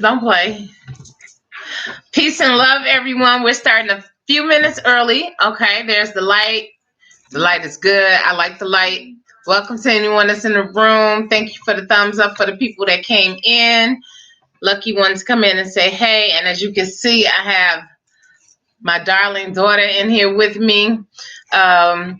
Don't play. Peace and love, everyone. We're starting a few minutes early. Okay, there's the light. The light is good. I like the light. Welcome to anyone that's in the room. Thank you for the thumbs up for the people that came in. Lucky ones come in and say hey. And as you can see, I have my darling daughter in here with me. Again,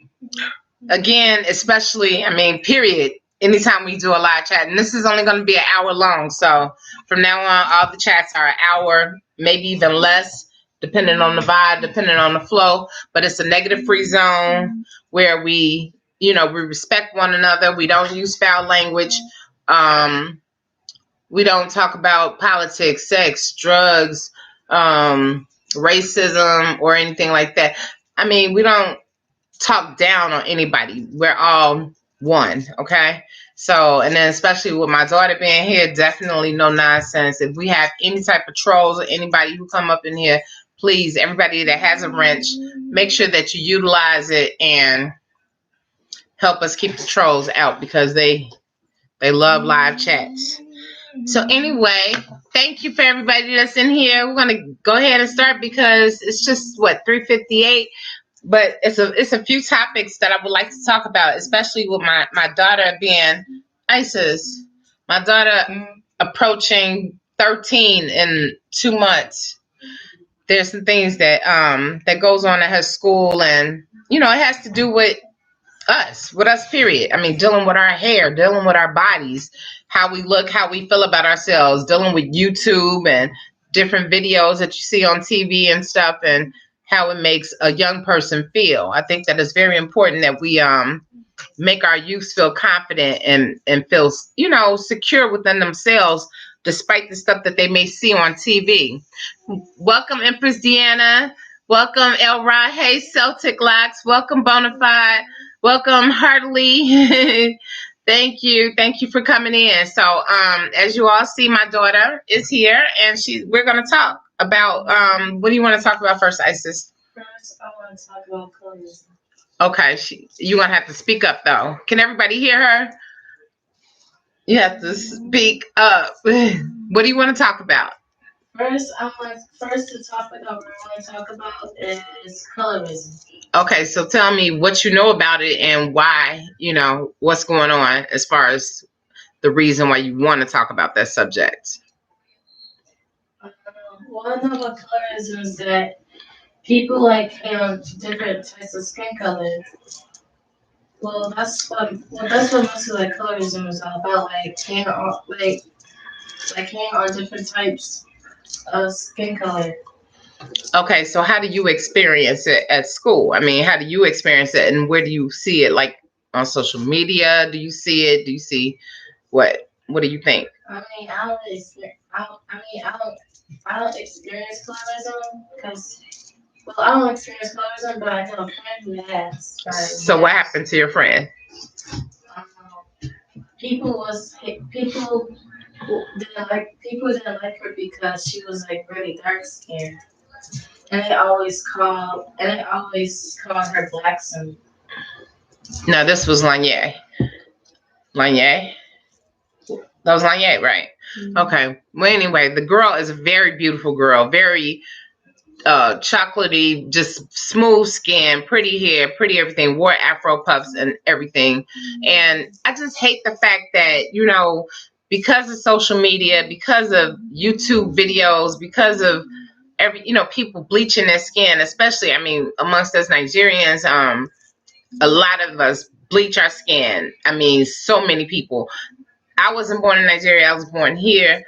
especially, period. Anytime we do a live chat, and this is only going to be an hour long. So from now on, all the chats are an hour, maybe even less, depending on the vibe, depending on the flow. But it's a negative free zone where we respect one another. We don't use foul language. We don't talk about politics, sex, drugs, racism, or anything like that. We don't talk down on anybody. We're all one, okay? So, and then especially with my daughter being here, definitely no nonsense. If we have any type of trolls or anybody who come up in here, please, everybody that has a wrench, make sure that you utilize it and help us keep the trolls out because they love live chats. So anyway, thank you for everybody that's in here. We're gonna go ahead and start because it's just 3:58. But it's a few topics that I would like to talk about, especially with my daughter being Isis. My daughter approaching 13 in 2 months. There's some things that goes on at her school, and it has to do with us, period. Dealing with our hair, dealing with our bodies, how we look, how we feel about ourselves, dealing with YouTube and different videos that you see on TV and stuff, and how it makes a young person feel. I think that it's very important that we make our youth feel confident and feel, secure within themselves, despite the stuff that they may see on TV. Welcome, Empress Deanna. Welcome, Elrod. Hey, Celtic Locks. Welcome, Bonafide. Welcome, Heartily. Thank you for coming in. So, as you all see, my daughter is here, and we're going to talk about, what do you want to talk about first, Isis? First, I want to talk about colorism. Okay, you're going to have to speak up, though. Can everybody hear her? You have to speak up. What do you want to talk about? First, the topic I want to talk about is colorism. Okay, so tell me what you know about it and why, what's going on as far as the reason why you want to talk about that subject. What I know about colorism is that people different types of skin color. Well, that's what most of colorism is all about. Hair on different types of skin color. Okay, so how do you experience it at school? How do you experience it, and where do you see it? Like on social media? Do you see it? Do you see what? What do you think? I don't experience colorism because. Well, I don't experience colorism, but I know a friend who has. So what happened to your friend? People didn't like her because she was really dark skinned, and they always called her Blackson. No, this was Lanye. Lanye. That was Lanye, right? Mm-hmm. Okay. Well, anyway, the girl is a very beautiful girl, very chocolatey, just smooth skin, pretty hair, pretty everything, wore Afro puffs and everything. And I just hate the fact that, because of social media, because of YouTube videos, because of people bleaching their skin, especially, amongst us Nigerians, a lot of us bleach our skin. So many people. I wasn't born in Nigeria. I was born here.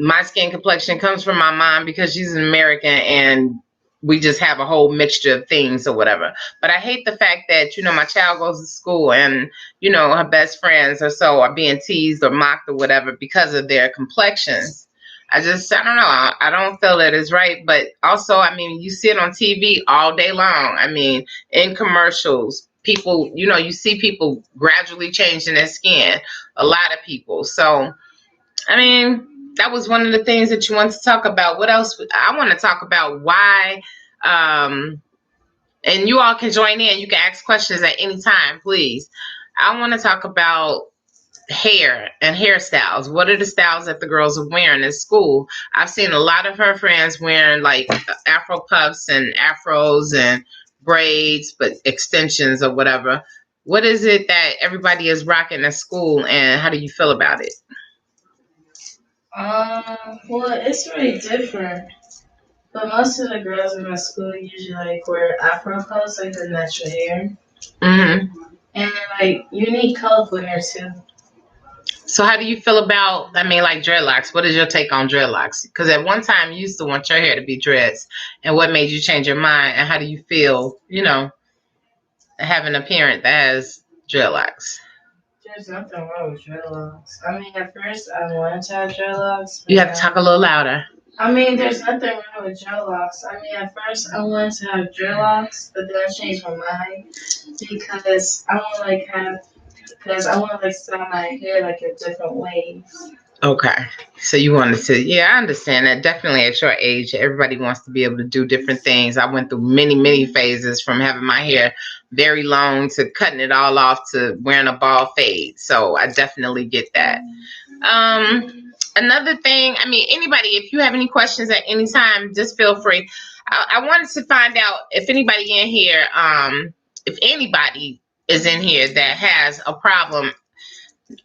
My skin complexion comes from my mom because she's an American, and we just have a whole mixture of things or whatever. But I hate the fact that, my child goes to school and, her best friends or so are being teased or mocked or whatever because of their complexions. I don't know. I don't feel that is right. But also, you see it on TV all day long. In commercials, people, you see people gradually changing their skin. A lot of people. So, that was one of the things that you want to talk about. What else? I want to talk about why, and you all can join in. You can ask questions at any time, please. I want to talk about hair and hairstyles. What are the styles that the girls are wearing at school? I've seen a lot of her friends wearing like afro puffs and afros and braids, but extensions or whatever. What is it that everybody is rocking at school, and how do you feel about it? Well, it's really different. But most of the girls in my school usually like wear afro puffs, like the natural hair, Hmm. and like you need colorful hair too. So how do you feel about, I mean, like dreadlocks? What is your take on dreadlocks? Because at one time you used to want your hair to be dreads, and what made you change your mind? And how do you feel, having a parent that has dreadlocks? There's nothing wrong with dreadlocks. I mean, at first I wanted to have dreadlocks, You but have to talk a little louder. I mean, there's nothing wrong with dreadlocks. I mean, at first I wanted to have dreadlocks, but then I changed my mind because I want to like have, because I want to like style my hair like a different way. Okay. So you wanted to, yeah, I understand that. Definitely at your age, everybody wants to be able to do different things. I went through many, many phases from having my hair very long to cutting it all off to wearing a bald fade. So I definitely get that. Another thing, I mean, anybody, if you have any questions at any time, just feel free. I wanted to find out if anybody in here, if anybody is in here that has a problem,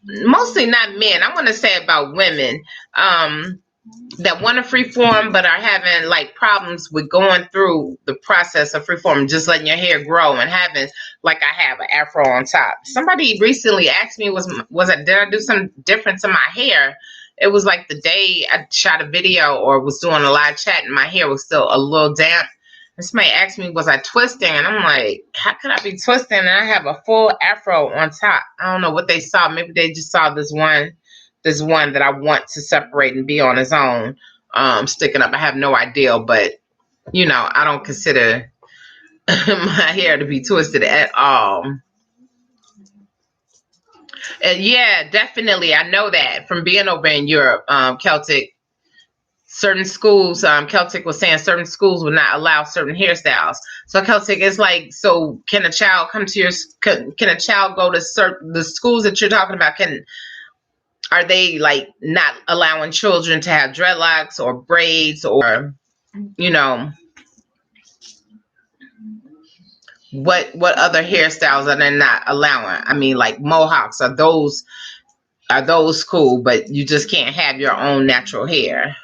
mostly not men. I want to say about women, that want to freeform but are having like problems with going through the process of freeform, just letting your hair grow and having, like I have an afro on top. Somebody recently asked me, did I do some difference in my hair? It was like the day I shot a video or was doing a live chat and my hair was still a little damp. And somebody asked me, was I twisting? And I'm like, how could I be twisting? And I have a full afro on top. I don't know what they saw. Maybe they just saw this one that I want to separate and be on its own, sticking up. I have no idea, but I don't consider my hair to be twisted at all. And yeah, definitely. I know that from being over in Europe, Celtic. Certain schools, Celtic was saying certain schools would not allow certain hairstyles. So Celtic is like, so can a child come to can a child go to the schools that you're talking about? Are they like not allowing children to have dreadlocks or braids or you know what other hairstyles are they not allowing? I mean, like mohawks, are those cool, but you just can't have your own natural hair.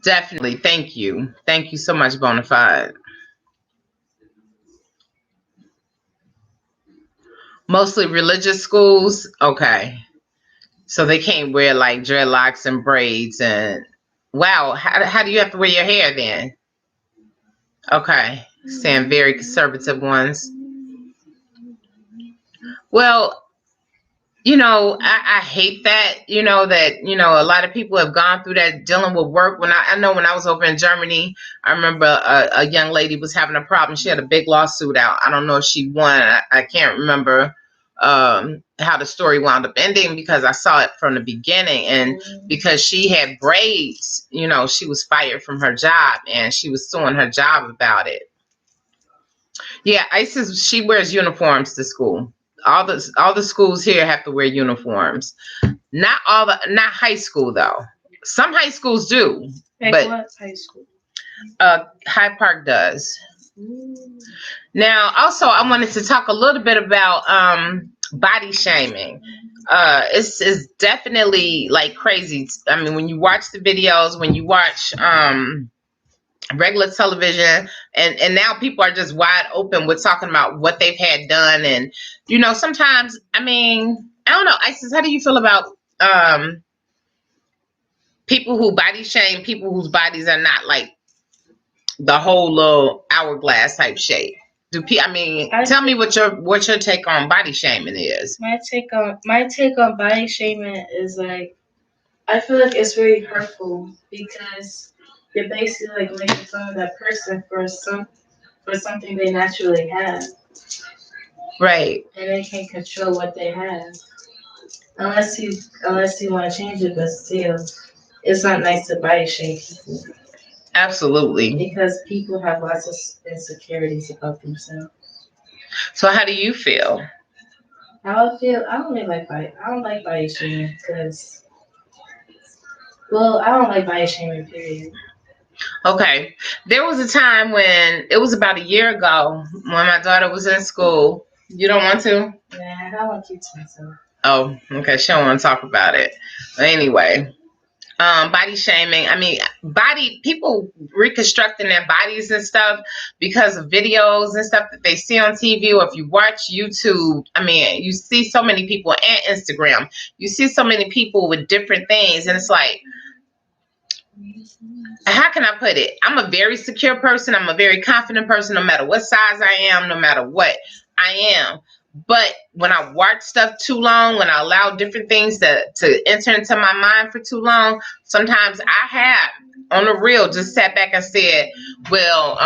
Definitely. Thank you so much, Bonafide. Mostly religious schools. Okay. So they can't wear like dreadlocks and braids and wow, how do you have to wear your hair then? Okay. Saying very conservative ones. Well, I hate that, a lot of people have gone through that dealing with work. I know when I was over in Germany, I remember a young lady was having a problem. She had a big lawsuit out. I don't know if she won. I can't remember how the story wound up ending because I saw it from the beginning. And because she had braids, she was fired from her job and she was suing her job about it. Yeah, ISIS, she wears uniforms to school. All the schools here have to wear uniforms. Not high school though. Some high schools do, Like but what high school? Hyde Park does. Now, also, I wanted to talk a little bit about body shaming. It's definitely like crazy. I mean, when you watch the videos, when you watch regular television, and now people are just wide open with talking about what they've had done, and sometimes, I mean, I don't know, Isis, how do you feel about people who body shame people whose bodies are not like the whole little hourglass type shape? I mean, tell me what your take on body shaming is. My take on body shaming is like I feel like it's very hurtful because you're basically like making fun of that person for something they naturally have, Right. and they can't control what they have unless you want to change it. But still, it's not nice to body shame people Absolutely. because people have lots of insecurities about themselves. So how do you feel? How I feel, I don't like body shaming because, well, I don't like body shaming, period. Okay. There was a time when it was about a year ago when my daughter was in school. You don't want to? Nah, I don't want to keep to myself. Oh, okay. She don't want to talk about it. But anyway, body shaming. I mean, body people reconstructing their bodies and stuff because of videos and stuff that they see on TV, or if you watch YouTube. I mean, you see so many people and Instagram. You see so many people with different things, and it's like, how can I put it? I'm a very secure person. I'm a very confident person, no matter what size I am, no matter what I am. But when I watch stuff too long, when I allow different things to enter into my mind for too long, sometimes I have on the real just sat back and said, well,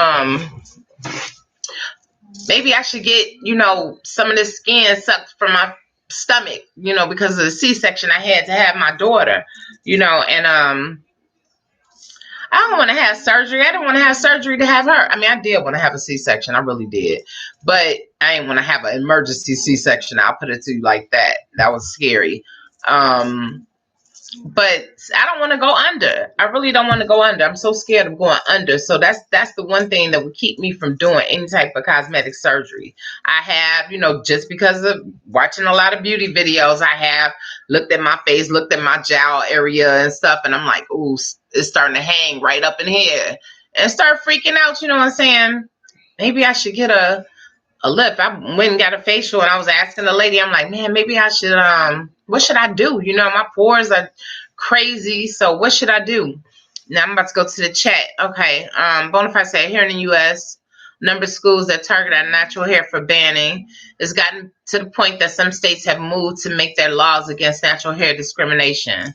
maybe I should get, some of this skin sucked from my stomach, because of the C-section I had to have my daughter, and I don't want to have surgery. I didn't want to have surgery to have her. I mean, I did want to have a C-section. I really did. But I didn't want to have an emergency C-section. I'll put it to you like that. That was scary. But I don't want to go under. I really don't want to go under. I'm so scared of going under. So that's the one thing that would keep me from doing any type of cosmetic surgery. I have, just because of watching a lot of beauty videos, I have looked at my face, looked at my jowl area and stuff, and I'm like, ooh, it's starting to hang right up in here. And start freaking out, you know what I'm saying? Maybe I should get a lip. I went and got a facial, and I was asking the lady, I'm like, man, maybe I should, what should I do? My pores are crazy, so what should I do? Now I'm about to go to the chat. Okay, Bonafide said, here in the U.S., number of schools that target our natural hair for banning has gotten to the point that some states have moved to make their laws against natural hair discrimination.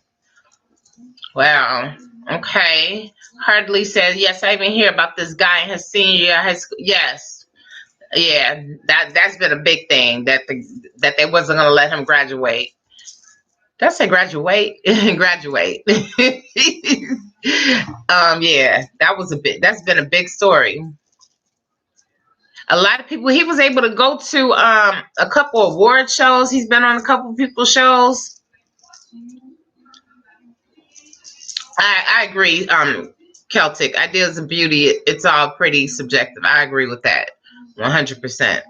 Wow. Okay. Hardly said, yes, I even hear about this guy in his senior year of high school. Yes. Yeah, that's been a big thing that they wasn't gonna let him graduate. Did I say graduate? Graduate. Yeah, that's been a big story. A lot of people. He was able to go to a couple award shows. He's been on a couple people's shows. I agree. Celtic ideas of beauty. It's all pretty subjective. I agree with that. 100%.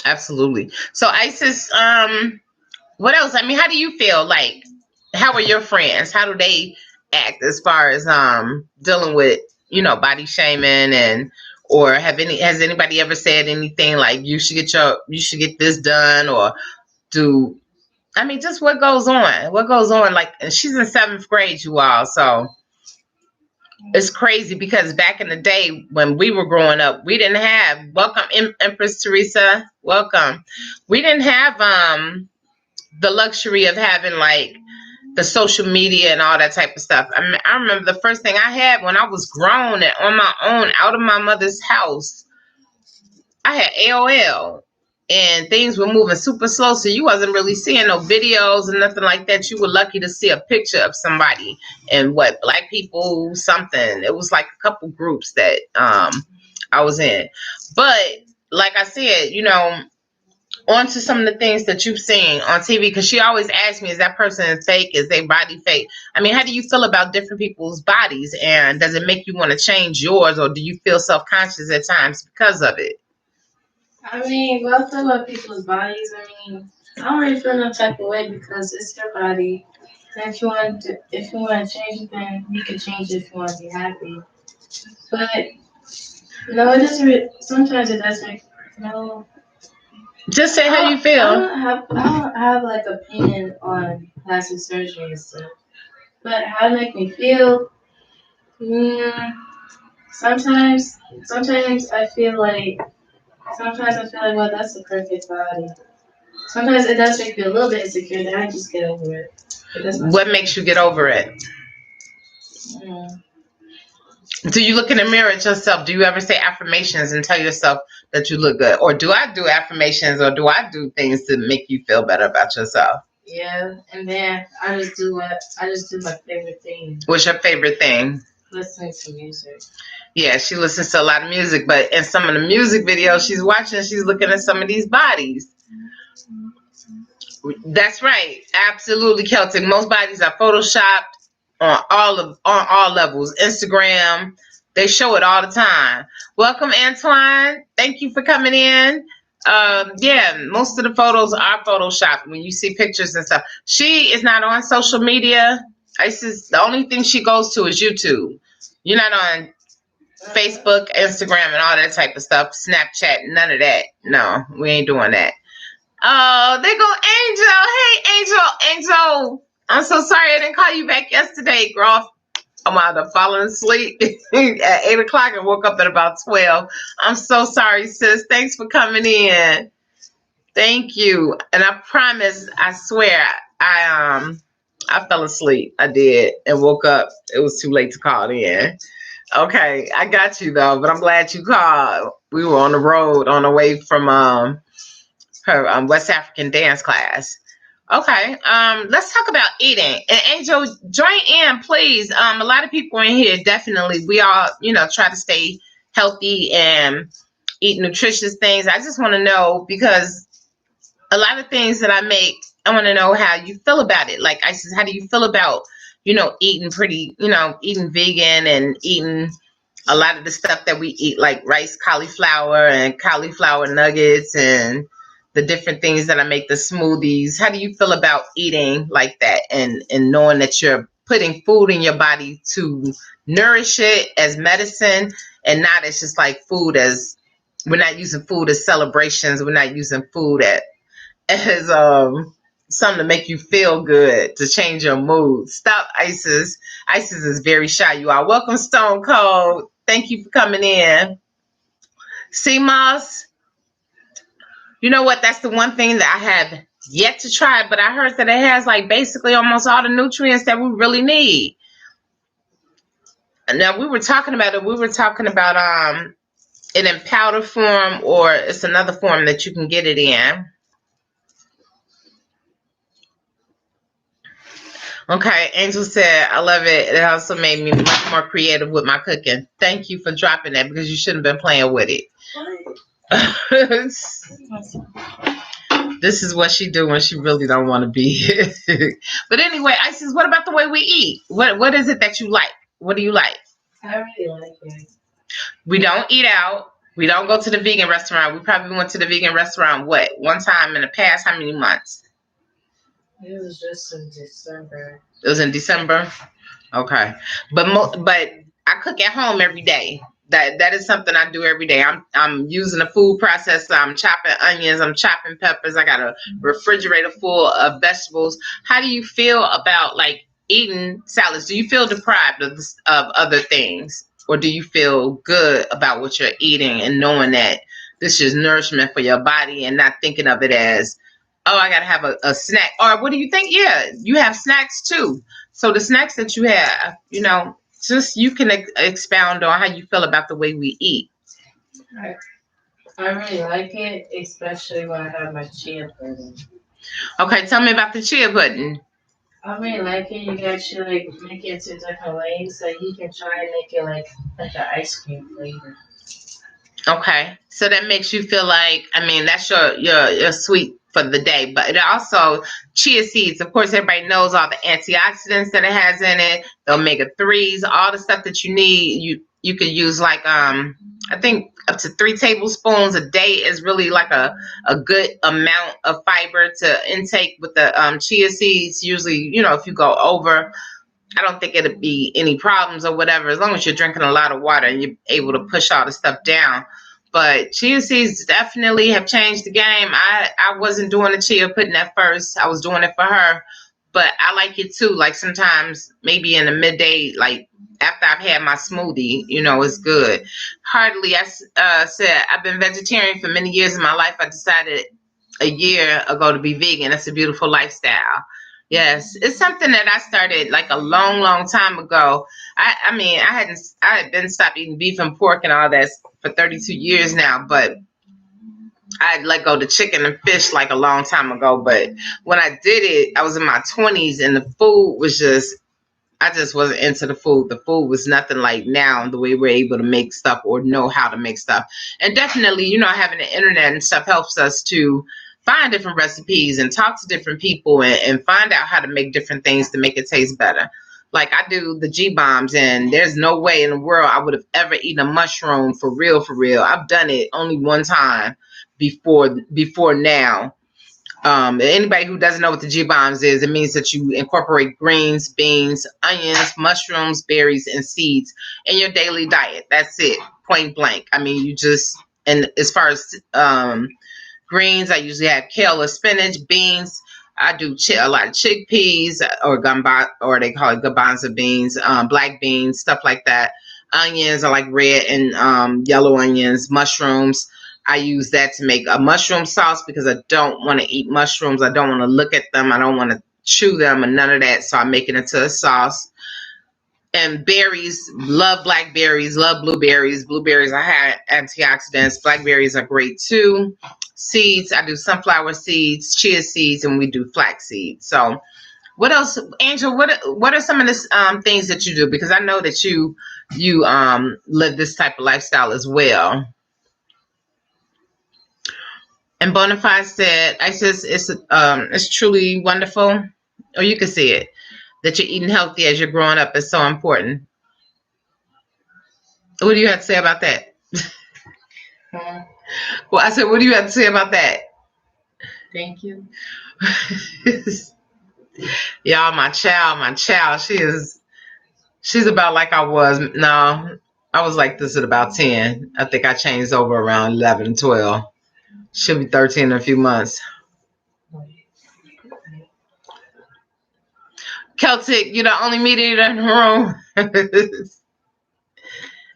Absolutely. So Isis, what else? I mean, how do you feel? Like, how are your friends? How do they act as far as dealing with, body shaming, and or has anybody ever said anything like you should get this done, or just what goes on? What goes on? Like, and she's in 7th grade, you all, so it's crazy because back in the day when we were growing up, we didn't have welcome Empress Teresa, welcome. We didn't have the luxury of having like the social media and all that type of stuff. I remember the first thing I had when I was grown and on my own out of my mother's house, I had AOL. And things were moving super slow, so you wasn't really seeing no videos and nothing like that. You were lucky to see a picture of somebody and Black people, something. It was like a couple groups that I was in. But like I said, on to some of the things that you've seen on TV, because she always asks me, is that person fake? Is their body fake? I mean, how do you feel about different people's bodies? And does it make you want to change yours, or do you feel self-conscious at times because of it? I mean, well, I feel about people's bodies. I mean, I don't really feel no type of way because it's your body. And if you want to change it, then you can change it if you want to be happy. But no, it doesn't. Sometimes it doesn't. No. Just say how you feel. I don't have like opinion on plastic surgery and stuff. But how it make me feel? Mm, sometimes I feel like. Sometimes I feel like, well, that's the perfect body. Sometimes it does make me a little bit insecure, then I just get over it. What makes you get over it? Do you look in the mirror at yourself? Do you ever say affirmations and tell yourself that you look good? Or do I do affirmations, or do I do things to make you feel better about yourself? Yeah, and then I just do my favorite thing. What's your favorite thing? listening to music. Yeah, she listens to a lot of music, but in some of the music videos she's watching, she's looking at some of these bodies. That's right. Absolutely, Celtic. Most bodies are photoshopped on all levels. Instagram, they show it all the time. Welcome, Antoine. Thank you for coming in. Yeah, most of the photos are photoshopped when you see pictures and stuff. She is not on social media. Isis, the only thing she goes to is YouTube. You're not on Facebook, Instagram, and all that type of stuff. Snapchat, none of that. No, we ain't doing that. Oh, there go Angel. Hey, Angel. I'm so sorry I didn't call you back yesterday, girl. I'm out of falling asleep at 8 o'clock and woke up at about 12. I'm so sorry, sis. Thanks for coming in. Thank you. And I promise, I swear, I fell asleep. I did and woke up. It was too late to call in. Okay, I got you though, but I'm glad you called. We were on the road on the way from her West African dance class. Okay, let's talk about eating. And Angel, join in, please. A lot of people in here definitely. We all, try to stay healthy and eat nutritious things. I just want to know because a lot of things that I make, I want to know how you feel about it. Like I said, how do you feel about eating eating vegan and eating a lot of the stuff that we eat, like rice, cauliflower, and cauliflower nuggets, and the different things that I make, the smoothies. How do you feel about eating like that and knowing that you're putting food in your body to nourish it as medicine and not as just like food as we're not using food as celebrations. We're not using food as something to make you feel good, to change your mood. Stop, Isis. Isis is very shy. You are welcome, Stone Cold. Thank you for coming in. Sea Moss. You know what? That's the one thing that I have yet to try, but I heard that it has like basically almost all the nutrients that we really need. Now we were talking about it. We were talking about it in powder form, or it's another form that you can get it in. Okay, Angel said, I love it. It also made me much more creative with my cooking. Thank you for dropping that because you shouldn't have been playing with it. This is what she do when she really don't want to be here. But anyway, Isis, what about the way we eat? What is it that you like? What do you like? I really like it. We don't eat out. We don't go to the vegan restaurant. We probably went to the vegan restaurant, one time in the past, how many months? It was just in December. It was in December? Okay. But I cook at home every day. That is something I do every day. I'm using a food processor. I'm chopping onions. I'm chopping peppers. I got a refrigerator full of vegetables. How do you feel about like eating salads? Do you feel deprived of other things, or do you feel good about what you're eating and knowing that this is nourishment for your body and not thinking of it as, oh, I gotta have a snack? Or what do you think? Yeah, you have snacks too. So the snacks that you have, just you can expound on how you feel about the way we eat. I really like it, especially when I have my chia pudding. Okay, tell me about the chia pudding. I really like it. You can actually make it into different ways. So you can try and make it like an ice cream flavor. Okay, so that makes you feel like, that's your sweet for the day, but it also, chia seeds, of course, everybody knows all the antioxidants that it has in it, the omega-3s, all the stuff that you need. You could use like, I think up to 3 tablespoons a day is really like a good amount of fiber to intake with the chia seeds. Usually, if you go over, I don't think it'd be any problems or whatever, as long as you're drinking a lot of water and you're able to push all the stuff down. But chia seeds definitely have changed the game. I wasn't doing the chia pudding at first. I was doing it for her. But I like it too. Like sometimes maybe in the midday, like after I've had my smoothie, it's good. Hardly, I said, I've been vegetarian for many years in my life. I decided a year ago to be vegan. That's a beautiful lifestyle. Yes, it's something that I started like a long, long time ago. I had been stopped eating beef and pork and all that for 32 years now, but I let go to chicken and fish like a long time ago. But when I did it, I was in my 20s and the food was just I just wasn't into the food. The food was nothing like now, the way we're able to make stuff or know how to make stuff. And definitely, having the internet and stuff helps us to find different recipes and talk to different people and find out how to make different things to make it taste better. Like I do the G bombs, and there's no way in the world I would have ever eaten a mushroom for real, for real. I've done it only one time before now. Anybody who doesn't know what the G bombs is, it means that you incorporate greens, beans, onions, mushrooms, berries, and seeds in your daily diet. That's it, point blank. I mean, and as far as greens, I usually have kale or spinach. Beans, I do a lot of chickpeas or they call it garbanzo beans, black beans, stuff like that. Onions, I like red and yellow onions. Mushrooms, I use that to make a mushroom sauce because I don't want to eat mushrooms. I don't want to look at them. I don't want to chew them and none of that. So I make it into a sauce. And berries, love blackberries, love blueberries. Blueberries, I had antioxidants. Blackberries are great too. Seeds, I do sunflower seeds, chia seeds, and we do flax seeds. So what else, Angel? What are some of the things that you do? Because I know that you live this type of lifestyle as well. And Bonafide said, "Isis, it's truly wonderful, or you can see it, that you're eating healthy as you're growing up is so important." What do you have to say about that? Well, I said, what do you have to say about that? Thank you. Y'all, my child, she's about like I was. No, I was like this at about 10. I think I changed over around 11 and 12. She'll be 13 in a few months. Celtic, you're the only meat eater in the room.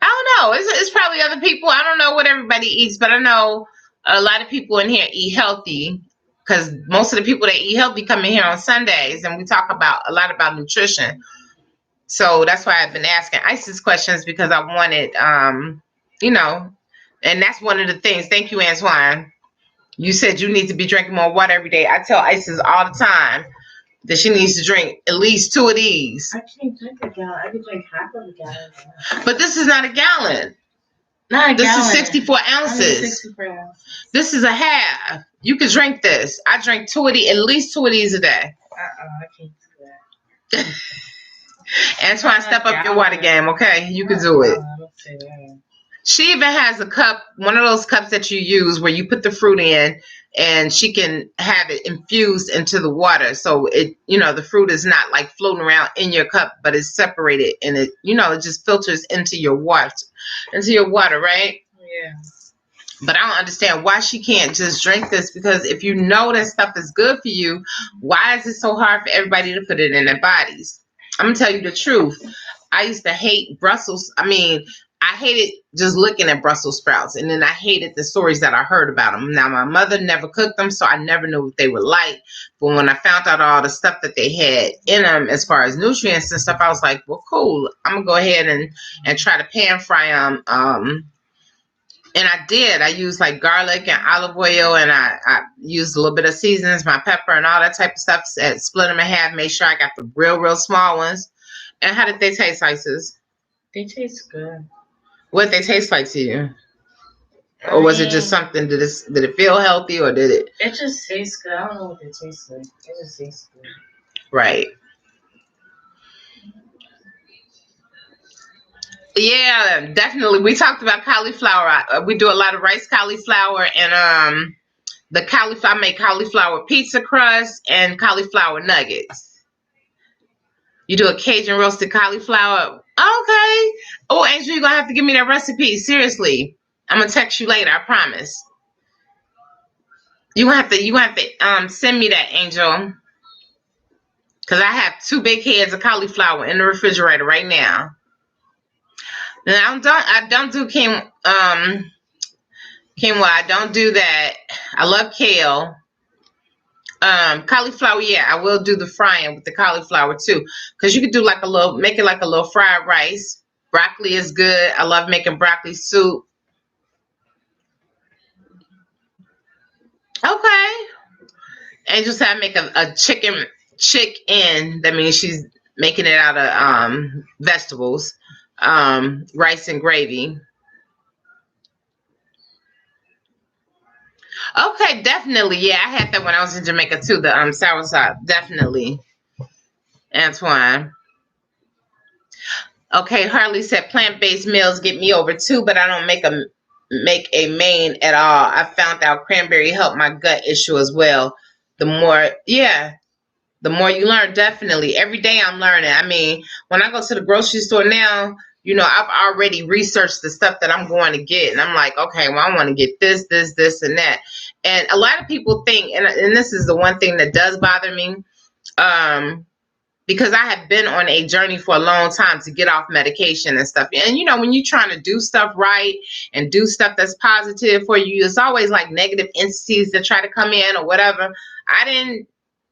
I don't know. It's probably other people. I don't know what everybody eats, but I know a lot of people in here eat healthy because most of the people that eat healthy come in here on Sundays, and we talk a lot about nutrition. So that's why I've been asking Isis questions because I wanted, and that's one of the things. Thank you, Antoine. You said you need to be drinking more water every day. I tell Isis all the time that she needs to drink at least 2 of these. I can't drink a gallon. I can drink half of a gallon. But this is not a gallon. Not a This gallon. is 64 ounces. I mean 64 ounces. This is a half. You can drink this. I drink at least 2 of these a day. I can't do that. Antoine, step up your water game, okay? You can do it. She even has a cup, one of those cups that you use where you put the fruit in and she can have it infused into the water. So the fruit is not like floating around in your cup, but it's separated and it just filters into your water, right? Yeah. But I don't understand why she can't just drink this, because if you know that stuff is good for you, why is it so hard for everybody to put it in their bodies? I'm going to tell you the truth. I used to hate Brussels. I mean, I hated just looking at Brussels sprouts, and then I hated the stories that I heard about them. Now, my mother never cooked them, so I never knew what they were like. But when I found out all the stuff that they had in them as far as nutrients and stuff, I was like, well, cool. I'm going to go ahead and try to pan fry them. And I did. I used like garlic and olive oil, and I used a little bit of seasonings, my pepper, and all that type of stuff. Split them in half, made sure I got the real, real small ones. And how did they taste, Isis? They taste good. What did they taste like to you? Or was it just something, did it feel healthy, or did it? It just tastes good. I don't know what it tastes like. It just tastes good. Right. Yeah, definitely. We talked about cauliflower. We do a lot of rice cauliflower, and the cauliflower, I make cauliflower pizza crust and cauliflower nuggets. You do a Cajun roasted cauliflower. Okay. Oh, Angel, you're gonna have to give me that recipe. Seriously, I'm gonna text you later. I promise. You have to send me that, Angel, because I have 2 big heads of cauliflower in the refrigerator right now. And I don't do quinoa. I don't do that. I love kale. Cauliflower, yeah, I will do the frying with the cauliflower too, because you could do make it like a little fried rice. Broccoli is good. I love making broccoli soup. Okay. Angel said I make a chicken. That means she's making it out of vegetables, rice and gravy. Okay, definitely. Yeah, I had that when I was in Jamaica too. The soursop, definitely. Antoine. Okay, Harley said plant-based meals get me over too, but I don't make a main at all. I found out cranberry helped my gut issue as well. The more, yeah, the more you learn, definitely. Every day I'm learning. I mean, when I go to the grocery store now, I've already researched the stuff that I'm going to get. And I'm like, okay, well, I want to get this, this, this, and that. And a lot of people think, and this is the one thing that does bother me, um, because I have been on a journey for a long time to get off medication and stuff. And when you're trying to do stuff right and do stuff that's positive for you, it's always like negative entities that try to come in or whatever. I didn't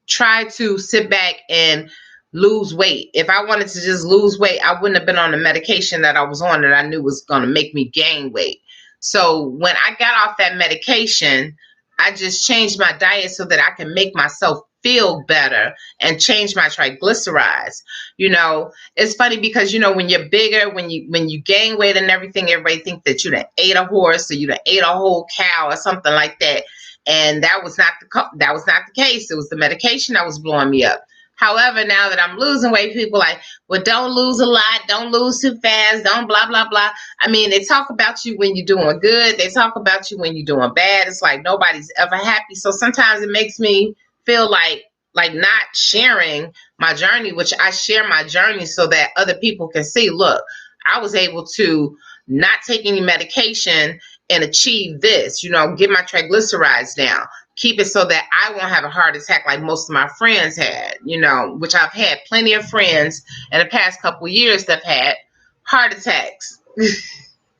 try to sit back and lose weight. If I wanted to just lose weight, I wouldn't have been on the medication that I was on that I knew was going to make me gain weight. So when I got off that medication, I just changed my diet so that I can make myself feel better and change my triglycerides. It's funny because when you're bigger, when you gain weight and everything, everybody think that you done ate a horse or you done ate a whole cow or something like that. And that was not the case. It was the medication that was blowing me up. However, now that I'm losing weight, people are like, well, don't lose a lot, don't lose too fast, don't blah, blah, blah. I mean, they talk about you when you're doing good. They talk about you when you're doing bad. It's like nobody's ever happy. So sometimes it makes me feel like not sharing my journey, which I share my journey so that other people can see, look, I was able to not take any medication and achieve this, get my triglycerides down, keep it so that I won't have a heart attack like most of my friends had, which I've had plenty of friends in the past couple of years that have had heart attacks.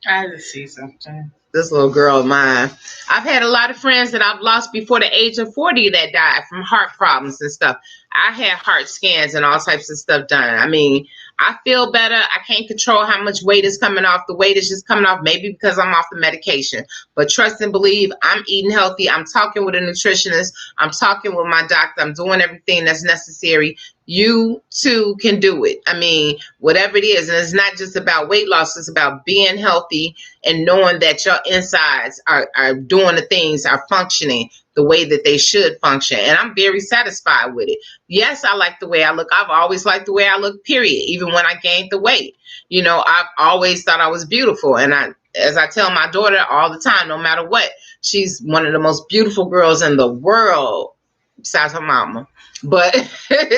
I just see something. This little girl of mine. I've had a lot of friends that I've lost before the age of 40 that died from heart problems and stuff. I had heart scans and all types of stuff done. I mean, I feel better. I can't control how much weight is coming off. The weight is just coming off maybe because I'm off the medication. But trust and believe, I'm eating healthy. I'm talking with a nutritionist. I'm talking with my doctor. I'm doing everything that's necessary. You too can do it. I mean, whatever it is. And it's not just about weight loss. It's about being healthy and knowing that your insides are doing the things, are functioning the way that they should function. And I'm very satisfied with it. Yes, I like the way I look. I've always liked the way I look, period. Even when I gained the weight, I've always thought I was beautiful. And as I tell my daughter all the time, no matter what, she's one of the most beautiful girls in the world, besides her mama. But, yeah,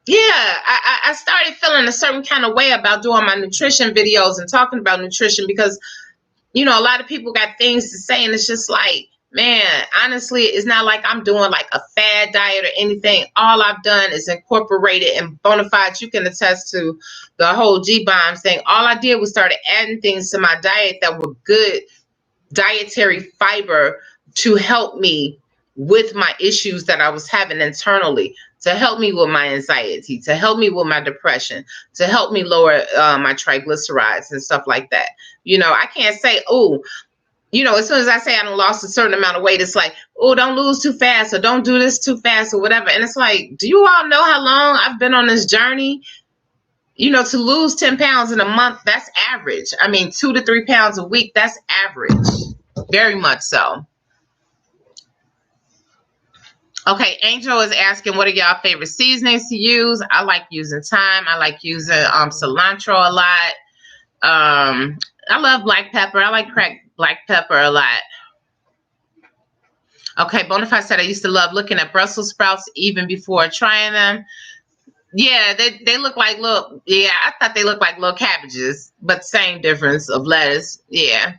I started feeling a certain kind of way about doing my nutrition videos and talking about nutrition because, a lot of people got things to say, and it's just like, man, honestly, it's not like I'm doing like a fad diet or anything. All I've done is incorporated, and Bonafide, you can attest to the whole G-bomb thing. All I did was started adding things to my diet that were good dietary fiber to help me with my issues that I was having internally, to help me with my anxiety, to help me with my depression, to help me lower my triglycerides and stuff like that. I can't say, oh, as soon as I say I done lost a certain amount of weight, it's like, oh, don't lose too fast or don't do this too fast or whatever. And it's like, do you all know how long I've been on this journey? To lose 10 pounds in a month, that's average. I mean, 2 to 3 pounds a week, that's average. Very much so. Okay, Angel is asking, what are y'all favorite seasonings to use? I like using thyme. I like using cilantro a lot. I love black pepper. I like cracked black pepper a lot. Okay, Bonafide said, I used to love looking at Brussels sprouts even before trying them. Yeah, they look like little, yeah, I thought they looked like little cabbages, but same difference of lettuce. Yeah.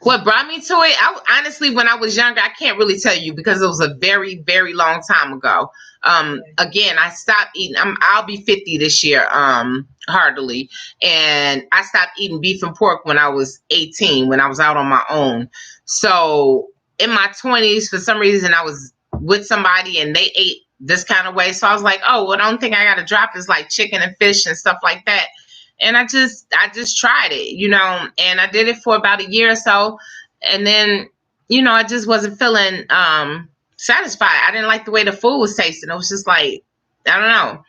What brought me to it? Honestly, when I was younger, I can't really tell you because it was a very, very long time ago. Again, I stopped eating. I'll be 50 this year, heartily. And I stopped eating beef and pork when I was 18, when I was out on my own. So in my 20s, for some reason, I was with somebody and they ate this kind of way. So I was like, oh, well, the only thing I got to drop is like chicken and fish and stuff like that. And I just tried it, and I did it for about a year or so. And then, I just wasn't feeling satisfied. I didn't like the way the food was tasting. It was just like, I don't know.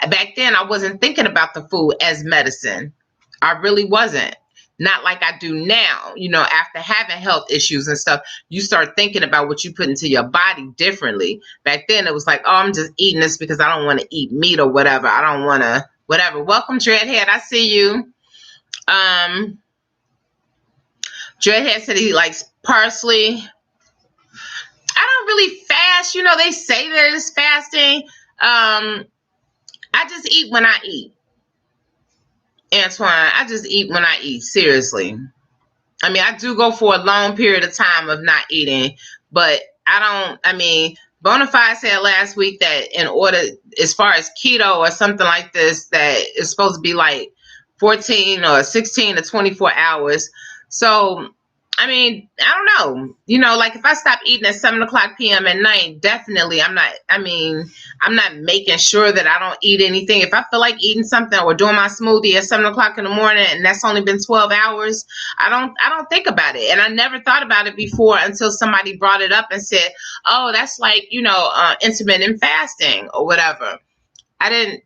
Back then, I wasn't thinking about the food as medicine. I really wasn't. Not like I do now. You know, after having health issues and stuff, you start thinking about what you put into your body differently. Back then, it was like, oh, I'm just eating this because I don't want to eat meat or whatever. I don't want to, whatever. Welcome, Dreadhead. I see you. Dreadhead said he likes parsley. I don't really fast. You know, they say that it's fasting. I just eat when I eat. Antoine, I just eat when I eat. Seriously. I mean, I do go for a long period of time of not eating, but Bonafide said last week that in order, as far as keto or something like this, that it's supposed to be like 14 or 16 to 24 hours. So, I mean, I don't know. You know, like if I stop eating at 7 o'clock p.m. at night, definitely I'm not making sure that I don't eat anything. If I feel like eating something or doing my smoothie at 7 o'clock in the morning and that's only been 12 hours, I don't think about it. And I never thought about it before until somebody brought it up and said, oh, that's like, you know, intermittent fasting or whatever. I didn't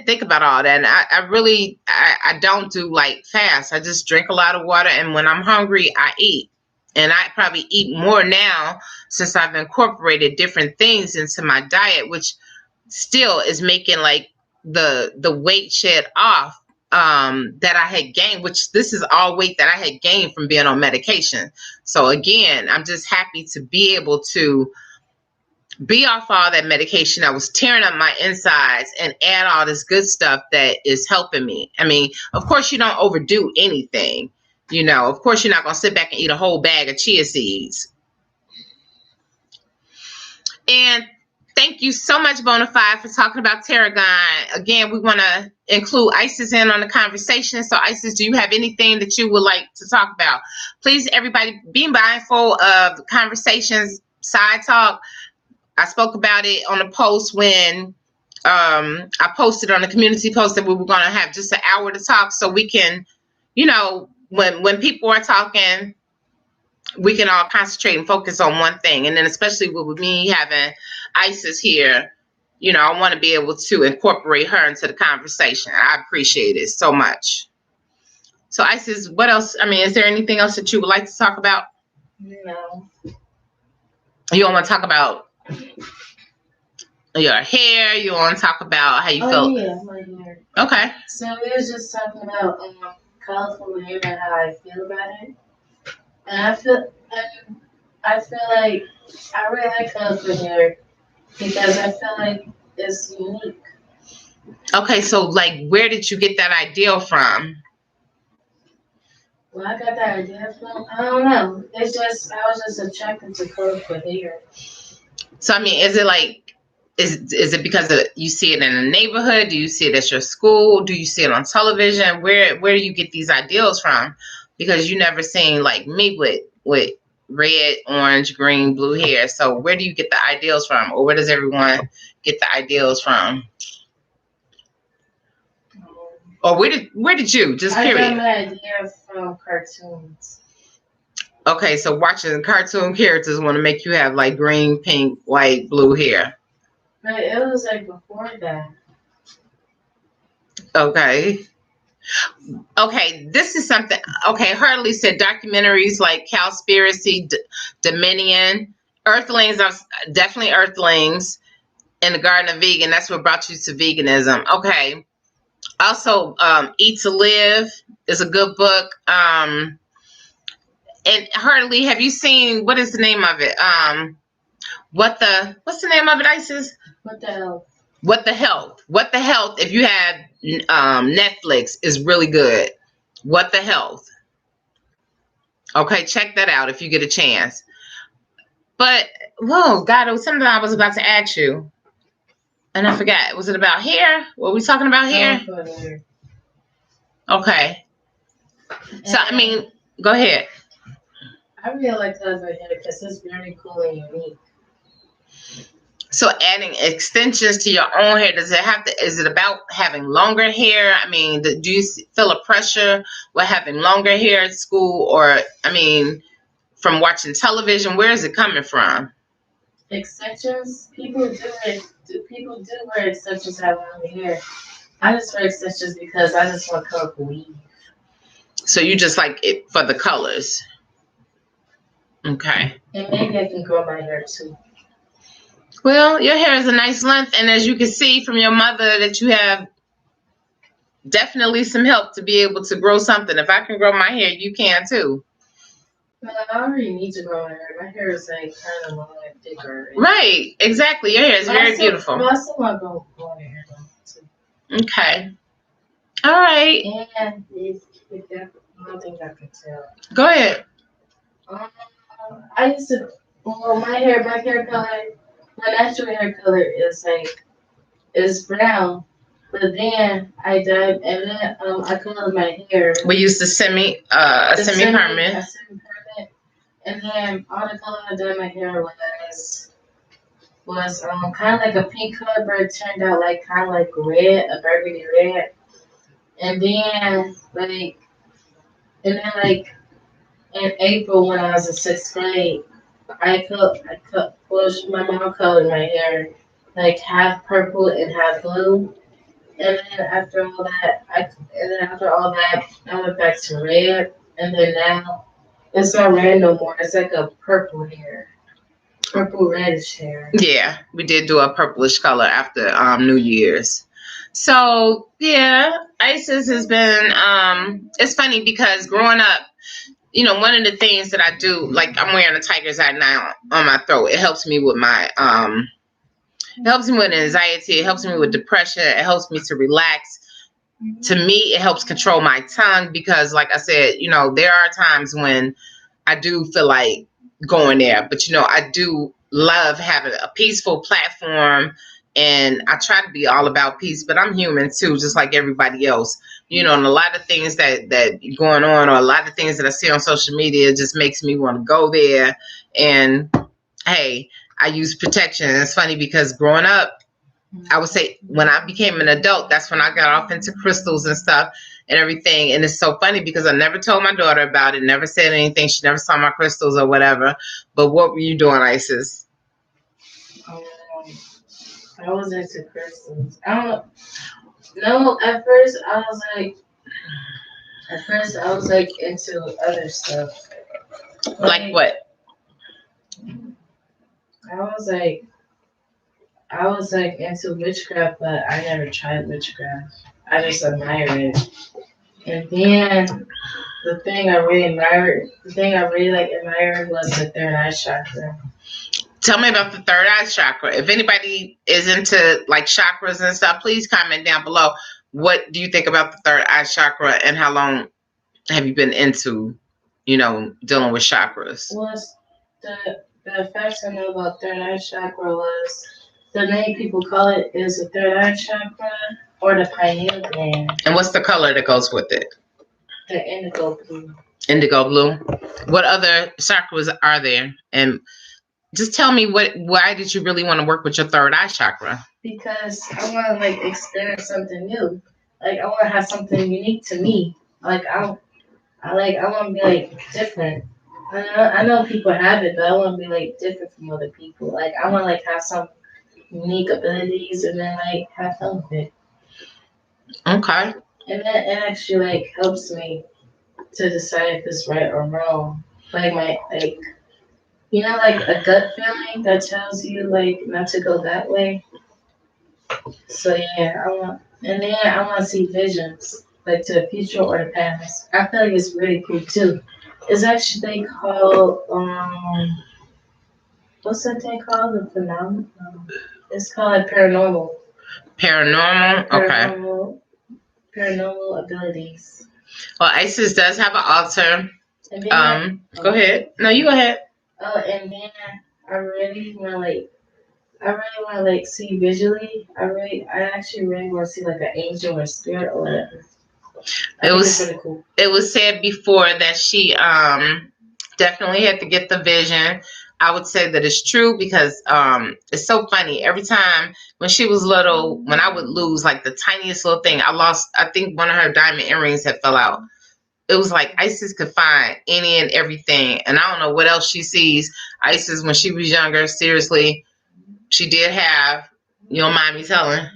think about all that. And I don't do like fast. I just drink a lot of water. And when I'm hungry, I eat. And I probably eat more now since I've incorporated different things into my diet, which still is making like the weight shed off that I had gained, which this is all weight that I had gained from being on medication. So again, I'm just happy to be able to be off all that medication that was tearing up my insides and add all this good stuff that is helping me. I mean, of course, you don't overdo anything. You know, of course, you're not going to sit back and eat a whole bag of chia seeds. And thank you so much, Bonafide, for talking about tarragon. Again, we want to include Isis in on the conversation. So, Isis, do you have anything that you would like to talk about? Please, everybody, be mindful of conversations, side talk. I spoke about it on a post when I posted on the community post that we were going to have just an hour to talk so we can, you know, when people are talking, we can all concentrate and focus on one thing. And then especially with me having Isis here, you know, I want to be able to incorporate her into the conversation. I appreciate it so much. So Isis, what else? I mean, is there anything else that you would like to talk about? No. You don't want to talk about your hair? You want to talk about how you feel? Yeah, my hair. Okay. So we was just talking about colorful hair and how I feel about it. And I feel like I really like colorful hair because I feel like it's unique. Okay, so like, where did you get that idea from? Where I got that idea from, I don't know. It's just I was just attracted to colorful hair. So I mean, is it like, is it because you see it in the neighborhood? Do you see it at your school? Do you see it on television? Where do you get these ideals from? Because you never seen like me with red, orange, green, blue hair. So where do you get the ideals from, or where does everyone get the ideals from? Or where did you just period? I got my idea from cartoons. Okay, so watching cartoon characters want to make you have like green, pink, white, blue hair. But it was like before that. Okay. Okay, this is something. Okay, Hartley said documentaries like Cowspiracy, Dominion, Earthlings are definitely Earthlings, and The Garden of Vegan. That's what brought you to veganism. Okay. Also, Eat to Live is a good book. And Hartley, have you seen, what is the name of it? What's the name of it, Isis? What the hell? What the Health. What the Health, if you have Netflix, is really good. What the Health. Okay, check that out if you get a chance. But, whoa, God, it was something I was about to ask you. And I forgot. Was it about hair? Were we talking about hair? Okay. So, I mean, go ahead. I really like colorful hair because it's very cool and unique. So adding extensions to your own hair, is it about having longer hair? I mean, do you feel a pressure with having longer hair at school, or, I mean, from watching television? Where is it coming from? extensions. People do wear extensions that have long hair. I just wear extensions because I just want colorful weave. So you just like it for the colors. Okay. And maybe I can grow my hair too. Well, your hair is a nice length, and as you can see from your mother, that you have definitely some help to be able to grow something. If I can grow my hair, you can too. No, I already need to grow my hair. My hair is like kind of long and thicker. Right, exactly. Your hair is very beautiful. But I still want to grow my hair though too. Okay. All right. And if that, I don't think I can tell. Go ahead. I used to. Well, my hair color, my natural hair color is brown. But then I dyed, and then I colored my hair. We used the semi permanent. And then all the color I dyed my hair was kind of like a pink color, but it turned out like kind of like red, a burgundy red. And then like in April when I was in 6th grade, my mom colored my hair like half purple and half blue. And then after all that, I went back to red. And then now it's not red no more. It's like a purple reddish hair. Yeah, we did do a purplish color after New Year's. So yeah, Isis has been. It's funny because growing up, you know, one of the things that I do, like I'm wearing a tiger's eye now on my throat. It helps me with my it helps me with anxiety. It helps me with depression. It helps me to relax. To me, it helps control my tongue because, like I said, you know, there are times when I do feel like going there. But, you know, I do love having a peaceful platform. And I try to be all about peace. But I'm human, too, just like everybody else. You know, and a lot of things that going on or a lot of things that I see on social media just makes me want to go there. And, hey, I use protection. And it's funny because growing up, I would say when I became an adult, that's when I got off into crystals and stuff and everything. And it's so funny because I never told my daughter about it, never said anything. She never saw my crystals or whatever. But what were you doing, Isis? I was into crystals. I don't know. No, at first I was like into other stuff. Like what? I was like into witchcraft, but I never tried witchcraft. I just admired it. And then the thing I really admired was the third eye chakra. Tell me about the third eye chakra. If anybody is into like chakras and stuff, please comment down below. What do you think about the third eye chakra and how long have you been into, you know, dealing with chakras? Well, the facts I know about third eye chakra was the name people call it is the third eye chakra or the pineal gland. And what's the color that goes with it? The indigo blue. Indigo blue. What other chakras are there? And just tell me why did you really want to work with your third eye chakra? Because I want to like experience something new. Like I want to have something unique to me. Like I want to be like different. I know people have it, but I want to be like different from other people. Like I want to like have some unique abilities and then like have fun with it. Okay. And then it actually like helps me to decide if it's right or wrong. Like you know, like a gut feeling that tells you like not to go that way. So yeah, I want to see visions like to the future or the past. I feel like it's really cool too. It's actually called what's that thing called? The phenomenon. It's called like paranormal. Paranormal. Okay. Paranormal abilities. Well, Isis does have an altar. And then, go ahead. No, you go ahead. And then I really want to like see visually. I actually really want to see like an angel or spirit or whatever. It was really cool. It was said before that she definitely had to get the vision. I would say that it's true because it's so funny. Every time when she was little, when I would lose like the tiniest little thing, I think one of her diamond earrings had fell out. it was like Isis could find any and everything. And I don't know what else she sees. Isis, when she was younger, seriously, she did have, you don't mind me telling,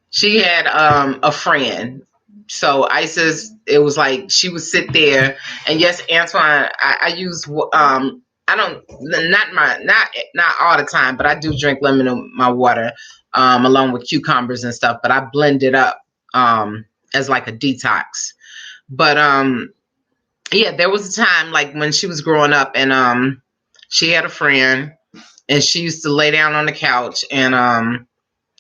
she had a friend. So Isis, it was like she would sit there, and yes, Antoine, I use I don't not all the time, but I do drink lemon in my water, along with cucumbers and stuff. But I blend it up as like a detox. But yeah, there was a time like when she was growing up, and she had a friend, and she used to lay down on the couch, and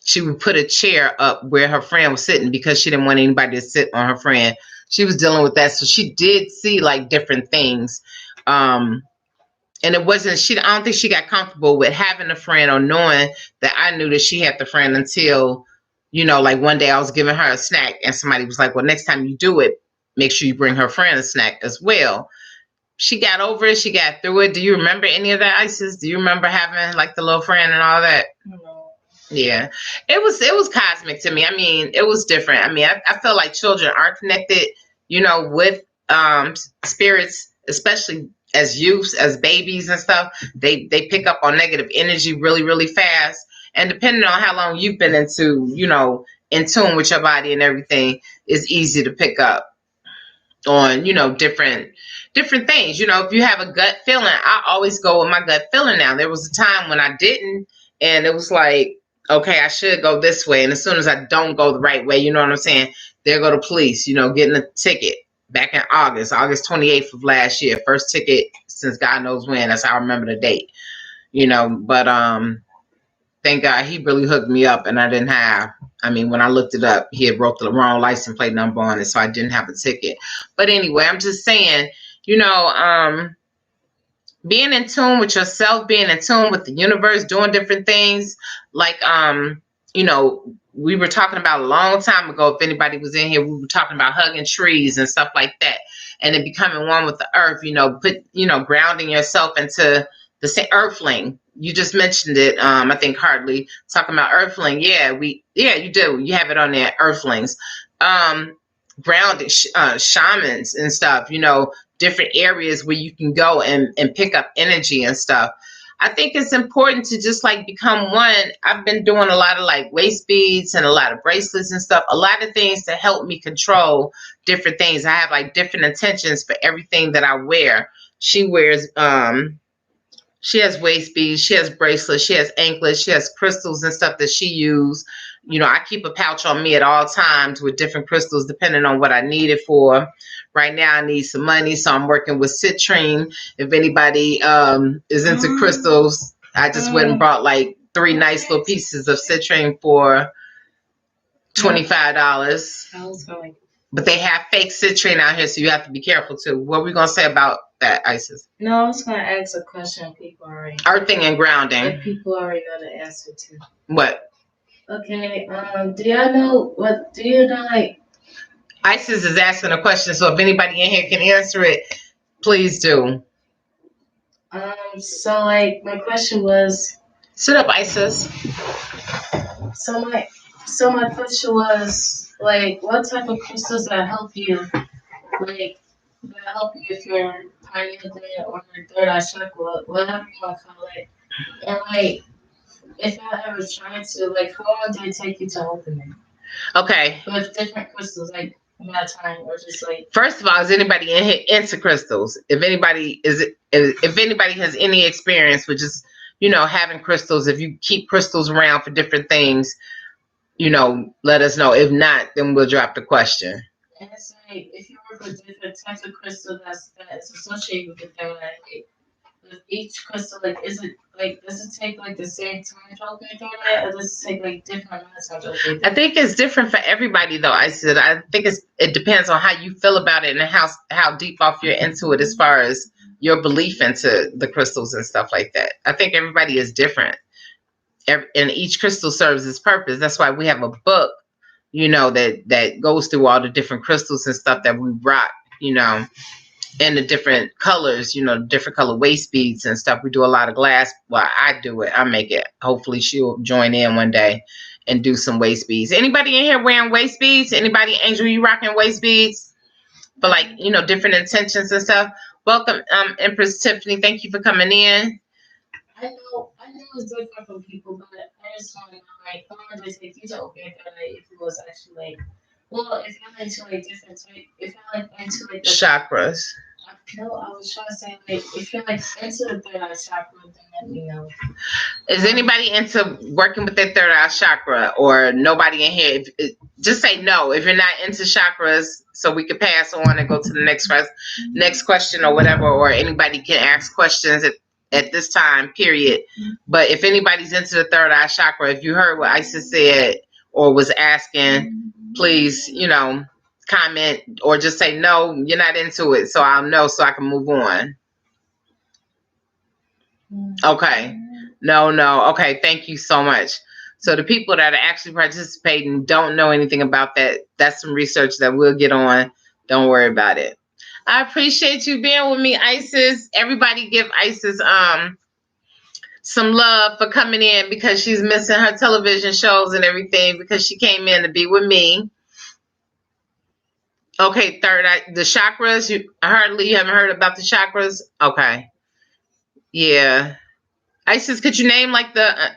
she would put a chair up where her friend was sitting because she didn't want anybody to sit on her friend. She was dealing with that. So she did see like different things. And it wasn't, I don't think she got comfortable with having a friend or knowing that I knew that she had the friend until, like one day I was giving her a snack and somebody was like, well, next time you do it, make sure you bring her friend a snack as well. She got over it. She got through it. Do you remember any of that, Isis? Do you remember having like the little friend and all that? No. Yeah, it was cosmic to me. I mean, it was different. I mean, I feel like children are connected, with spirits, especially as youths, as babies and stuff. They pick up on negative energy really, really fast. And depending on how long you've been into, in tune with your body and everything, it's easy to pick up on, different things. If you have a gut feeling, I always go with my gut feeling now. There was a time when I didn't, and it was like, okay, I should go this way. And as soon as I don't go the right way, you know what I'm saying? There go the police, getting a ticket back in August 28th of last year. First ticket since God knows when. That's how I remember the date, but thank God he really hooked me up, and I didn't have, when I looked it up, he had wrote the wrong license plate number on it, so I didn't have a ticket. But anyway, I'm just saying, being in tune with yourself, being in tune with the universe, doing different things. Like, we were talking about a long time ago, if anybody was in here, we were talking about hugging trees and stuff like that. And then becoming one with the earth, grounding yourself into the same earthling. You just mentioned it. I think Hartley talking about earthling. Yeah, you do. You have it on there, earthlings. Grounding, shamans and stuff, different areas where you can go and pick up energy and stuff. I think it's important to just like become one. I've been doing a lot of like waist beads and a lot of bracelets and stuff, a lot of things to help me control different things. I have like different intentions for everything that I wear. She wears, she has waist beads, she has bracelets, she has anklets, she has crystals and stuff that she uses. I keep a pouch on me at all times with different crystals depending on what I need it for. Right now I need some money, so I'm working with citrine. If anybody is into crystals, I just went and bought like 3 nice little pieces of citrine for $25. But they have fake citrine out here, so you have to be careful too. What are we going to say about that, Isis? No, I was going to ask a question people already. Earthing and grounding. If people already know the answer to. What? Okay, do you know like... Isis is asking a question, so if anybody in here can answer it, please do. So like my question was... Sit up, Isis. So my question was, like, what type of crystals that help you? Like, that help you if you're pineal gland or your third eye chakra, whatever you want to call it. And like, if I ever tried to, like, how long did it take you to open it? Okay. With different crystals, like, in that time, or just like... First of all, is anybody in here into crystals? If anybody has any experience with just, having crystals, if you keep crystals around for different things, let us know. If not, then we'll drop the question. And it's like, if you work with different types of crystal that's associated with the third eye, with each crystal, like, does it take like the same time to open the third eye, or does it take like different amounts of time to open it? I think it's different for everybody, though. I think it depends on how you feel about it and how deep off you're into it as far as your belief into the crystals and stuff like that. I think everybody is different. And each crystal serves its purpose. That's why we have a book, that goes through all the different crystals and stuff that we rock, and the different colors, different color waist beads and stuff. We do a lot of glass. Well, I do it. I make it. Hopefully she'll join in one day and do some waist beads. Anybody in here wearing waist beads? Anybody, Angel, you rocking waist beads? for like, you know, different intentions and stuff. Welcome, Empress Tiffany. Thank you for coming in. I know it's different from people, but I just want to know, like, I wanted to take you to open your third eye if it was actually like, well, if you're into like different type, if you're like into like the Chakras. no, I was trying to say like if you're like into the third eye chakra, then let me know. Is anybody into working with their third eye chakra, or nobody in here? Just say no if you're not into chakras, so we can pass on and go to the next question or whatever, or anybody can ask questions at this time, period. But if anybody's into the third eye chakra, if you heard what Isis said or was asking, please, you know, comment or just say no, you're not into it, so I'll know so I can move on. Okay. No. Okay, thank you so much. So the people that are actually participating don't know anything about that. That's some research that we'll get on. Don't worry about it. I appreciate you being with me, Isis. Everybody give Isis some love for coming in because she's missing her television shows and everything because she came in to be with me. Okay, third eye, the chakras. You haven't heard about the chakras? Okay. Yeah. Isis, could you name like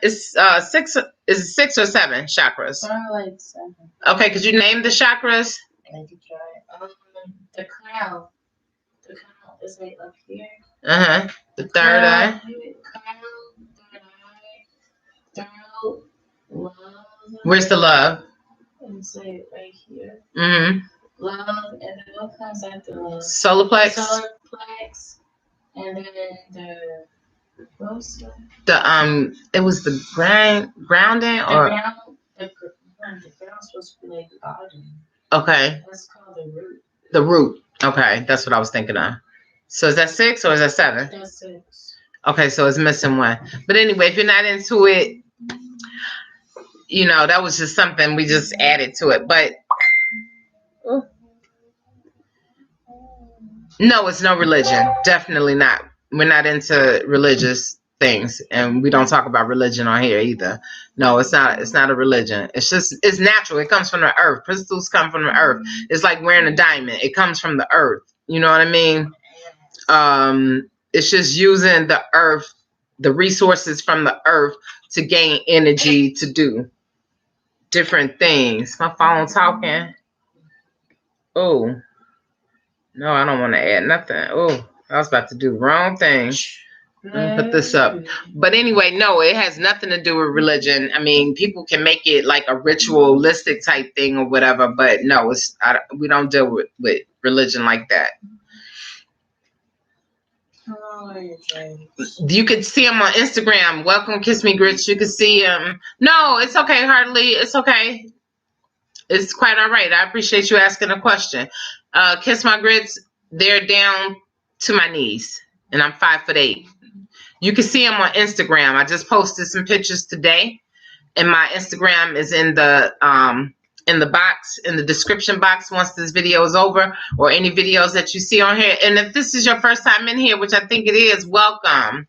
it's 6, is it 6 or 7 chakras? Like 7. Okay, could you name the chakras? I could try. The crown. The crown is like up here. The third eye. Crown, third eye, throat, love. Where's the love? It's like right here. Love, and then what comes after love? Solar plex. Solar plex, and then the it was the grounding or the ground's supposed to be like bottom. Okay. That's called the root. The root. Okay, that's what I was thinking of. So is that 6 or is that 7? That's 6. Okay, so it's missing 1. But anyway, if you're not into it, you know, that was just something we just added to it. But no, it's no religion. Definitely not. We're not into religious things, and we don't talk about religion on here either. No, it's not. It's not a religion. It's natural. It comes from the earth. Crystals come from the earth. It's like wearing a diamond. It comes from the earth. You know what I mean? It's just using the earth, the resources from the earth to gain energy to do different things. My phone talking. Oh. No, I don't want to add nothing. Oh, I was about to do the wrong thing. Let me put this up. But anyway, no, it has nothing to do with religion. I mean, people can make it like a ritualistic type thing or whatever, but no, we don't deal with religion like that. You could see him on Instagram. Welcome, Kiss Me Grits. You can see him. No, it's okay, Hardly. It's okay. It's quite all right. I appreciate you asking a question. Kiss My Grits, they're down to my knees, and I'm 5'8". You can see them on Instagram. I just posted some pictures today, and my Instagram is in the box, in the description box once this video is over, or any videos that you see on here. And if this is your first time in here, which I think it is, welcome.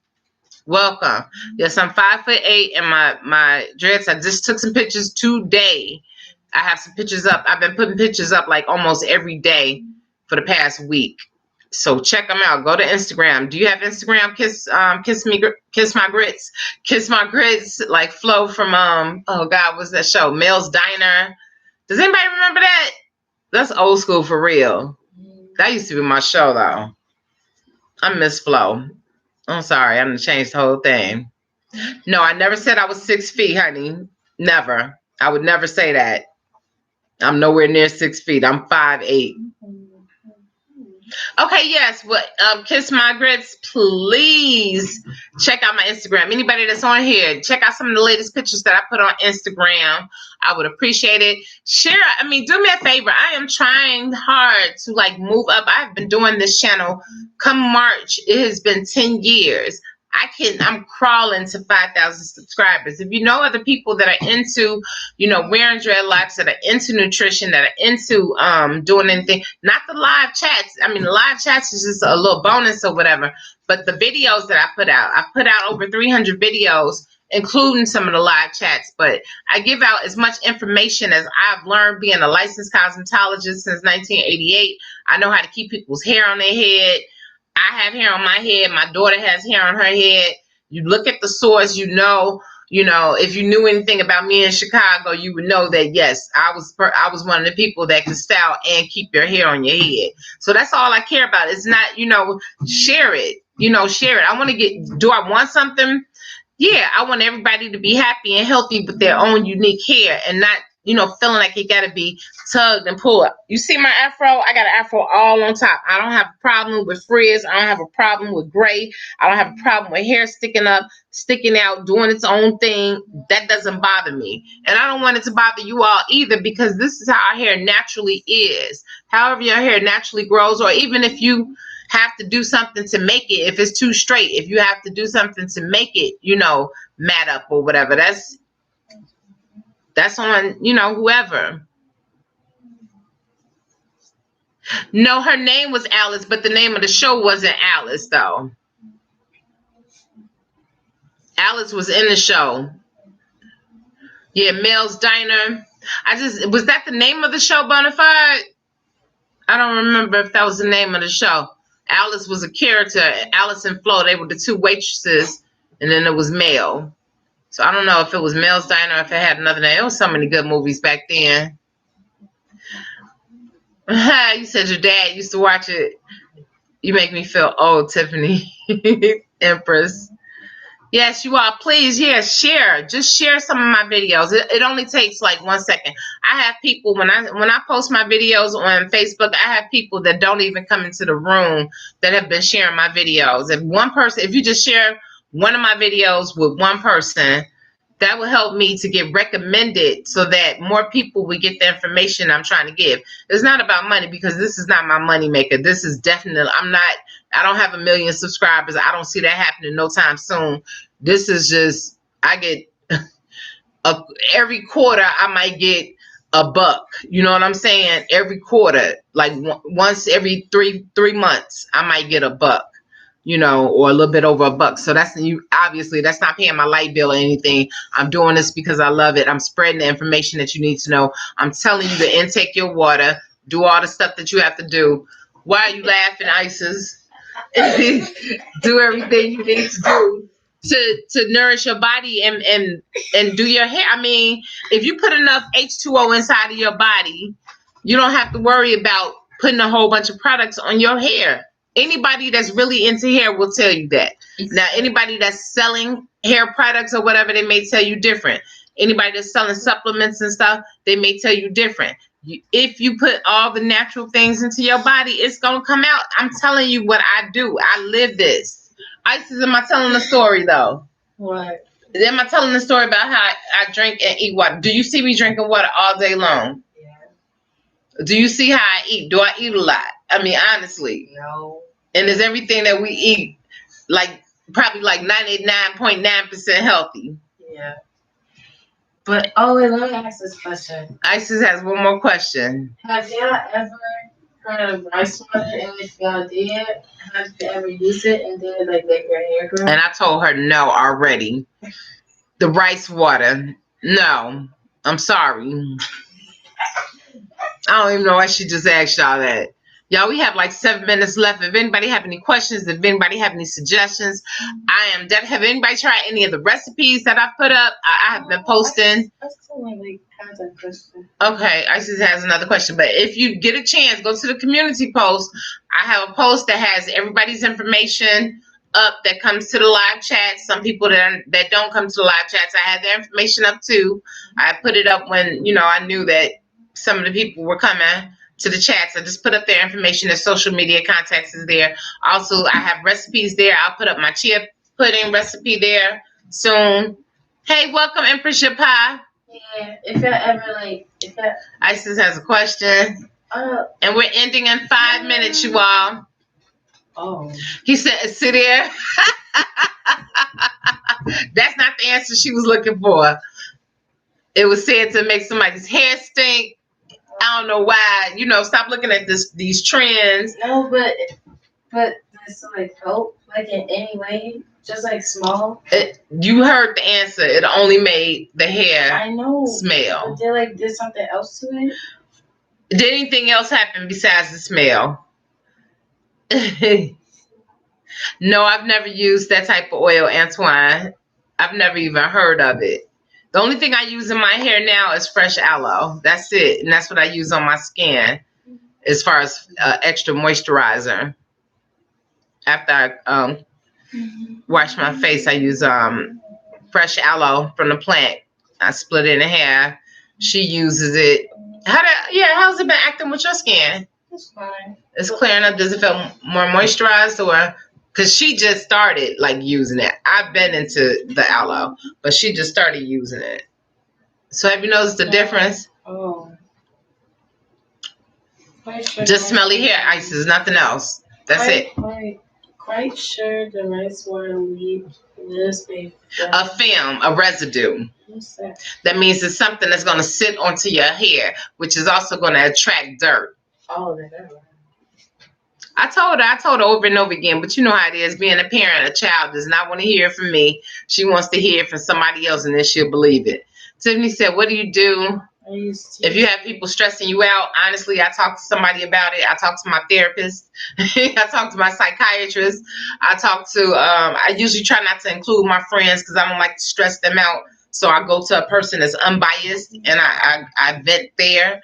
Welcome. Yes, I'm 5'8", and my dreads, I just took some pictures today. I have some pictures up. I've been putting pictures up like almost every day for the past week. So check them out. Go to Instagram. Do you have Instagram? Kiss My Grits. Kiss My Grits, like Flo from oh God, what's that show? Mel's Diner. Does anybody remember that? That's old school for real. That used to be my show though. I miss Flo. I'm sorry, I'm gonna change the whole thing. No, I never said I was 6 feet, honey. Never. I would never say that. I'm nowhere near 6 feet. I'm 5'8". Okay, yes. Well, Kiss My Grits, please check out my Instagram. Anybody that's on here, check out some of the latest pictures that I put on Instagram. I would appreciate it. Share. I mean, do me a favor. I am trying hard to like move up. I've been doing this channel. Come March, it has been 10 years. I'm crawling to 5,000 subscribers. If you know other people that are into, you know, wearing dreadlocks, that are into nutrition, that are into doing anything, not the live chats. I mean, the live chats is just a little bonus or whatever. But the videos that I put out over 300 videos, including some of the live chats, but I give out as much information as I've learned being a licensed cosmetologist since 1988. I know how to keep people's hair on their head. I have hair on my head. My daughter has hair on her head. You look at the source, you know, if you knew anything about me in Chicago, you would know that yes, I was one of the people that could style and keep your hair on your head. So that's all I care about. It's not, share it. Share it. Do I want something? Yeah, I want everybody to be happy and healthy with their own unique hair and not, feeling like it got to be tugged and pulled up. You see my afro? I got an afro all on top. I don't have a problem with frizz. I don't have a problem with gray. I don't have a problem with hair sticking up, sticking out, doing its own thing. That doesn't bother me. And I don't want it to bother you all either, because this is how our hair naturally is. However your hair naturally grows, or even if you have to do something to make it, if it's too straight, if you have to do something to make it, mat up or whatever, that's on, whoever. No, her name was Alice, but the name of the show wasn't Alice, though. Alice was in the show. Yeah, Mel's Diner. Was that the name of the show, Bonafide? I don't remember if that was the name of the show. Alice was a character. Alice and Flo, they were the two waitresses, and then there was Mel. So I don't know if it was Mel's Diner or if it had another name. There was so many good movies back then. You said your dad used to watch it. You make me feel old, Tiffany. Empress. Yes, you are. Please, yes, share. Just share some of my videos. It only takes like 1 second. I have people, when I post my videos on Facebook, I have people that don't even come into the room that have been sharing my videos. If you just share one of my videos with one person, that will help me to get recommended so that more people will get the information I'm trying to give. It's not about money, because this is not my money maker. This is definitely, I don't have 1 million subscribers. I don't see that happening no time soon. This is just, I get every quarter I might get $1. You know what I'm saying? Every quarter, like once every three months, I might get $1. Or a little bit over $1. So obviously that's not paying my light bill or anything. I'm doing this because I love it. I'm spreading the information that you need to know. I'm telling you to intake your water, do all the stuff that you have to do. Why are you laughing, Isis? Do everything you need to do to nourish your body and do your hair. I mean, if you put enough H2O inside of your body, you don't have to worry about putting a whole bunch of products on your hair. Anybody that's really into hair will tell you that. Now, anybody that's selling hair products or whatever, they may tell you different. Anybody that's selling supplements and stuff, they may tell you different. If you put all the natural things into your body, it's going to come out. I'm telling you what I do. I live this. Isis, am I telling the story, though? What? Am I telling the story about how I drink and eat water? Do you see me drinking water all day long? Yeah. Do you see how I eat? Do I eat a lot? I mean, honestly. No. And is everything that we eat probably 99.9% healthy? Yeah. But wait, let me ask this question. Isis has one more question. Have y'all ever heard of rice water? And if y'all did, have you ever used it and did it make your hair grow? And I told her no already. The rice water. No. I'm sorry. I don't even know why she just asked y'all that. Y'all, we have 7 minutes left. If anybody have any questions, if anybody have any suggestions, have anybody tried any of the recipes that I've put up? I have been posting. Okay, Isis has another question. But if you get a chance, go to the community post. I have a post that has everybody's information up that comes to the live chat. Some people that don't come to the live chats, I had their information up too. I put it up when, I knew that some of the people were coming to the chats. I just put up their information. Their social media contacts is there. Also, I have recipes there. I'll put up my chia pudding recipe there soon. Hey, welcome, Empress Pie. Yeah, if y'all ever Isis has a question. And we're ending in 5 minutes, you all. Oh. He said, sit there. That's not the answer she was looking for. It was said to make somebody's hair stink. I don't know why. Stop looking at these trends. No, but does it help in any way? Just like small. You heard the answer. It only made the hair I know. smell. But they like did something else to it. Did anything else happen besides the smell? No, I've never used that type of oil, Antoine. I've never even heard of it. The only thing I use in my hair now is fresh aloe. That's it. And that's what I use on my skin as far as extra moisturizer. After I wash my face, I use fresh aloe from the plant. I split it in half. She uses it. How's it been acting with your skin? It's fine. It's clearing up. Does it feel more moisturized or? Because she just started like using it. I've been into the aloe, but she just started using it. So have you noticed the difference? Oh. Just smelly hair, Isis, nothing else. That's it. Quite sure the rice water leaves this big. A film, a residue. What's that? That means it's something that's going to sit onto your hair, which is also going to attract dirt. Oh, that. I told her over and over again, but you know how it is. Being a parent, a child does not want to hear it from me. She wants to hear it from somebody else, and then she'll believe it. Tiffany said, what do you do if you have people stressing you out? Honestly, I talk to somebody about it. I talk to my therapist. I talk to my psychiatrist. I usually try not to include my friends because I don't like to stress them out. So I go to a person that's unbiased, and I vent there.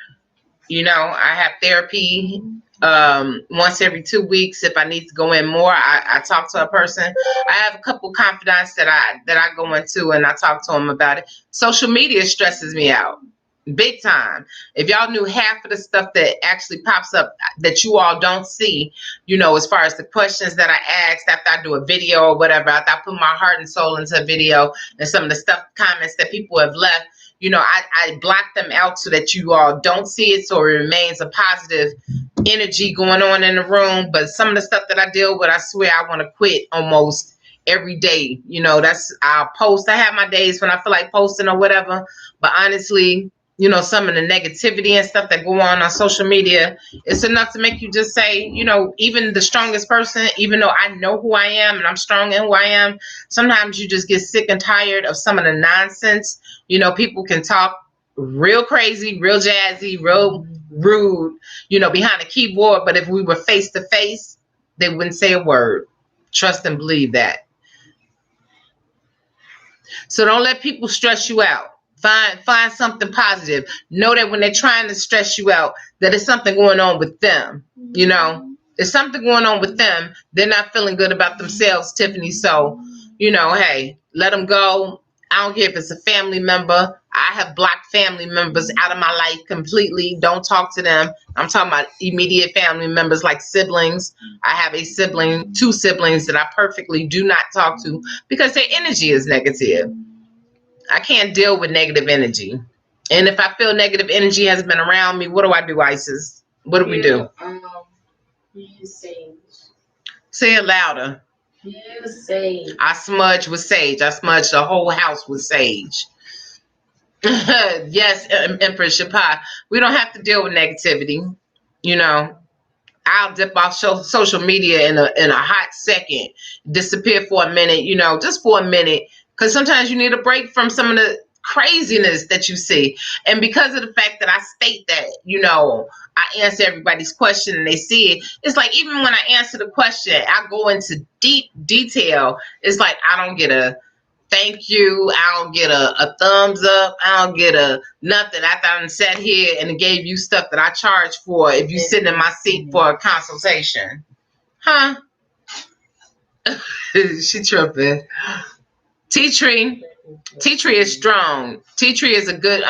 You know, I have therapy once every 2 weeks. If I need to go in more, I talk to a person. I have a couple confidants that I go into and I talk to them about it. Social media stresses me out big time. If y'all knew half of the stuff that actually pops up that you all don't see, you know, as far as the questions that I asked after I do a video or whatever, after I put my heart and soul into a video, and some of the stuff, comments that people have left, you know, I block them out so that you all don't see it, so it remains a positive energy going on in the room. But some of the stuff that I deal with, I swear I want to quit almost every day. You know, I'll post. I have my days when I feel like posting or whatever. But honestly, you know, some of the negativity and stuff that go on social media, it's enough to make you just say, you know, even the strongest person, even though I know who I am and I'm strong in who I am, sometimes you just get sick and tired of some of the nonsense. You know, people can talk real crazy, real jazzy, real rude, you know, behind a keyboard. But if we were face to face, they wouldn't say a word. Trust and believe that. So don't let people stress you out. Find something positive. Know that when they're trying to stress you out, that it's something going on with them. You know, there's something going on with them. They're not feeling good about themselves, Tiffany. So, you know, hey, let them go. I don't care if it's a family member. I have blocked family members out of my life completely. Don't talk to them. I'm talking about immediate family members like siblings. I have two siblings that I perfectly do not talk to because their energy is negative. I can't deal with negative energy. And if I feel negative energy has been around me, what do, Isis? What do we do? Use sage. Say it louder. Use sage. I smudge with sage. I smudge the whole house with sage. Yes, Empress Shapai. We don't have to deal with negativity. You know, I'll dip off social media in a hot second, disappear for a minute, you know, just for a minute. Because sometimes you need a break from some of the craziness that you see. And because of the fact that I state that, you know, I answer everybody's question and they see it, it's like even when I answer the question, I go into deep detail. It's like I don't get a thank you. I don't get a thumbs up. I don't get a nothing. After I done sat here and gave you stuff that I charge for if you sit in my seat for a consultation. Huh? She tripping. Tea tree is strong. Tea tree is a good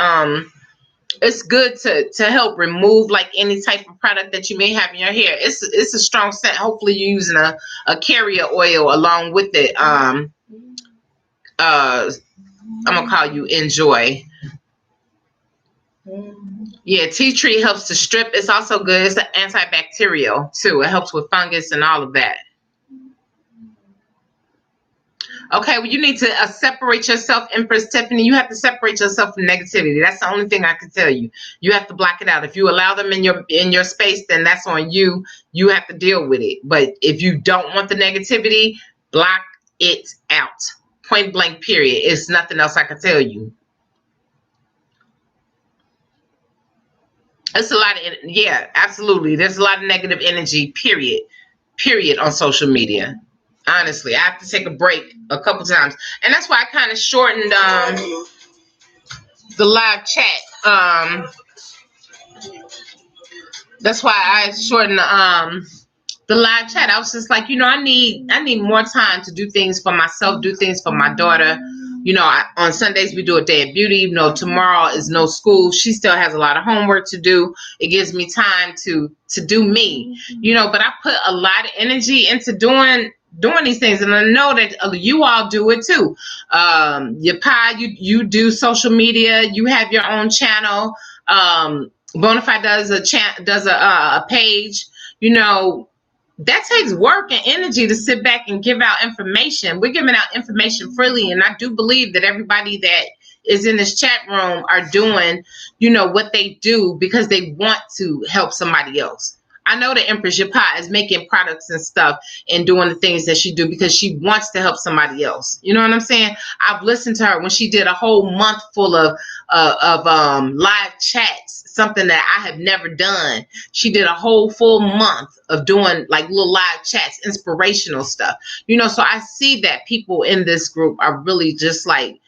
it's good to help remove like any type of product that you may have in your hair. It's a strong scent. Hopefully you're using a carrier oil along with it. I'm gonna call you Enjoy. Yeah, tea tree helps to strip. It's also good. It's an antibacterial too. It helps with fungus and all of that. Okay, well, you need to separate yourself, Empress Tiffany. You have to separate yourself from negativity. That's the only thing I can tell you. You have to block it out. If you allow them in your space, then that's on you. You have to deal with it. But if you don't want the negativity, block it out. Point blank, period. It's nothing else I can tell you. It's a lot of, yeah, absolutely. There's a lot of negative energy, period, on social media. Honestly, I have to take a break a couple times. And that's why I kind of shortened the live chat. That's why I shortened the live chat. I was just like, I need more time to do things for myself, do things for my daughter. On Sundays we do a day of beauty. Even though tomorrow is no school, she still has a lot of homework to do. It gives me time to do me, but I put a lot of energy into doing these things, and I know that you all do it too. Your pie, you do social media, you have your own channel. Bonafide does a page. That takes work and energy to sit back and give out information. We're giving out information freely, and I do believe that everybody that is in this chat room are doing, what they do because they want to help somebody else. I know the Empress Yapa is making products and stuff and doing the things that she do because she wants to help somebody else. You know what I'm saying? I've listened to her when she did a whole month full of live chats, something that I have never done. She did a whole full month of doing like little live chats, inspirational stuff. So I see that people in this group are really just like,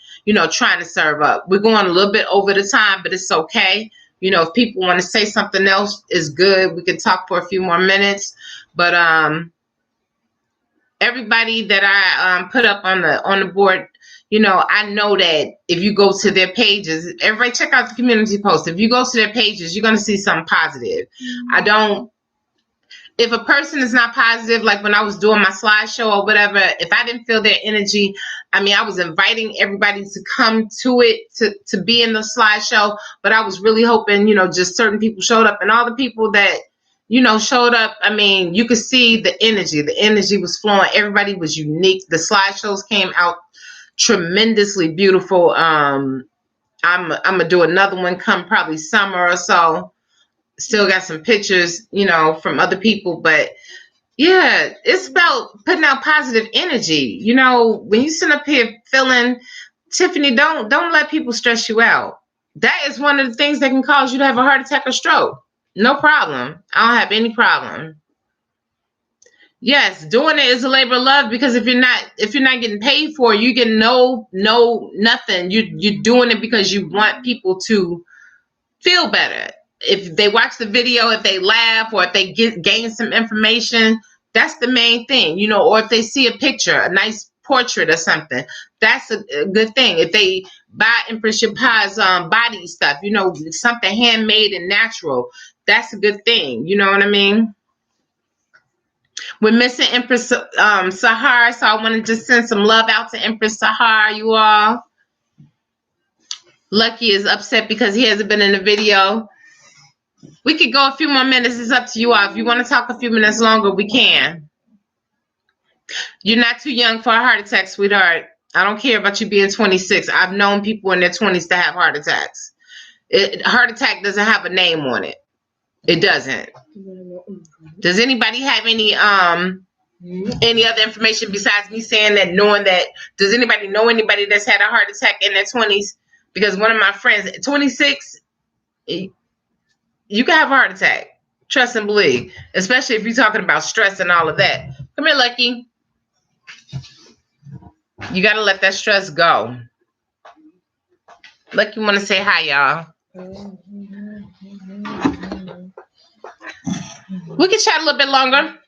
trying to serve up. We're going a little bit over the time, but it's okay. If people want to say something else, is good. We can talk for a few more minutes. But everybody that I put up on the board, I know that if you go to their pages, everybody check out the community post. If you go to their pages, you're going to see something positive. If a person is not positive, like when I was doing my slideshow or whatever, if I didn't feel their energy, I was inviting everybody to come to it, to be in the slideshow, but I was really hoping, just certain people showed up, and all the people that, showed up, you could see the energy. The energy was flowing. Everybody was unique. The slideshows came out tremendously beautiful. I'm gonna do another one come probably summer or so. Still got some pictures, from other people, but yeah, it's about putting out positive energy. When you sit up here feeling, Tiffany, don't let people stress you out. That is one of the things that can cause you to have a heart attack or stroke. No problem. I don't have any problem. Yes, doing it is a labor of love, because if you're not getting paid for it, you get no nothing. You're doing it because you want people to feel better. If they watch the video, if they laugh, or if they gain some information, that's the main thing, or if they see a picture, a nice portrait or something, that's a good thing. If they buy Empress Yapa's body stuff, something handmade and natural, that's a good thing. You know what I mean? We're missing Empress Sahar, so I want to just send some love out to Empress Sahar, you all. Lucky is upset because he hasn't been in the video. We could go a few more minutes. It's up to you all. If you want to talk a few minutes longer, we can. You're not too young for a heart attack, sweetheart. I don't care about you being 26. I've known people in their 20s to have heart attacks. Heart attack doesn't have a name on it. It doesn't. Does anybody have any other information besides me saying that, knowing that? Does anybody know anybody that's had a heart attack in their 20s? Because one of my friends, 26, you can have a heart attack. Trust and believe. Especially if you're talking about stress and all of that. Come here, Lucky. You got to let that stress go. Lucky want to say hi, y'all. We can chat a little bit longer.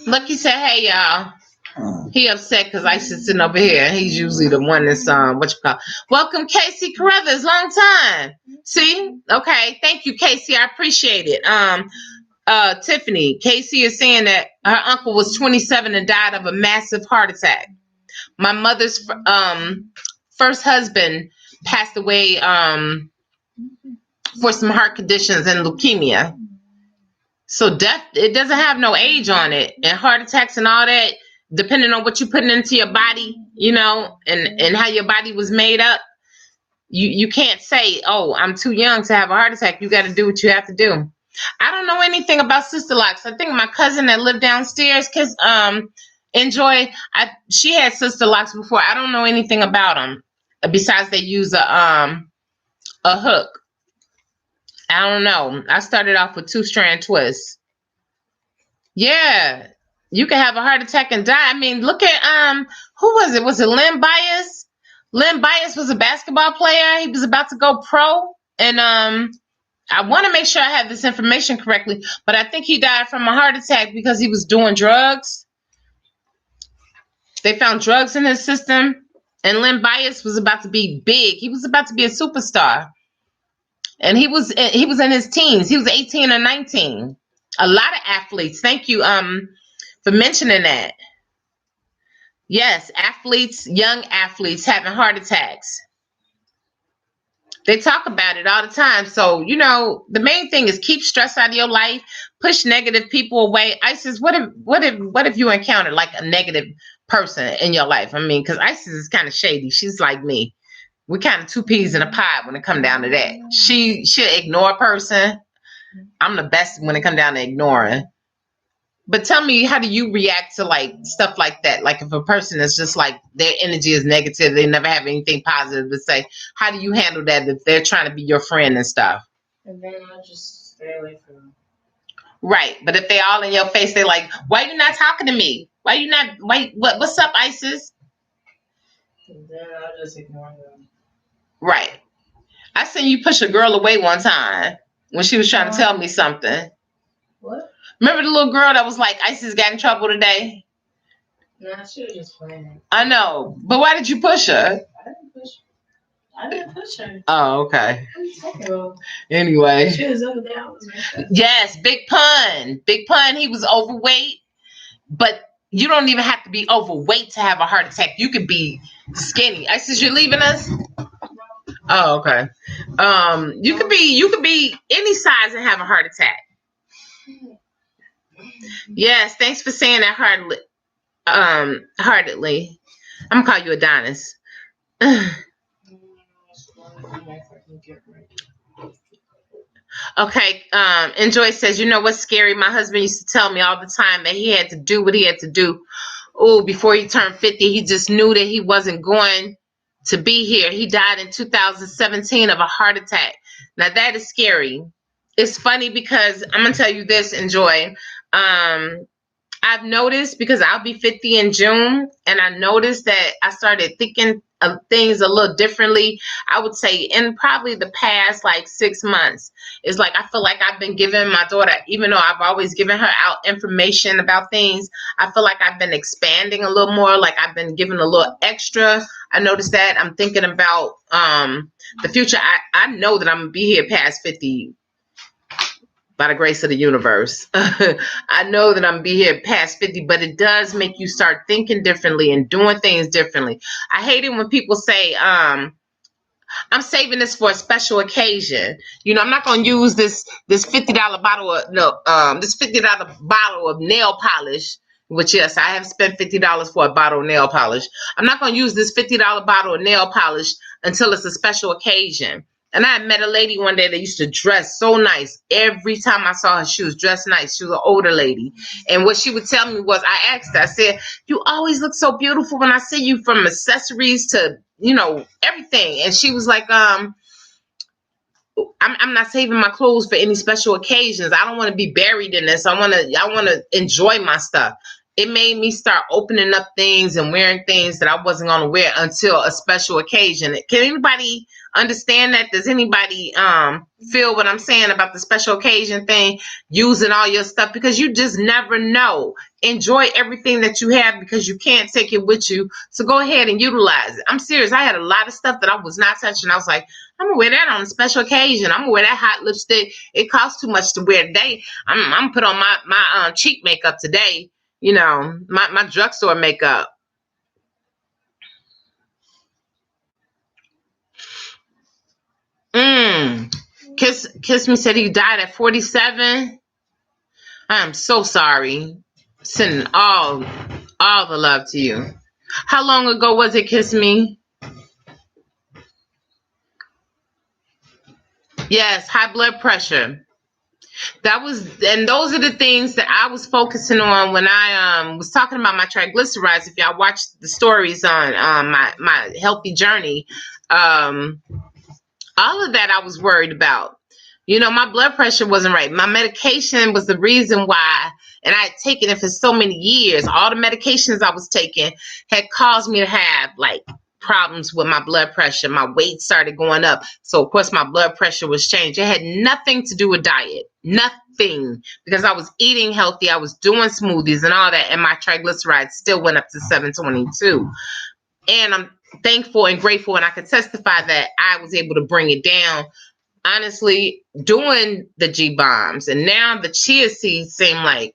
Lucky said, hey, y'all. He upset because Ice is sitting over here. He's usually the one that's welcome, Casey Carruthers. Long time. See? Okay. Thank you, Casey. I appreciate it. Tiffany, Casey is saying that her uncle was 27 and died of a massive heart attack. My mother's first husband passed away for some heart conditions and leukemia. So death, it doesn't have no age on it. And heart attacks and all that, depending on what you're putting into your body, and how your body was made up, you can't say, oh, I'm too young to have a heart attack. You got to do what you have to do. I don't know anything about sister locks. I think my cousin that lived downstairs, Enjoy. She had sister locks before. I don't know anything about them besides they use a hook. I don't know. I started off with 2-strand twists. Yeah, you can have a heart attack and die. I mean, look at who was it? Was it Len Bias? Len Bias was a basketball player. He was about to go pro, and I want to make sure I have this information correctly, but I think he died from a heart attack because he was doing drugs. They found drugs in his system, and Len Bias was about to be big. He was about to be a superstar, and he was in his teens. He was 18 or 19. A lot of athletes. Thank you for mentioning that. Yes, athletes, young athletes having heart attacks. They talk about it all the time. So, the main thing is keep stress out of your life, push negative people away. Isis, what if you encountered like a negative person in your life? I mean, because Isis is kind of shady. She's like me. We kind of two peas in a pod when it come down to that. She'll ignore a person. I'm the best when it come down to ignoring. But tell me, how do you react to like stuff like that? Like if a person is just like their energy is negative, they never have anything positive to say. How do you handle that if they're trying to be your friend and stuff? And then I'll just stay away from them. Right. But if they all in your face, they're like, why you not talking to me? What's up, Isis? And then I'll just ignore them. Right. I seen you push a girl away one time when she was trying to tell me something. What? Remember the little girl that was like, Isis got in trouble today? Nah, she was just playing. I know. But why did you push her? I didn't push her. Oh, okay. What are you talking about? Anyway. She was over there. I was right. Yes, Big Pun. Big Pun, he was overweight. But you don't even have to be overweight to have a heart attack. You could be skinny. Isis, you're leaving us? Oh, okay. You could be any size and have a heart attack. Yes, thanks for saying that heartedly. I'm gonna call you Adonis. Okay, Enjoy says, you know what's scary? My husband used to tell me all the time that he had to do what he had to do. Oh, before he turned 50, he just knew that he wasn't going to be here. He died in 2017 of a heart attack. Now that is scary. It's funny because I'm gonna tell you this, Enjoy. I've noticed, because I'll be 50 in June, and I noticed that I started thinking of things a little differently. I would say in probably the past like 6 months. It's like I feel like I've been giving my daughter, even though I've always given her out information about things, I feel like I've been expanding a little more, like I've been giving a little extra. I noticed that. I'm thinking about the future. I know that I'm going to be here past 50 by the grace of the universe. I know that I'm going to be here past 50, but it does make you start thinking differently and doing things differently. I hate it when people say, I'm saving this for a special occasion. I'm not going to use this $50 bottle of this $50 bottle of nail polish, which, yes, I have spent $50 for a bottle of nail polish. I'm not going to use this $50 bottle of nail polish until it's a special occasion. And I met a lady one day that used to dress so nice. Every time I saw her, she was dressed nice. She was an older lady. And what she would tell me was, I asked her, I said, you always look so beautiful when I see you, from accessories to, everything. And she was like, I'm not saving my clothes for any special occasions. I don't want to be buried in this. I want to enjoy my stuff. It made me start opening up things and wearing things that I wasn't going to wear until a special occasion. Can anybody understand that? Does anybody feel what I'm saying about the special occasion thing, using all your stuff? Because you just never know. Enjoy everything that you have, because you can't take it with you. So go ahead and utilize it. I'm serious. I had a lot of stuff that I was not touching. I was like, I'm going to wear that on a special occasion. I'm going to wear that hot lipstick. It costs too much to wear today. I'm going to put on my cheap makeup today. My drugstore makeup. Kiss Me said he died at 47. I'm so sorry. Sending all the love to you. How long ago was it, Kiss Me? Yes, high blood pressure. And those are the things that I was focusing on when I was talking about my triglycerides. If y'all watched the stories on my healthy journey, um, all of that I was worried about. You know, my blood pressure wasn't right. My medication was the reason why, and I had taken it for so many years. All the medications I was taking had caused me to have like problems with my blood pressure. My weight started going up. So of course my blood pressure was changed. It had nothing to do with diet. Nothing. Because I was eating healthy. I was doing smoothies and all that. And my triglycerides still went up to 722. And I'm thankful and grateful, and I can testify that I was able to bring it down, honestly, doing the G bombs. And now the chia seeds seem like,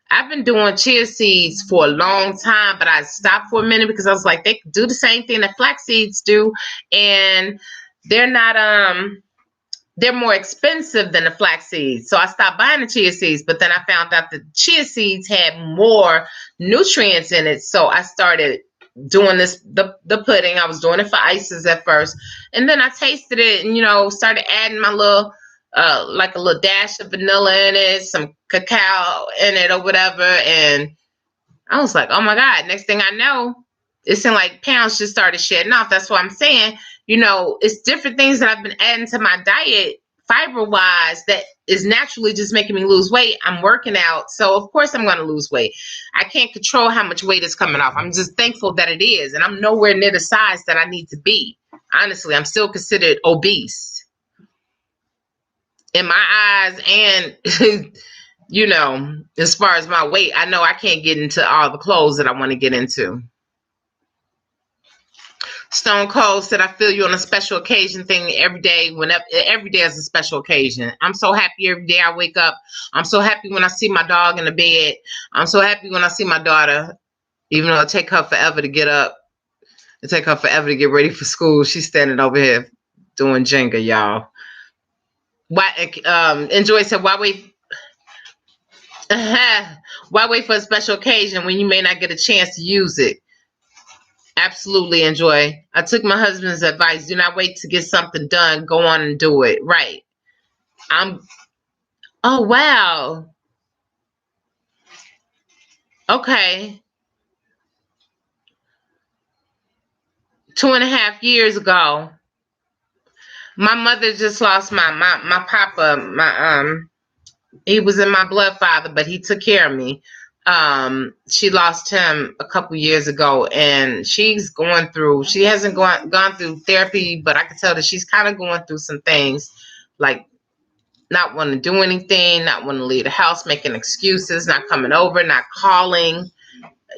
I've been doing chia seeds for a long time, but I stopped for a minute because I was like, they do the same thing that flax seeds do, and they're not they're more expensive than the flax seeds. So I stopped buying the chia seeds, but then I found out the chia seeds had more nutrients in it. So I started doing the pudding. I was doing it for ices at first. And then I tasted it and, started adding my little, like a little dash of vanilla in it, some cacao in it or whatever. And I was like, oh my God, next thing I know, it seemed like pounds just started shedding off. That's what I'm saying. It's different things that I've been adding to my diet, fiber wise, that is naturally just making me lose weight. I'm working out. So of course I'm going to lose weight. I can't control how much weight is coming off. I'm just thankful that it is. And I'm nowhere near the size that I need to be. Honestly, I'm still considered obese in my eyes. And, as far as my weight, I know I can't get into all the clothes that I want to get into. Stone Cold said, I feel you on a special occasion thing every day. Every day is a special occasion. I'm so happy every day I wake up. I'm so happy when I see my dog in the bed. I'm so happy when I see my daughter, even though it take her forever to get up. It take her forever to get ready for school. She's standing over here doing Jenga, y'all. Enjoy said, why wait? Why wait for a special occasion when you may not get a chance to use it? Absolutely, Enjoy. I took my husband's advice. Do not wait to get something done. Go on and do it. Right. Oh, wow. Okay. 2.5 years ago, my mother just lost my papa. He was in my blood father, but he took care of me. She lost him a couple years ago, and she hasn't gone through therapy, but I can tell that she's kind of going through some things, like not wanting to do anything, not wanting to leave the house, making excuses, not coming over, not calling.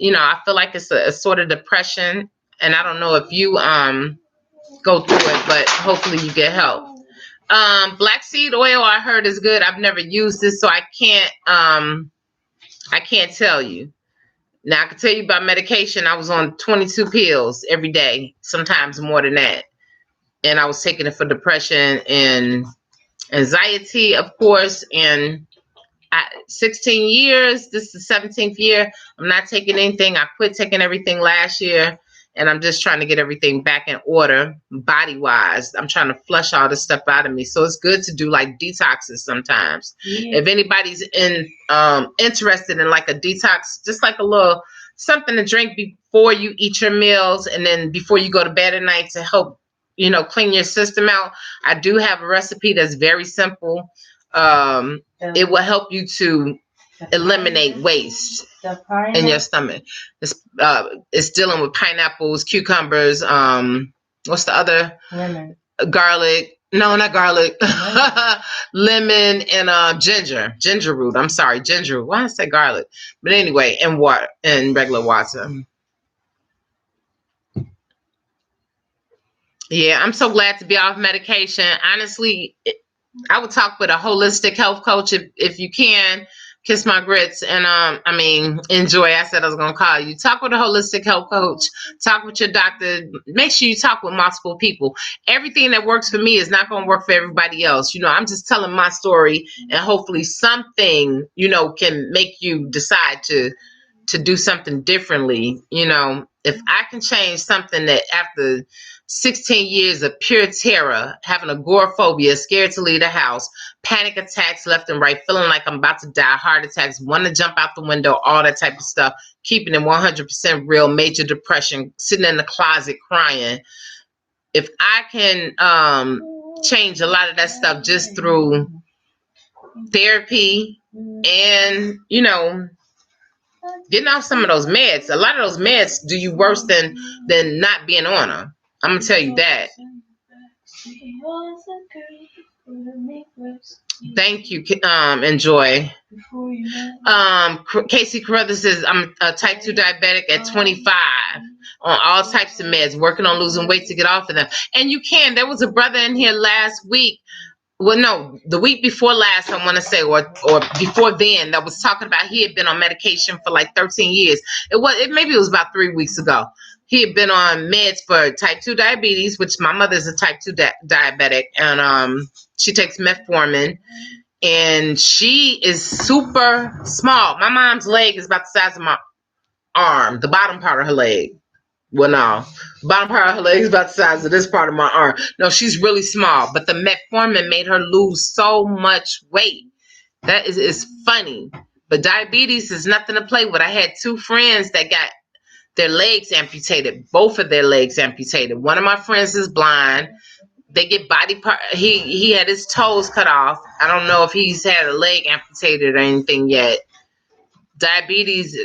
I feel like it's a sort of depression, and I don't know if you go through it, but hopefully you get help. Black seed oil I heard is good. I've never used this, so I can't tell you. Now I can tell you about medication. I was on 22 pills every day, sometimes more than that. And I was taking it for depression and anxiety, of course. And 16 years, this is the 17th year. I'm not taking anything. I quit taking everything last year. And I'm just trying to get everything back in order, body-wise. I'm trying to flush all this stuff out of me. So it's good to do like detoxes sometimes. Yeah. If anybody's interested in like a detox, just like a little something to drink before you eat your meals and then before you go to bed at night to help, clean your system out. I do have a recipe that's very simple. It will help you to eliminate waste in your stomach. It's dealing with pineapples, cucumbers, what's the other? Lemon. Garlic. No, not garlic. Lemon and ginger root. I'm sorry, ginger root. Why did I say garlic? But anyway, and water, and regular water. Yeah, I'm so glad to be off medication. Honestly, I would talk with a holistic health coach if you can. Kiss my grits and Enjoy. I said I was gonna call you. Talk with a holistic health coach. Talk with your doctor. Make sure you talk with multiple people. Everything that works for me is not gonna work for everybody else. I'm just telling my story, and hopefully something can make you decide to to do something differently. You know, if I can change something that after 16 years of pure terror, having agoraphobia, scared to leave the house, panic attacks left and right, feeling like I'm about to die, heart attacks, want to jump out the window, all that type of stuff, keeping it 100% real, major depression, sitting in the closet crying. If I can change a lot of that stuff just through therapy and, you know, getting off some of those meds. A lot of those meds do you worse than not being on them. I'm gonna tell you that. Thank you, Enjoy. Casey Carruthers says, I'm a type 2 diabetic at 25 on all types of meds, working on losing weight to get off of them. And you can. There was a brother in here last week. Well, no, the week before last, I want to say, or before then, that was talking about he had been on medication for like 13 years. Maybe it was about 3 weeks ago. He had been on meds for type 2 diabetes, which my mother's a type 2 diabetic, and she takes metformin, and she is super small. My mom's leg is about the size of my arm, the bottom part of her leg. Well, no. Bottom part of her leg is about the size of this part of my arm. No, she's really small. But the metformin made her lose so much weight. That is funny. But diabetes is nothing to play with. I had 2 friends that got their legs amputated. Both of their legs amputated. One of my friends is blind. They get body part. He had his toes cut off. I don't know if he's had a leg amputated or anything yet. Diabetes.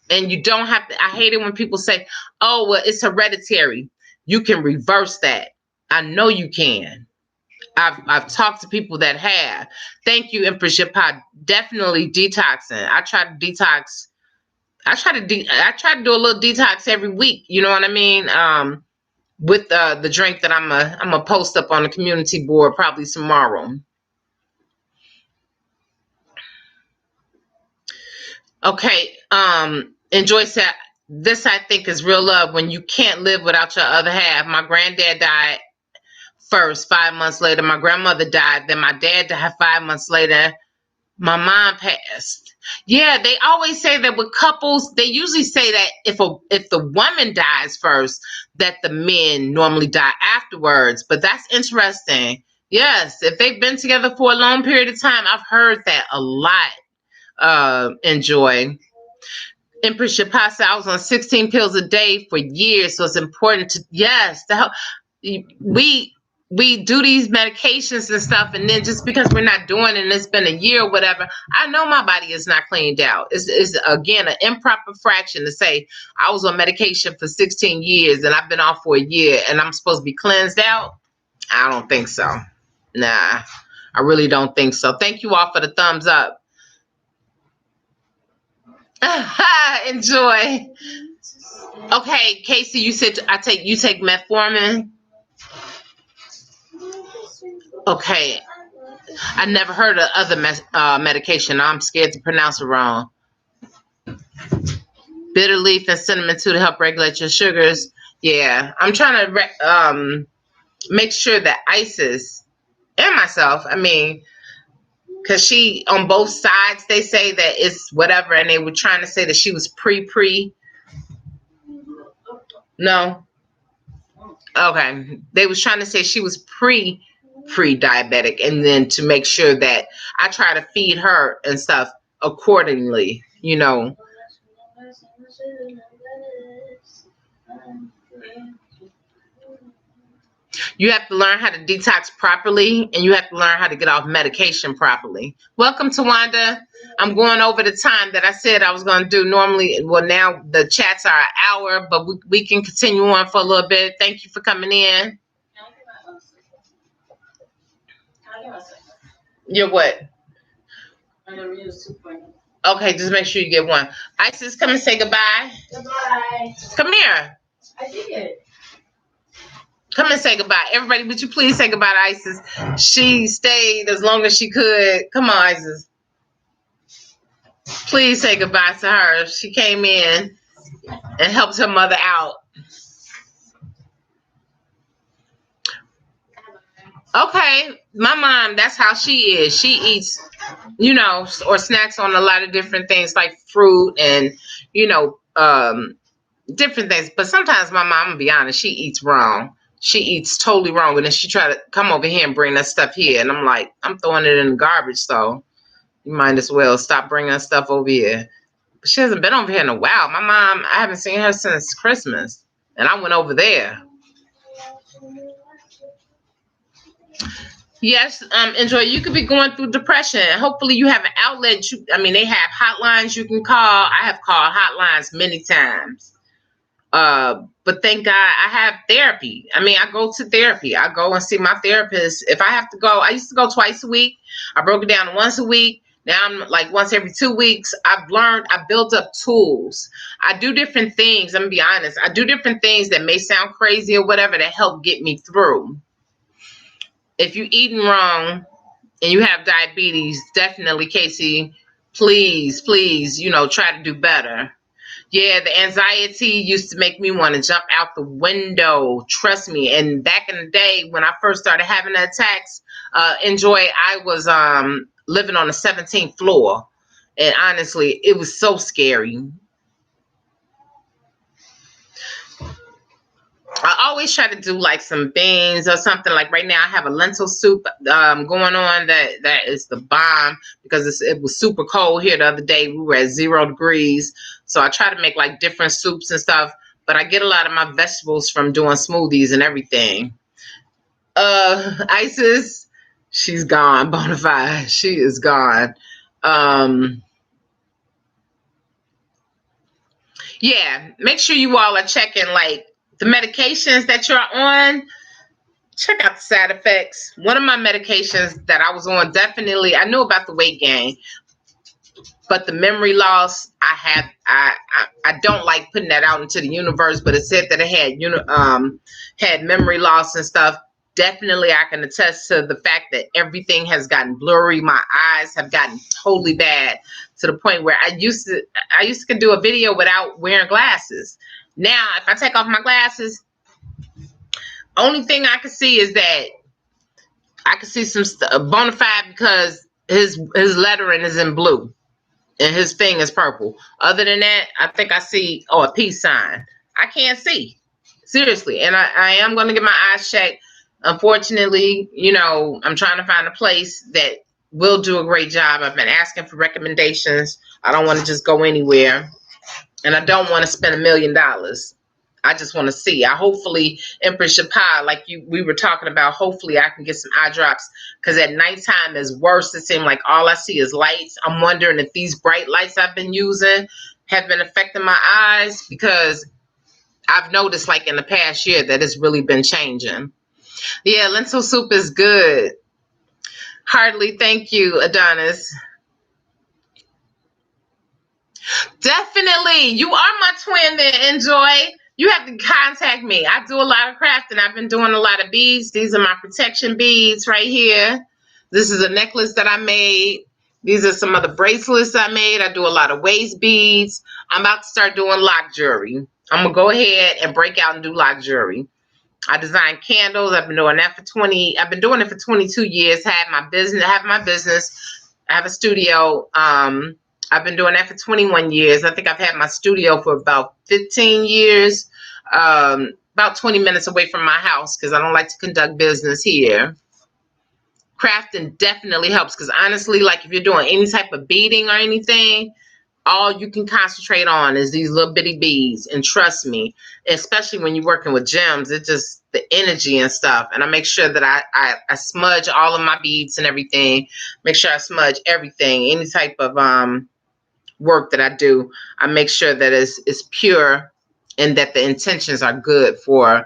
And you don't have to, I hate it when people say, oh, well, it's hereditary. You can reverse that. I know you can. I've talked to people that have. Thank you, Empress Yapad. Definitely detoxing. I try to detox. I try to do a little detox every week. You know what I mean? With the drink that I'm a post up on the community board probably tomorrow. Okay. Enjoy said, this I think is real love when you can't live without your other half. My granddad died first, 5 months later. My grandmother died. Then my dad died 5 months later. My mom passed. Yeah, they always say that with couples, they usually say that if the woman dies first, that the men normally die afterwards. But that's interesting. Yes, if they've been together for a long period of time, I've heard that a lot. Enjoy. Empress Shapasa, I was on 16 pills a day for years, so it's important to to help. We do these medications and stuff, and then just because we're not doing it and it's been a year or whatever, I know my body is not cleaned out. It's again an improper fraction to say I was on medication for 16 years and I've been off for a year and I'm supposed to be cleansed out. I don't think so. Nah, I really don't think so. Thank you all for the thumbs up. Enjoy. Okay, Casey, you said you take metformin. Okay, I never heard of other medication. I'm scared to pronounce it wrong. Bitter leaf and cinnamon too to help regulate your sugars. Yeah, I'm trying to make sure that Isis and myself. I mean, because she on both sides they say that it's whatever, and they were trying to say that she was pre. No. Okay, they was trying to say she was pre-diabetic, and then to make sure that I try to feed her and stuff accordingly, you know. You have to learn how to detox properly, and you have to learn how to get off medication properly. Welcome to Wanda. I'm going over the time that I said I was going to do normally. Well, now the chats are an hour, but we can continue on for a little bit. Thank you for coming in. You're what? Okay, just make sure you get one. Isis, come and say goodbye. Goodbye. Come here. I did. Come and say goodbye. Everybody, would you please say goodbye to Isis? She stayed as long as she could. Come on, Isis. Please say goodbye to her. She came in and helped her mother out. Okay, my mom, that's how she is. She eats, or snacks on a lot of different things like fruit and, you know, different things. But sometimes my mom, I'm gonna be honest, she eats wrong. She eats totally wrong. And then she try to come over here and bring that stuff here. And I'm like, I'm throwing it in the garbage. So you might as well stop bringing stuff over here. But she hasn't been over here in a while. My mom, I haven't seen her since Christmas. And I went over there. Yes, Enjoy. You could be going through depression. Hopefully you have an outlet. They have hotlines you can call. I have called hotlines many times. But thank God I have therapy. I go to therapy. I go and see my therapist. If I have to go, I used to go twice a week. I broke it down to once a week. Now I'm like once every 2 weeks. I built up tools. I do different things. I'm gonna be honest. I do different things that may sound crazy or whatever to help get me through. If you're eating wrong and you have diabetes, definitely, Casey, please, try to do better. Yeah, the anxiety used to make me want to jump out the window. Trust me. And back in the day when I first started having the attacks, Enjoy, I was living on the 17th floor. And honestly, it was so scary. I always try to do like some beans or something. Like right now, I have a lentil soup going on that is the bomb because it was super cold here the other day. We were at 0 degrees, so I try to make like different soups and stuff. But I get a lot of my vegetables from doing smoothies and everything. Isis, she's gone. Bonafide, she is gone. Yeah, make sure you all are checking like the medications that you're on. Check out the side effects. One of my medications that I was on, definitely, I knew about the weight gain, but the memory loss, I don't like putting that out into the universe, but it said that it had memory loss and stuff. Definitely, I can attest to the fact that everything has gotten blurry. My eyes have gotten totally bad to the point where I used to do a video without wearing glasses. Now, if I take off my glasses, only thing I can see is that I can see some Bonafide because his lettering is in blue and his thing is purple. Other than that, I think I see a peace sign. I can't see. Seriously. And I am going to get my eyes checked. Unfortunately, I'm trying to find a place that will do a great job. I've been asking for recommendations. I don't want to just go anywhere. And I don't want to spend $1 million. I just want to see. Hopefully, Empress Shapai, like we were talking about, hopefully I can get some eye drops because at nighttime is worse. It seems like all I see is lights. I'm wondering if these bright lights I've been using have been affecting my eyes because I've noticed like in the past year that it's really been changing. Yeah, lentil soup is good. Hardly, thank you, Adonis. Definitely. You are my twin then, Enjoy. You have to contact me. I do a lot of crafting. I've been doing a lot of beads. These are my protection beads right here. This is a necklace that I made. These are some of the bracelets I made. I do a lot of waist beads. I'm about to start doing lock jewelry. I'm going to go ahead and break out and do lock jewelry. I design candles. I've been doing that I've been doing it for 22 years. I have my business. I have a studio. I've been doing that for 21 years. I think I've had my studio for about 15 years, about 20 minutes away from my house because I don't like to conduct business here. Crafting definitely helps because honestly, like if you're doing any type of beading or anything, all you can concentrate on is these little bitty beads. And trust me, especially when you're working with gems, it's just the energy and stuff. And I make sure that I smudge all of my beads and everything. Make sure I smudge everything, any type of work that I do. I make sure that it's pure and that the intentions are good for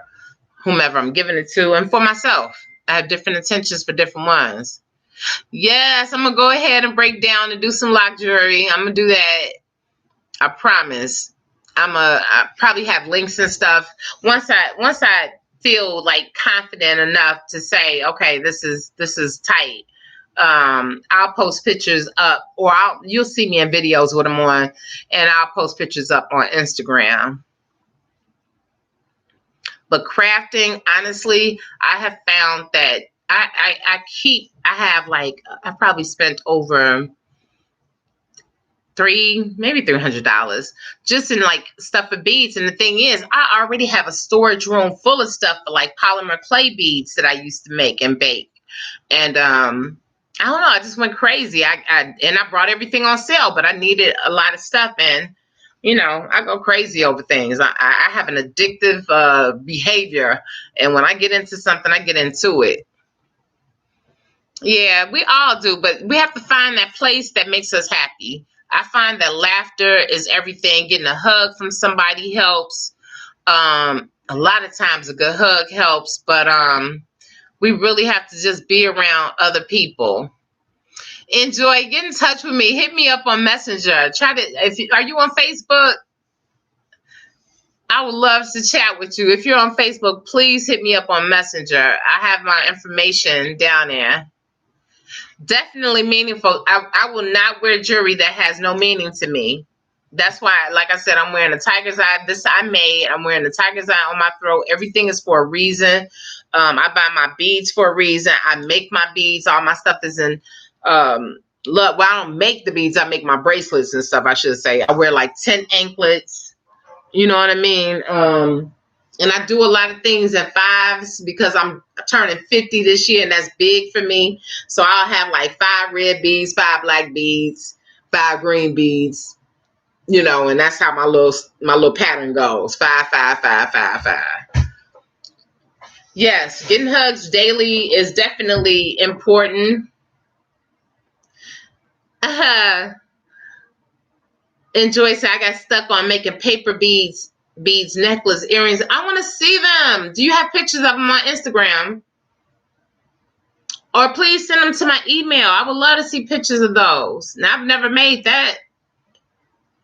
whomever I'm giving it to and for myself. I have different intentions for different ones. Yes, I'm going to go ahead and break down and do some lock jewelry. I'm going to do that. I promise. I probably have links and stuff. Once I feel like confident enough to say, okay, this is tight. I'll post pictures up, or you'll see me in videos with them on, and I'll post pictures up on Instagram. But crafting, honestly, I have found that I have like, I probably spent over maybe $300 just in like stuff for beads. And the thing is, I already have a storage room full of stuff for like polymer clay beads that I used to make and bake. And I don't know, I just went crazy. I brought everything on sale, but I needed a lot of stuff, and I go crazy over things. I have an addictive behavior, and when I get into something, I get into it. Yeah, we all do, but we have to find that place that makes us happy. I find that laughter is everything. Getting a hug from somebody helps. A lot of times a good hug helps, but we really have to just be around other people. Enjoy. Get in touch with me. Hit me up on Messenger. Are you on Facebook? I would love to chat with you. If you're on Facebook, please hit me up on Messenger. I have my information down there. Definitely meaningful. I will not wear jewelry that has no meaning to me. That's why, like I said, I'm wearing a tiger's eye. This I made. I'm wearing the tiger's eye on my throat. Everything is for a reason. I buy my beads for a reason. I make my beads. All my stuff is in look. Well, I don't make the beads. I make my bracelets and stuff, I should say. I wear like 10 anklets. You know what I mean? And I do a lot of things in fives because I'm turning 50 this year, and that's big for me. So I'll have like 5 red beads, 5 black beads, 5 green beads, and that's how my little pattern goes. 5, 5, 5, 5, 5. Yes, getting hugs daily is definitely important. Enjoy. So I got stuck on making paper beads, necklace, earrings. I want to see them. Do you have pictures of them on Instagram? Or please send them to my email. I would love to see pictures of those. Now, I've never made that.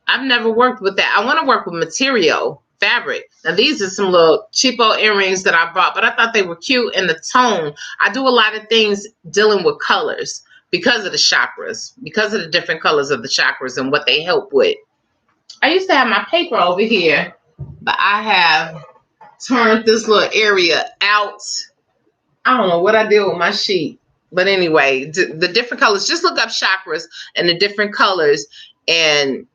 I've never worked with that. I want to work with material, fabric. Now, these are some little cheapo earrings that I bought, but I thought they were cute in the tone. I do a lot of things dealing with colors because of the chakras, because of the different colors of the chakras and what they help with. I used to have my paper over here, but I have turned this little area out. I don't know what I did with my sheet. But anyway, the different colors, just look up chakras and the different colors, and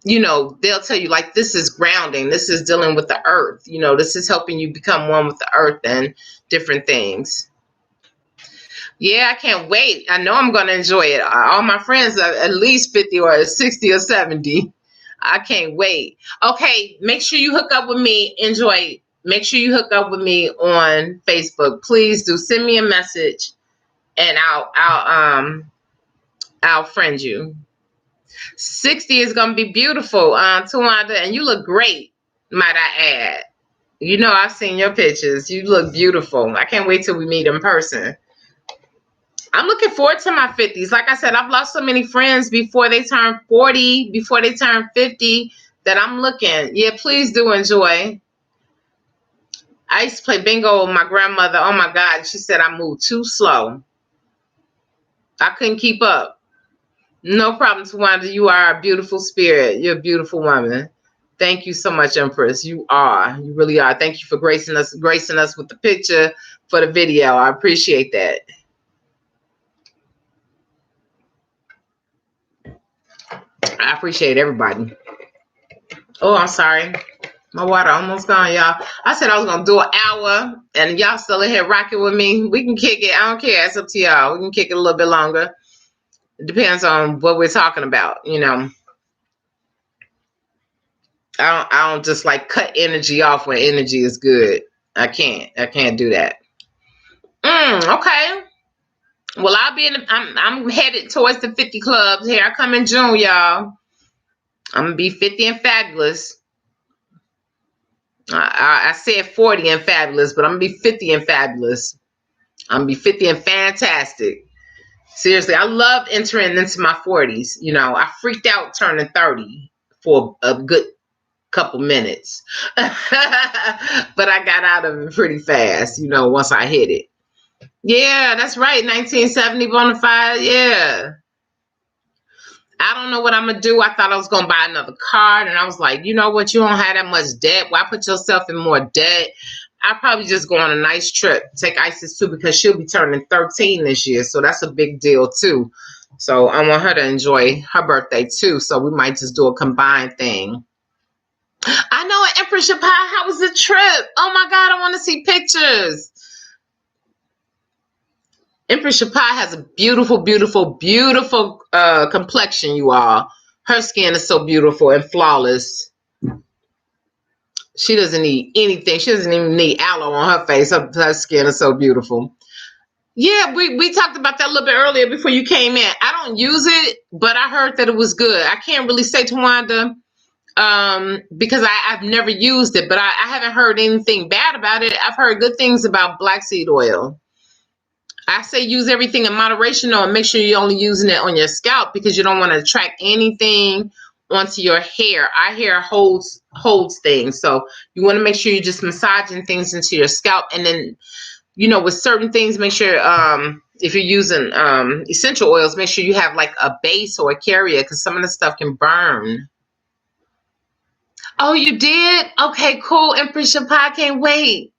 they'll tell you, like, this is grounding, this is dealing with the earth, this is helping you become one with the earth and different things. Yeah, I can't wait. I know I'm going to enjoy it. All my friends are at least 50 or 60 or 70. I can't wait. Okay, make sure you hook up with me. Enjoy. Make sure you hook up with me on Facebook. Please do send me a message, and I'll friend you. 60 is gonna be beautiful, Tawanda, and you look great, might I add. I've seen your pictures. You look beautiful. I can't wait till we meet in person. I'm looking forward to my 50s. Like I said, I've lost so many friends before they turn 40, before they turn 50, that I'm looking. Yeah, please do enjoy. I used to play bingo with my grandmother. Oh my God, she said I moved too slow. I couldn't keep up. No problem, Tawanda. You are a beautiful spirit. You're a beautiful woman. Thank you so much, Empress. You are. You really are. Thank you for gracing us with the picture for the video. I appreciate that. I appreciate everybody. Oh, I'm sorry. My water almost gone, y'all. I said I was going to do an hour, and y'all still in here rocking with me. We can kick it. I don't care. It's up to y'all. We can kick it a little bit longer. It depends on what we're talking about, I don't just like cut energy off when energy is good. I can't do that. Okay. Well, I'm headed towards the 50 clubs. Here I come in June, y'all. I'm gonna be 50 and fabulous. I said 40 and fabulous, but I'm gonna be 50 and fabulous. I'm gonna be 50 and fantastic. Seriously, I loved entering into my 40s. I freaked out turning 30 for a good couple minutes. But I got out of it pretty fast, once I hit it. Yeah, that's right. 1970 Bonafide. Yeah. I don't know what I'm going to do. I thought I was going to buy another car. And I was like, you know what? You don't have that much debt. Why put yourself in more debt? I'll probably just go on a nice trip. Take Isis too because she'll be turning 13 this year, so that's a big deal too. So I want her to enjoy her birthday too. So we might just do a combined thing. I know, Empress Shapai, how was the trip? Oh my God, I want to see pictures. Empress Shapai has a beautiful, beautiful, beautiful complexion, you all. Her skin is so beautiful and flawless. She doesn't need anything. She doesn't even need aloe on her face. Her skin is so beautiful. Yeah, we talked about that a little bit earlier before you came in. I don't use it, but I heard that it was good. I can't really say to Wanda because I've never used it, but I haven't heard anything bad about it. I've heard good things about black seed oil. I say use everything in moderation though, and make sure you're only using it on your scalp because you don't want to attract anything onto your hair. Our hair holds things. So you want to make sure you're just massaging things into your scalp. And then, you know, with certain things, make sure if you're using essential oils, make sure you have like a base or a carrier because some of the stuff can burn. Oh, you did? Okay, cool. Empress Shapai, can't wait.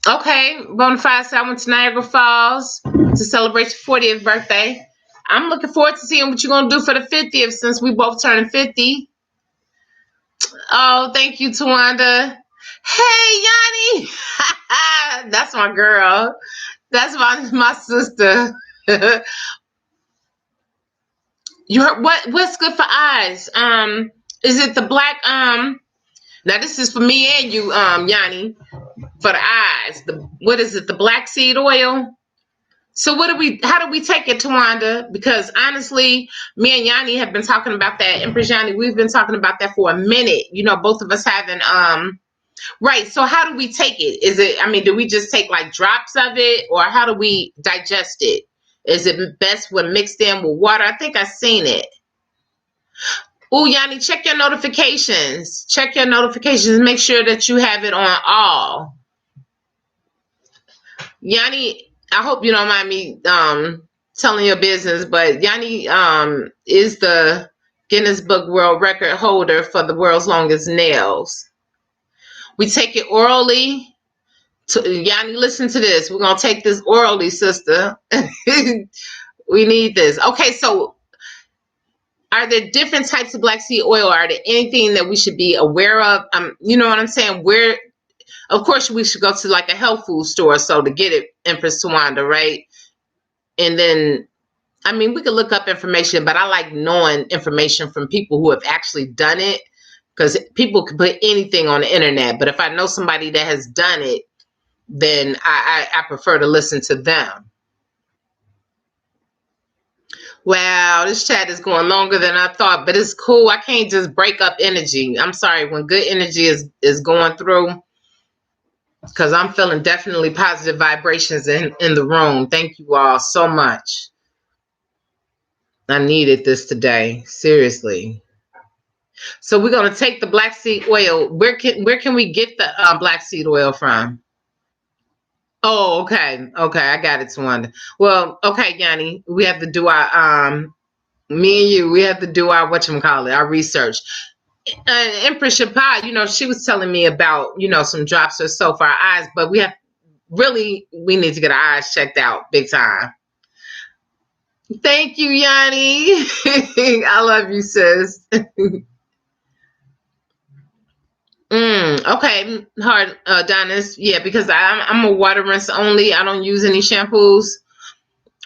Okay, Bonafide, I went to Niagara Falls to celebrate your 40th birthday. I'm looking forward to seeing what you're going to do for the 50th since we both turning 50. Oh, thank you, Tawanda. Hey, Yanni. That's my girl. That's my sister. You heard what's good for eyes? Is it the black now this is for me and you, Yanni, for the eyes. What is it? The black seed oil? So how do we take it, Tawanda? Because honestly, me and Yanni have been talking about that. Empress Yanni, we've been talking about that for a minute. You know, both of us haven't right. So how do we take it? Is it, I mean, do we just take like drops of it or how do we digest it? Is it best when mixed in with water? I think I've seen it. Oh, Yanni, check your notifications. Check your notifications. Make sure that you have it on all. Yanni, I hope you don't mind me telling your business, but Yanni is the Guinness Book World Record holder for the world's longest nails. We take it orally. Yanni, listen to this. We're going to take this orally, sister. We need this. Okay, so are there different types of black seed oil? Are there anything that we should be aware of? You know what I'm saying? Of course, we should go to like a health food store so to get it, Empress Tawanda, right? And then, I mean, we could look up information, but I like knowing information from people who have actually done it because people can put anything on the internet. But if I know somebody that has done it, then I prefer to listen to them. Wow, this chat is going longer than I thought, but it's cool. I can't just break up energy. I'm sorry, when good energy is going through, because I'm feeling definitely positive vibrations in the room. Thank you all so much. I needed this today, seriously. So we're going to take the black seed oil. Where can we get the black seed oil from? Oh, okay. Okay, I got it, Tawanda. Well, okay, Yanni, we have to do our me and you, we have to do our whatchamacallit, our research. Empress Shapai, you know, she was telling me about, you know, some drops or so for our eyes, but we need to get our eyes checked out big time. Thank you, Yanni. I love you, sis. Okay, hard, Donis. Yeah, because I'm a water rinse only. I don't use any shampoos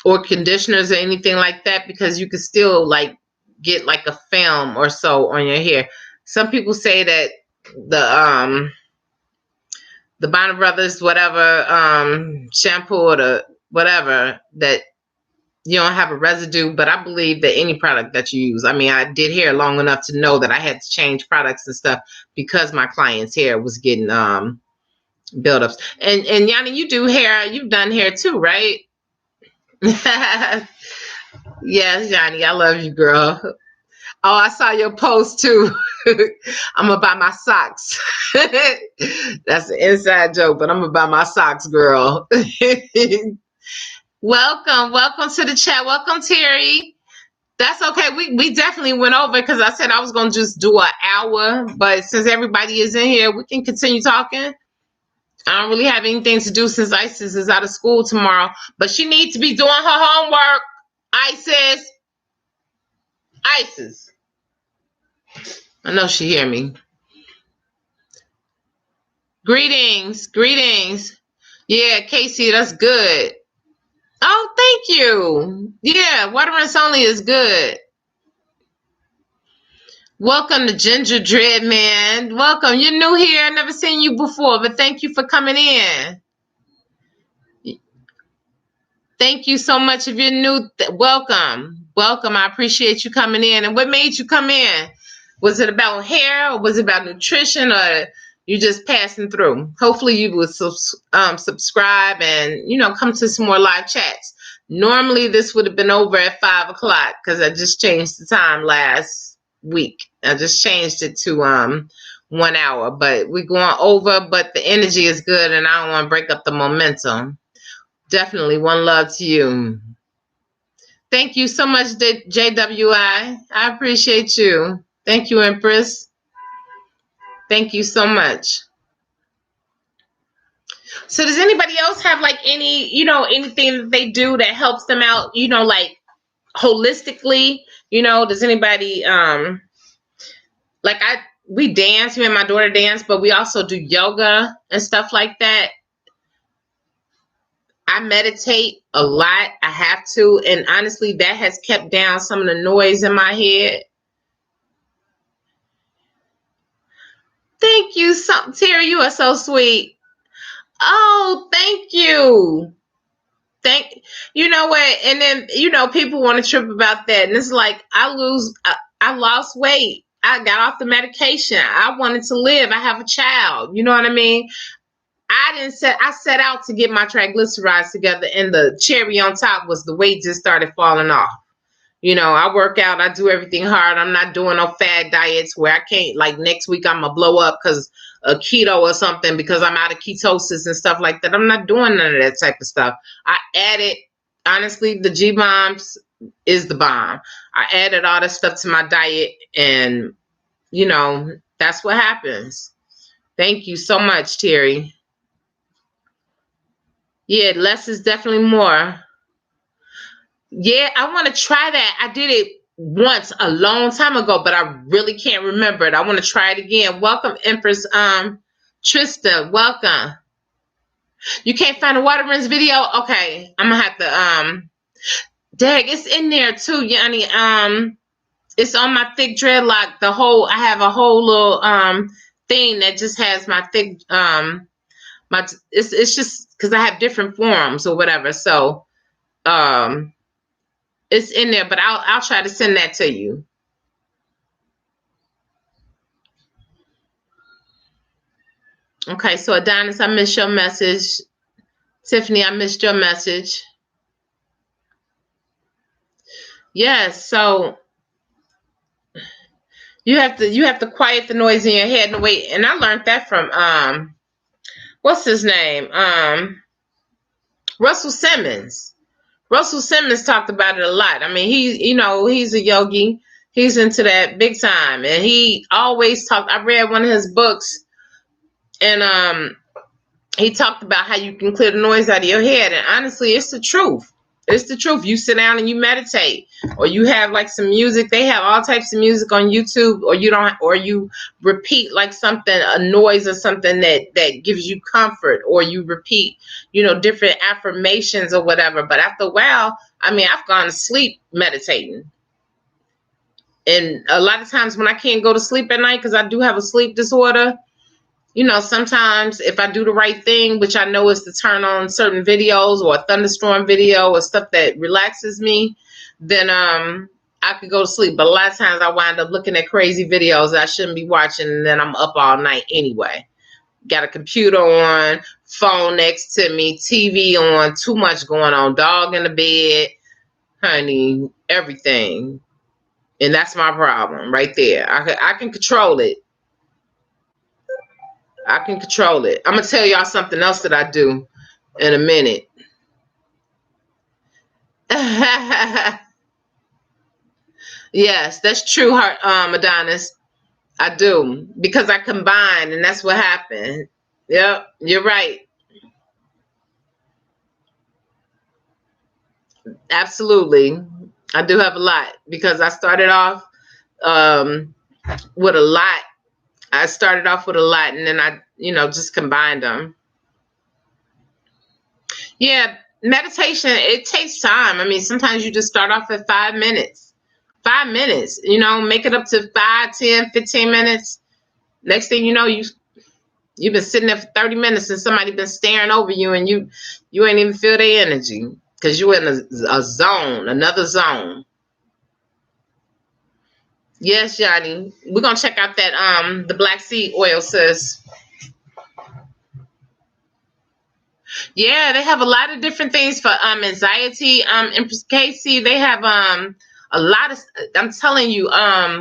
or conditioners or anything like that because you can still like get like a film or so on your hair. Some people say that the Bonner Brothers whatever shampoo or the whatever that you don't have a residue, but I believe that any product that you use. I mean, I did hair long enough to know that I had to change products and stuff because my client's hair was getting buildups. And Yanni, you do hair. You've done hair too, right? Yes, Yanni, I love you, girl. Oh, I saw your post too. I'm gonna buy my socks. That's an inside joke, but I'm gonna buy my socks, girl. Welcome to the chat. Welcome, Terry. That's okay. We definitely went over because I said I was gonna just do an hour, but since everybody is in here, we can continue talking. I don't really have anything to do since Isis is out of school tomorrow, but she needs to be doing her homework. Isis, Isis. I know she hear me. Greetings, greetings. Yeah, Casey, that's good. Oh, thank you. Yeah, water rinse only is good. Welcome to Ginger Dread Man. Welcome. You're new here. I've never seen you before, but thank you for coming in. Thank you so much. If you're new, welcome. Welcome. I appreciate you coming in. And what made you come in? Was it about hair or was it about nutrition or you just passing through? Hopefully you would subscribe and, come to some more live chats. Normally this would have been over at 5 o'clock because I just changed the time last week. I just changed it to 1 hour, but we're going over, but the energy is good and I don't want to break up the momentum. Definitely one love to you. Thank you so much, JWI. I appreciate you. Thank you, Empress. Thank you so much. So does anybody else have like anything that they do that helps them out, like holistically? Does anybody we dance, me and my daughter dance, but we also do yoga and stuff like that. I meditate a lot. I have to. And honestly, that has kept down some of the noise in my head. Thank you, Terry. You are so sweet. Oh, thank you. You know what? And then, people want to trip about that. And it's like, I lost weight. I got off the medication. I wanted to live. I have a child. You know what I mean? I set out to get my triglycerides together, and the cherry on top was the weight just started falling off. I work out, I do everything hard. I'm not doing no fad diets where I can't, like next week I'm gonna blow up because of keto or something because I'm out of ketosis and stuff like that. I'm not doing none of that type of stuff. I added, honestly, the G-Bombs is the bomb. I added all that stuff to my diet and, that's what happens. Thank you so much, Terry. Yeah, less is definitely more. Yeah, I want to try that. I did it once a long time ago, but I really can't remember it. I want to try it again. Welcome, Empress Trista. Welcome. You can't find a water rinse video? Okay, I'm gonna have to Dag, it's in there too, Yanni. It's on my thick dreadlock. I have a whole little thing that just has my thick it's just because I have different forms or whatever. So it's in there, but I'll try to send that to you. Okay, so Adonis, I missed your message. Tiffany, I missed your message. Yes, so you have to quiet the noise in your head and wait. And I learned that from what's his name? Russell Simmons. Russell Simmons talked about it a lot. I mean, he's a yogi. He's into that big time. And he always talked. I read one of his books and he talked about how you can clear the noise out of your head. And honestly, it's the truth. It's the truth. You sit down and you meditate, or you have like some music. They have all types of music on YouTube, or you repeat like something, a noise or something that gives you comfort, or you repeat, different affirmations or whatever. But after a while, I mean, I've gone to sleep meditating. And a lot of times when I can't go to sleep at night, because I do have a sleep disorder, sometimes if I do the right thing, which I know is to turn on certain videos or a thunderstorm video or stuff that relaxes me, then I could go to sleep. But a lot of times I wind up looking at crazy videos that I shouldn't be watching, and then I'm up all night anyway. Got a computer on, phone next to me, TV on, too much going on, dog in the bed, honey, everything. And that's my problem right there. I can control it. I can control it. I'm going to tell y'all something else that I do in a minute. Yes, that's true, Adonis. I do because I combined, and that's what happened. Yep, you're right. Absolutely, I do have a lot because I started off um, with a lot. I started off with a lot, and then I, just combined them. Yeah, meditation, it takes time. I mean, sometimes you just start off at 5 minutes. 5 minutes, make it up to 5, 10, 15 minutes. Next thing you know, you've been sitting there for 30 minutes and somebody been staring over you and you ain't even feel their energy because you in a zone, another zone. Yes, Johnny. We're gonna check out that the black seed oil, sis. Yeah, they have a lot of different things for anxiety. In Casey, they have a lot of. I'm telling you,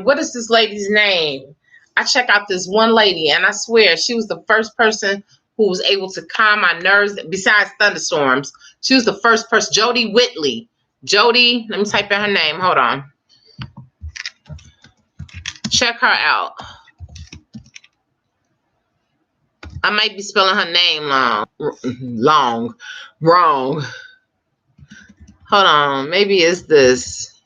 what is this lady's name? I check out this one lady, and I swear she was the first person who was able to calm my nerves. Besides thunderstorms, she was the first person. Jody Whitley. Jody, let me type in her name. Hold on. Check her out. I might be spelling her name wrong. Hold on, maybe it's this.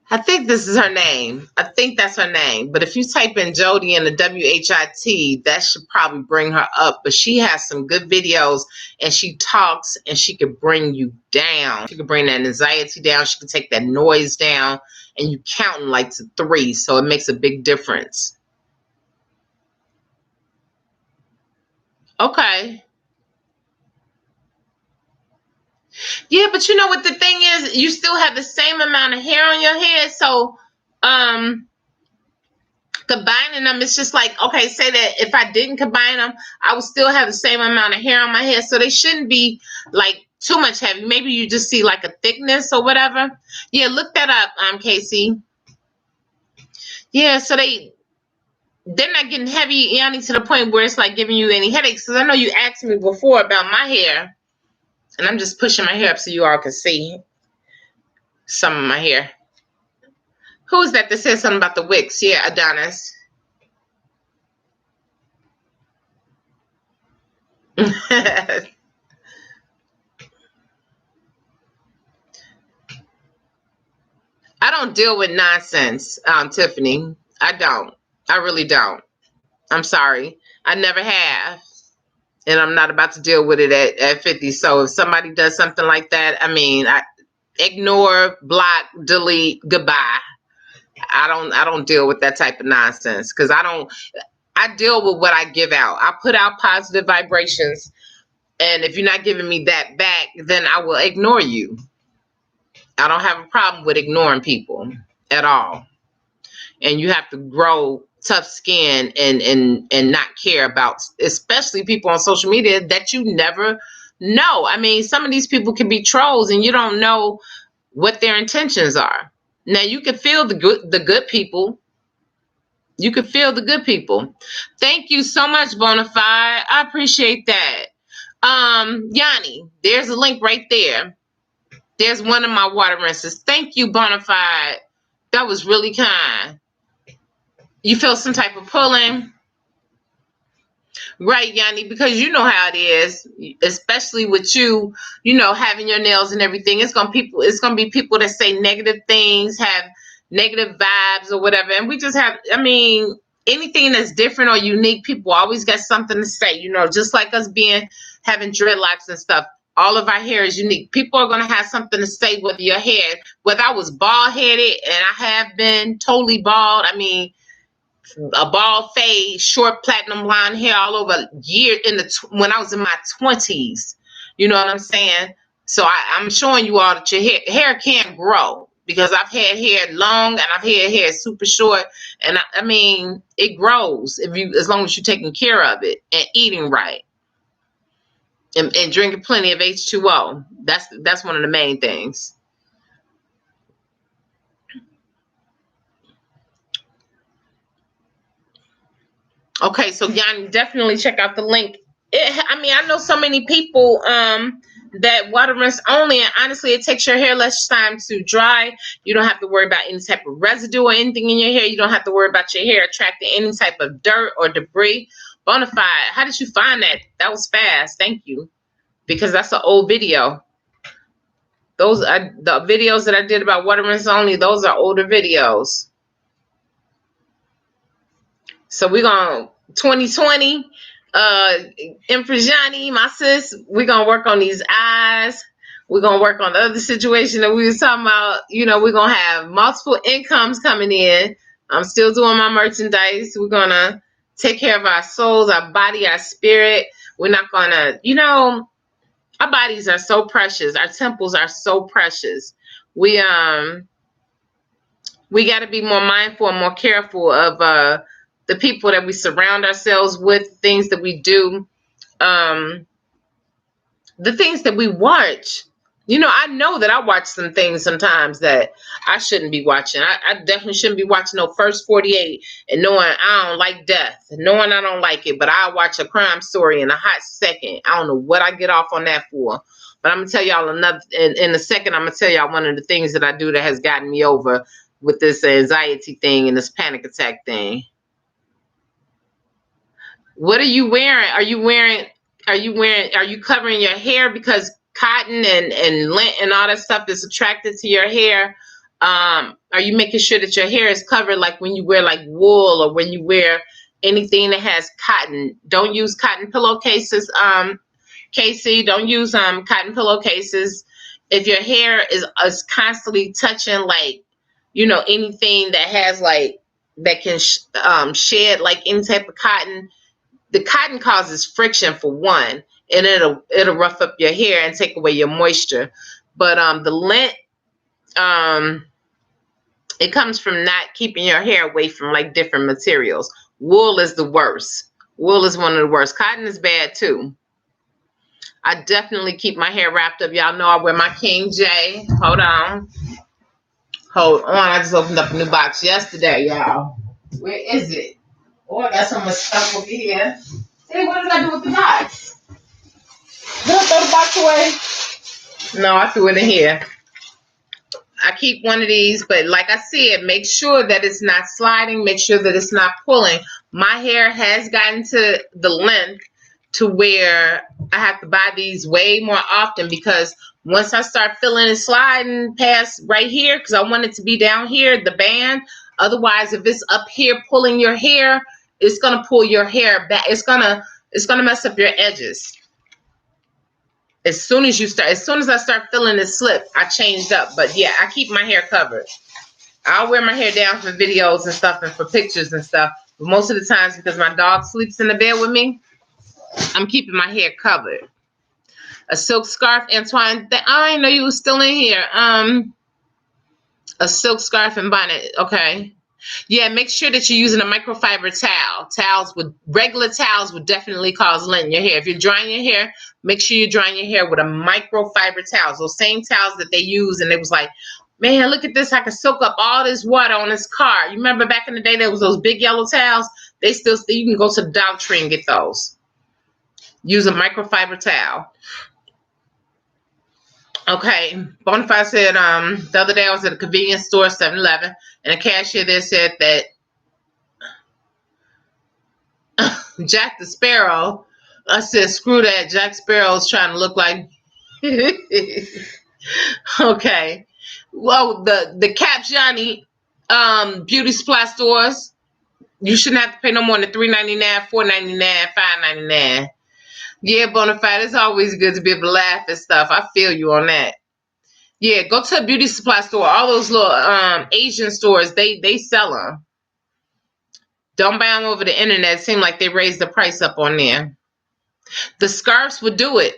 I think this is her name. I think that's her name. But if you type in Jody and the WHIT, that should probably bring her up. But she has some good videos and she talks and she could bring you down. She could bring that anxiety down. She could take that noise down and you counting like to 3. So it makes a big difference. Okay. Yeah, but you know what the thing is? You still have the same amount of hair on your head. So, combining them, it's just like, okay, say that if I didn't combine them, I would still have the same amount of hair on my head. So they shouldn't be like too much heavy. Maybe you just see like a thickness or whatever. Yeah, look that up, Casey. Yeah, so they're not getting heavy, Yanni, to the point where it's like giving you any headaches. Because I know you asked me before about my hair, and I'm just pushing my hair up so you all can see some of my hair. Who's that said something about the wicks? Yeah, Adonis. I don't deal with nonsense, Tiffany. I don't. I really don't. I'm sorry. I never have. And I'm not about to deal with it at 50. So if somebody does something like that, I mean, I ignore, block, delete, goodbye. I don't deal with that type of nonsense because I deal with what I give out. I put out positive vibrations. And if you're not giving me that back, then I will ignore you. I don't have a problem with ignoring people at all. And you have to grow tough skin and not care about, especially people on social media that you never know. I mean, some of these people can be trolls and you don't know what their intentions are. Now you can feel the good people. You can feel the good people. Thank you so much, Bonafide. I appreciate that. Yanni, there's a link right there. There's one of my water rinses. Thank you, Bonafide. That was really kind. You feel some type of pulling? Right, Yanni, because you know how it is, especially with you, having your nails and everything. It's gonna be people that say negative things, have negative vibes or whatever. And we just have, I mean, anything that's different or unique, people always got something to say, just like us having dreadlocks and stuff. All of our hair is unique. People are gonna have something to say whether I was bald headed and I have been totally bald. I mean, a bald fade, short platinum blonde hair all over year when I was in my 20s. You know what I'm saying? So I'm showing you all that your hair can grow because I've had hair long and I've had hair super short, and I mean it grows as long as you're taking care of it and eating right and drinking plenty of H2O. That's one of the main things. Okay, so Yanni, definitely check out the link. I know so many people that water rinse only, and honestly, it takes your hair less time to dry. You don't have to worry about any type of residue or anything in your hair. You don't have to worry about your hair attracting any type of dirt or debris. Bonafide, how did you find that? That was fast. Thank you. Because that's an old video. Those are the videos that I did about water rinse only. Those are older videos. So we're going 2020. Imprejani, my sis, we're gonna work on these eyes. We're gonna work on the other situation that we was talking about. You know, we're gonna have multiple incomes coming in. I'm still doing my merchandise. We're gonna take care of our souls, our body, our spirit. We're not gonna, you know, our bodies are so precious. Our temples are so precious. We got to be more mindful and more careful of the people that we surround ourselves with, things that we do, the things that we watch. You know, I know that I watch some things sometimes that I shouldn't be watching. I definitely shouldn't be watching no First 48 and knowing I don't like death, knowing I don't like it, but I'll watch a crime story in a hot second. I don't know what I get off on that for. But I'm going to tell y'all another, in a second, I'm going to tell y'all one of the things that I do that has gotten me over with this anxiety thing and this panic attack thing. What are you wearing? Are you covering your hair because cotton and lint and all that stuff is attracted to your hair? Are you making sure that your hair is covered, like when you wear like wool or when you wear anything that has cotton? Don't use cotton pillowcases, Casey. Don't use cotton pillowcases. If your hair is constantly touching, like, you know, anything that has like that can shed like any type of cotton. The cotton causes friction for one, and it'll rough up your hair and take away your moisture. But the lint, it comes from not keeping your hair away from like different materials. Wool is the worst. Wool is one of the worst. Cotton is bad too. I definitely keep my hair wrapped up. Y'all know I wear my King J. Hold on. I just opened up a new box yesterday, y'all. Where is it? Oh, I got so much stuff over here. Hey, what did I do with the box? Did I throw the box away? No, I threw it in here. I keep one of these, but like I said, make sure that it's not sliding. Make sure that it's not pulling. My hair has gotten to the length to where I have to buy these way more often, because once I start feeling it sliding past right here, because I want it to be down here, the band. Otherwise, if it's up here pulling your hair, it's gonna pull your hair back. It's gonna mess up your edges. As soon as I start feeling it slip, I changed up. But yeah, I keep my hair covered. I'll wear my hair down for videos and stuff and for pictures and stuff. But most of the times, because my dog sleeps in the bed with me, I'm keeping my hair covered. A silk scarf, Antoine. I didn't know you was still in here. A silk scarf and bonnet. Okay. Yeah, make sure that you're using a microfiber towel. Regular towels would definitely cause lint in your hair. If you're drying your hair, make sure you're drying your hair with a microfiber towel. Those same towels that they use, and it was like, man, look at this. I can soak up all this water on this car. You remember back in the day, there was those big yellow towels? You can go to the Dollar Tree and get those. Use a microfiber towel. Okay, Bonafide said the other day I was at a convenience store, 7-Eleven, and the cashier there said that Jack the Sparrow. I said, screw that. Jack Sparrow's trying to look like. Okay. Well, the Cap Johnny beauty supply stores, you shouldn't have to pay no more than $3.99, $4.99, $5.99. Yeah, Bonafide, it's always good to be able to laugh at stuff. I feel you on that. Yeah, go to a beauty supply store. All those little Asian stores, they sell them. Don't buy them over the internet. It seems like they raised the price up on there. The scarves would do it.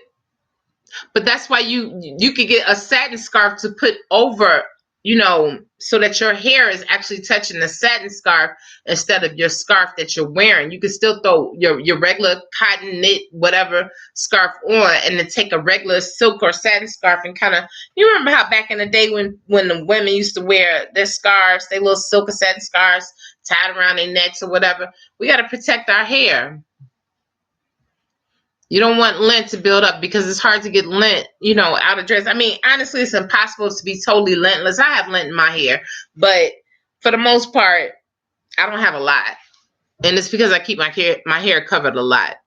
But that's why you could get a satin scarf to put over, you know, so that your hair is actually touching the satin scarf instead of your scarf that you're wearing. You can still throw your regular cotton knit, whatever scarf on, and then take a regular silk or satin scarf and kind of, you remember how back in the day when the women used to wear their scarves, their little silk or satin scarves tied around their necks or whatever. We got to protect our hair. You don't want lint to build up because it's hard to get lint, out of dress. I mean, honestly, it's impossible to be totally lintless. I have lint in my hair, but for the most part, I don't have a lot. And it's because I keep my hair covered a lot.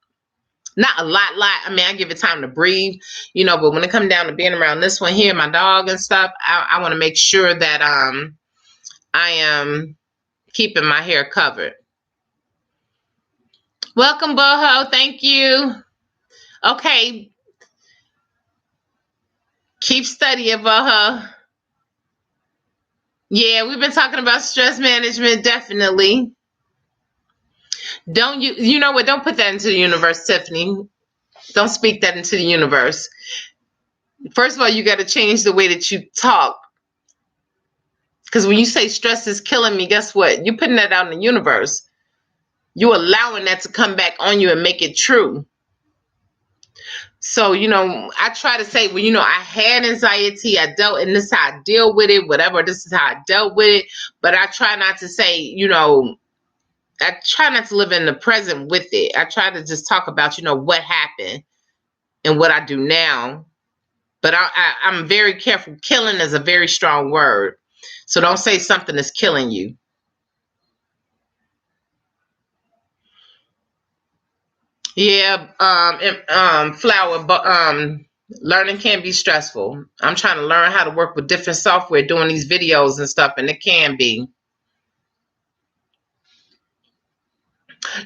Not a lot. I mean, I give it time to breathe, but when it comes down to being around this one here, my dog and stuff, I want to make sure that I am keeping my hair covered. Welcome, Boho. Thank you. Okay. Keep studying, Boho. Yeah, we've been talking about stress management, definitely. Don't you know what? Don't put that into the universe, Tiffany. Don't speak that into the universe. First of all, you got to change the way that you talk. Because when you say stress is killing me, guess what? You're putting that out in the universe. You're allowing that to come back on you and make it true. So, I try to say, well, I had anxiety. I dealt, and this is how I deal with it, whatever. This is how I dealt with it. But I try not to say, I try not to live in the present with it. I try to just talk about, what happened and what I do now. But I'm very careful. Killing is a very strong word. So don't say something is killing you. Yeah, Flower, but learning can be stressful. I'm trying to learn how to work with different software doing these videos and stuff, and it can be.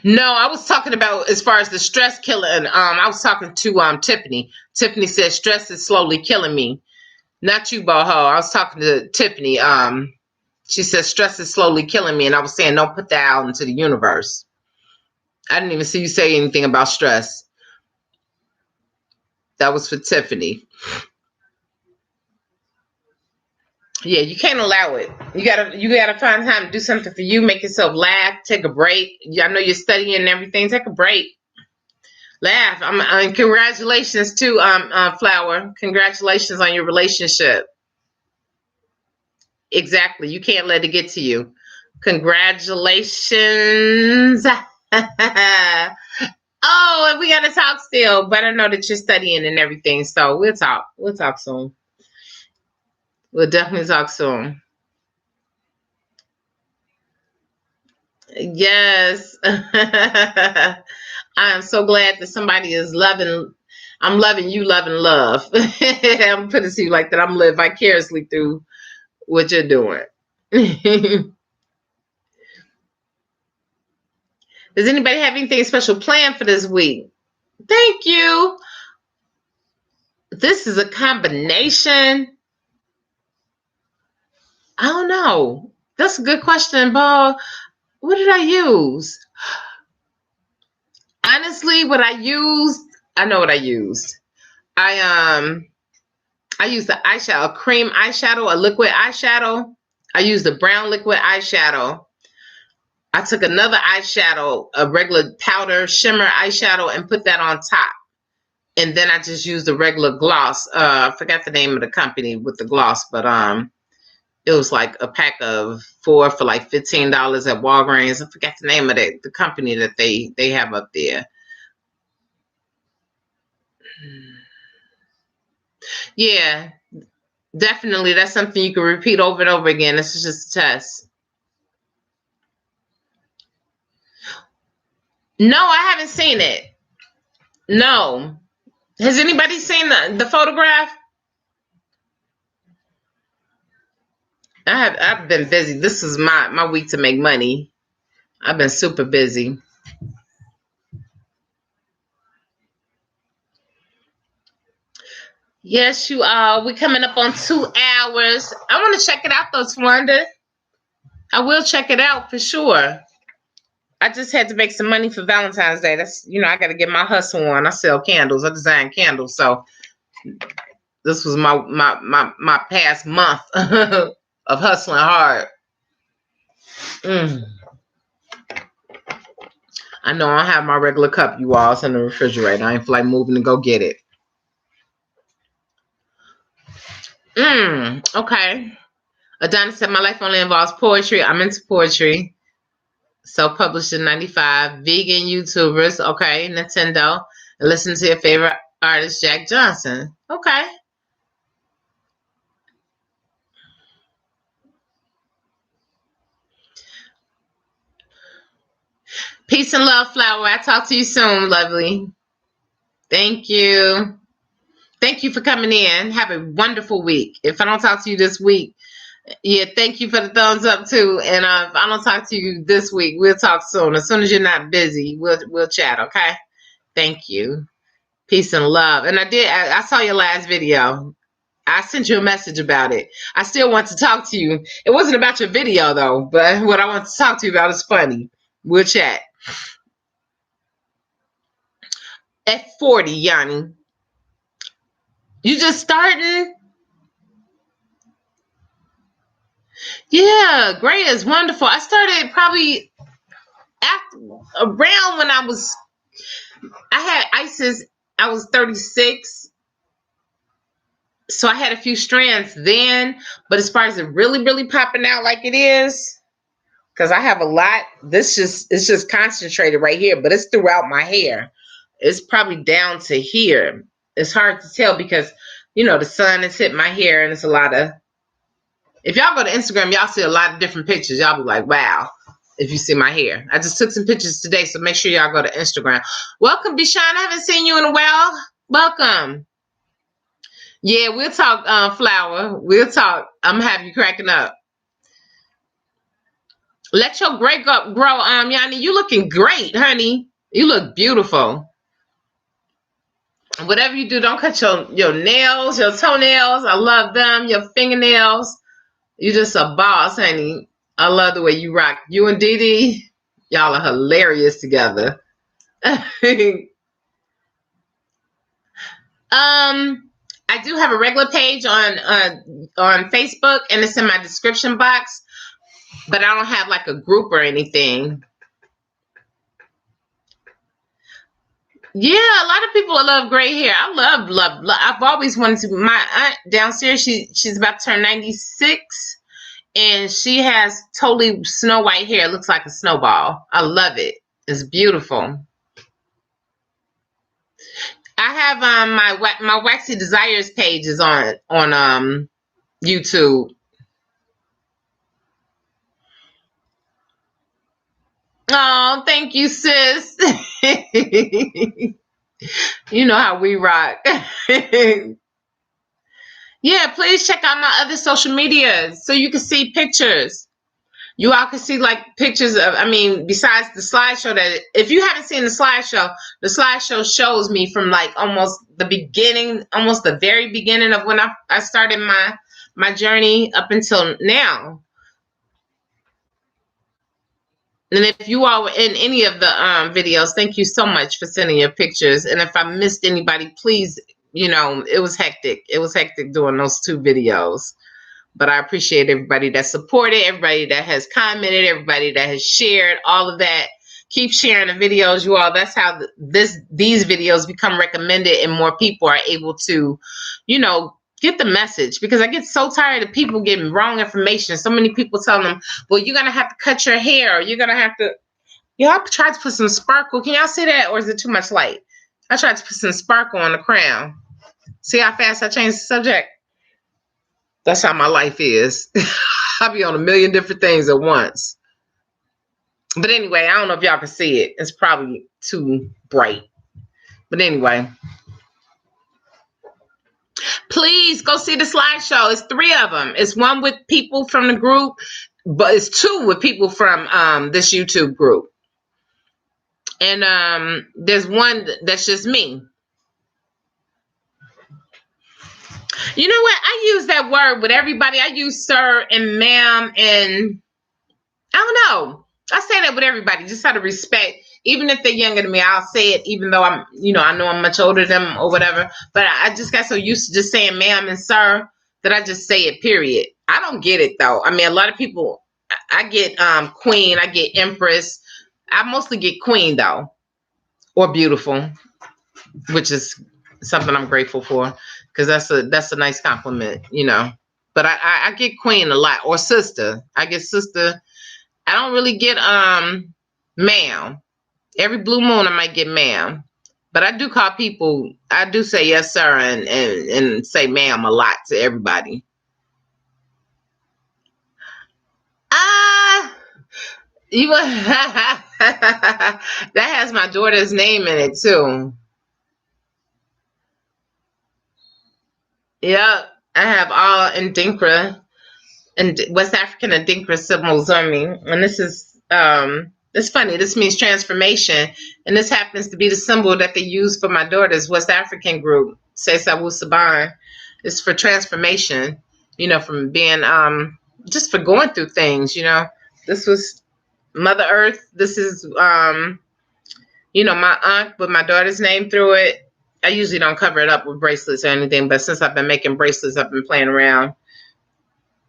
No, I was talking about as far as the stress killing. I was talking to Tiffany. Tiffany said stress is slowly killing me. Not you, Boho. I was talking to Tiffany. She said stress is slowly killing me, and I was saying don't put that out into the universe. I didn't even see you say anything about stress. That was for Tiffany. Yeah, you can't allow it. You gotta find time to do something for you. Make yourself laugh. Take a break. I know you're studying and everything. Take a break. Laugh. And congratulations too, Flower. Congratulations on your relationship. Exactly. You can't let it get to you. Congratulations. Oh, and we gotta talk still, but I know that you're studying and everything, so we'll talk. We'll talk soon. We'll definitely talk soon. Yes. I am so glad that somebody is loving. I'm loving you, loving love. I'm putting it to you like that. I'm living vicariously through what you're doing. Does anybody have anything special planned for this week? Thank you. This is a combination. I don't know. That's a good question, Bob. What did I use? Honestly, what I used, I know what I used. I used the eyeshadow, a cream eyeshadow, a liquid eyeshadow. I used a brown liquid eyeshadow. I took another eyeshadow, a regular powder shimmer eyeshadow, and put that on top. And then I just used a regular gloss. I forgot the name of the company with the gloss, but it was like a pack of 4 for like $15 at Walgreens. I forgot the name of the company that they have up there. Yeah, definitely. That's something you can repeat over and over again. This is just a test. No, I haven't seen it. No. Has anybody seen the photograph? I've been busy. This is my week to make money. I've been super busy. Yes, you are. We're coming up on 2 hours. I want to check it out though, Twanda. I will check it out for sure. I just had to make some money for Valentine's Day. That's I got to get my hustle on. I sell candles. I design candles. So this was my past month of hustling hard. I know I have my regular cup, you all. It's in the refrigerator. I ain't feel like moving to go get it. Okay. Adonis said, my life only involves poetry. I'm into poetry. Self-published in 95. Vegan YouTubers. Okay. Nintendo. and listen to your favorite artist, Jack Johnson. Okay. Peace and love, Flower. I'll talk to you soon, lovely. Thank you. Thank you for coming in. Have a wonderful week. If I don't talk to you this week, yeah, thank you for the thumbs up too. And if I don't talk to you this week, we'll talk soon. As soon as you're not busy, we'll chat. Okay. Thank you. Peace and love. And I saw your last video. I sent you a message about it. I still want to talk to you. It wasn't about your video though, but what I want to talk to you about is funny. We'll chat. At 40, Yanni. You just starting? Yeah, gray is wonderful. I started probably around when I had ISIS. I was 36. So I had a few strands then. But as far as it really, really popping out like it is, because I have a lot, it's just concentrated right here, but it's throughout my hair. It's probably down to here. It's hard to tell because, the sun has hit my hair and it's a lot of, if y'all go to Instagram, y'all see a lot of different pictures. Y'all be like, wow, if you see my hair. I just took some pictures today, so make sure y'all go to Instagram. Welcome, Bishan. I haven't seen you in a while. Welcome. Yeah, we'll talk, Flower. We'll talk. I'm going to have you cracking up. Let your gray grow, Yanni. You looking great, honey. You look beautiful. Whatever you do, don't cut your nails, your toenails. I love them. Your fingernails. You just a boss, honey. I love the way you rock. You and Dee Dee, y'all are hilarious together. I do have a regular page on Facebook, and it's in my description box, but I don't have like a group or anything. Yeah, a lot of people love gray hair. I love. I've always wanted to. My aunt downstairs, she's about to turn 96, and she has totally snow white hair. It looks like a snowball. I love it. It's beautiful. I have my Waxy Desires page is on YouTube. Oh, thank you, sis. You know how we rock. Yeah, please check out my other social medias so you can see pictures. You all can see like pictures of, besides the slideshow, that if you haven't seen the slideshow shows me from like almost the beginning, almost the very beginning of when I started my journey up until now. And if you all were in any of the videos, thank you so much for sending your pictures. And if I missed anybody, please, it was hectic. It was hectic doing those 2 videos. But I appreciate everybody that supported, everybody that has commented, everybody that has shared, all of that. Keep sharing the videos, you all. That's how these videos become recommended and more people are able to, get the message. Because I get so tired of people getting wrong information. So many people telling them, well, you're going to have to cut your hair. Or you're going to have to, I tried to put some sparkle. Can y'all see that? Or is it too much light? I tried to put some sparkle on the crown. See how fast I changed the subject? That's how my life is. I'll be on a million different things at once. But anyway, I don't know if y'all can see it. It's probably too bright. But anyway. Please go see the slideshow. It's 3 of them. It's 1 with people from the group, but it's 2 with people from this YouTube group. And there's 1 that's just me. You know what? I use that word with everybody. I use sir and ma'am, and I don't know. I say that with everybody, just out of respect. Even if they're younger than me, I'll say it, even though I know I'm much older than them or whatever. But I just got so used to just saying ma'am and sir that I just say it, period. I don't get it, though. A lot of people, I get queen, I get empress. I mostly get queen, though, or beautiful, which is something I'm grateful for, because that's a nice compliment, But I get queen a lot, or sister. I get sister. I don't really get ma'am. Every blue moon I might get ma'am. But I do call people, I do say yes, sir, and say ma'am a lot to everybody. Ah, you that has my daughter's name in it too. Yep, I have all Ndinkra and West African Adinkra symbols on me. And this is it's funny, this means transformation. And this happens to be the symbol that they use for my daughter's West African group, Sesawu Saban. It's for transformation, from being just for going through things, This was Mother Earth. This is my aunt with my daughter's name through it. I usually don't cover it up with bracelets or anything, but since I've been making bracelets, I've been playing around.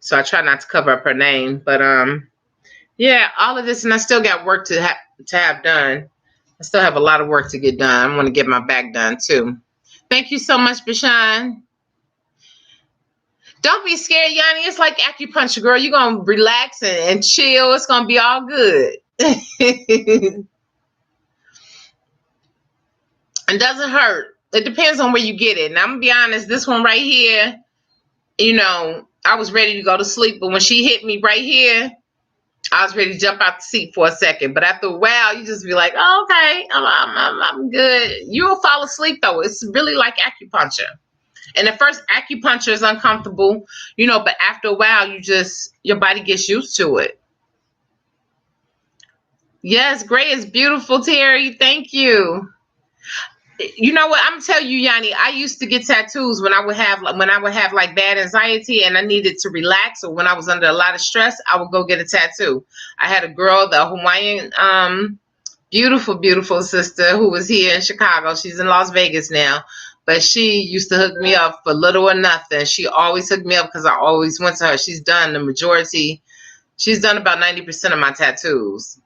So I try not to cover up her name, but yeah, all of this, and I still got work to have done. I still have a lot of work to get done. I want to get my back done too. Thank you so much, Bashan. Don't be scared, Yanni. It's like acupuncture, girl. You're gonna relax and chill. It's gonna be all good. It doesn't hurt. It depends on where you get it. And I'm gonna be honest, this one right here, I was ready to go to sleep, but when she hit me right here, I was ready to jump out the seat for a second. But after a while, you just be like, oh, okay, I'm good. You'll fall asleep, though. It's really like acupuncture. And at first, acupuncture is uncomfortable, but after a while, your body gets used to it. Yes, gray is beautiful, Terry. Thank you. You know what? I'm gonna tell you, Yanni. I used to get tattoos when I would have like bad anxiety and I needed to relax, or when I was under a lot of stress, I would go get a tattoo. I had a girl, the Hawaiian, beautiful, beautiful sister who was here in Chicago. She's in Las Vegas now, but she used to hook me up for little or nothing. She always hooked me up because I always went to her. She's done about 90% of my tattoos.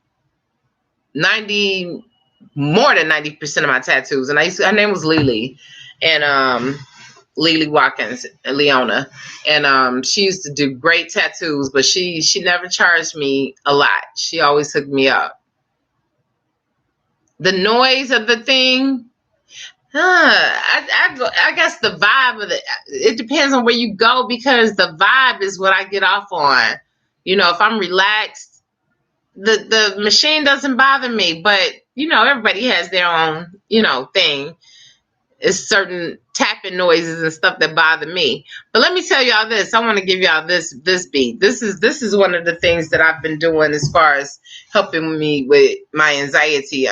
More than 90% of my tattoos. And her name was Lily. And Lily Watkins, Leona. And she used to do great tattoos, but she never charged me a lot. She always hooked me up. The noise of the thing, I guess the vibe of it depends on where you go, because the vibe is what I get off on. If I'm relaxed, the machine doesn't bother me, but everybody has their own thing. It's certain tapping noises and stuff that bother me. But let me tell y'all this. I want to give y'all this beat. This is one of the things that I've been doing as far as helping me with my anxiety.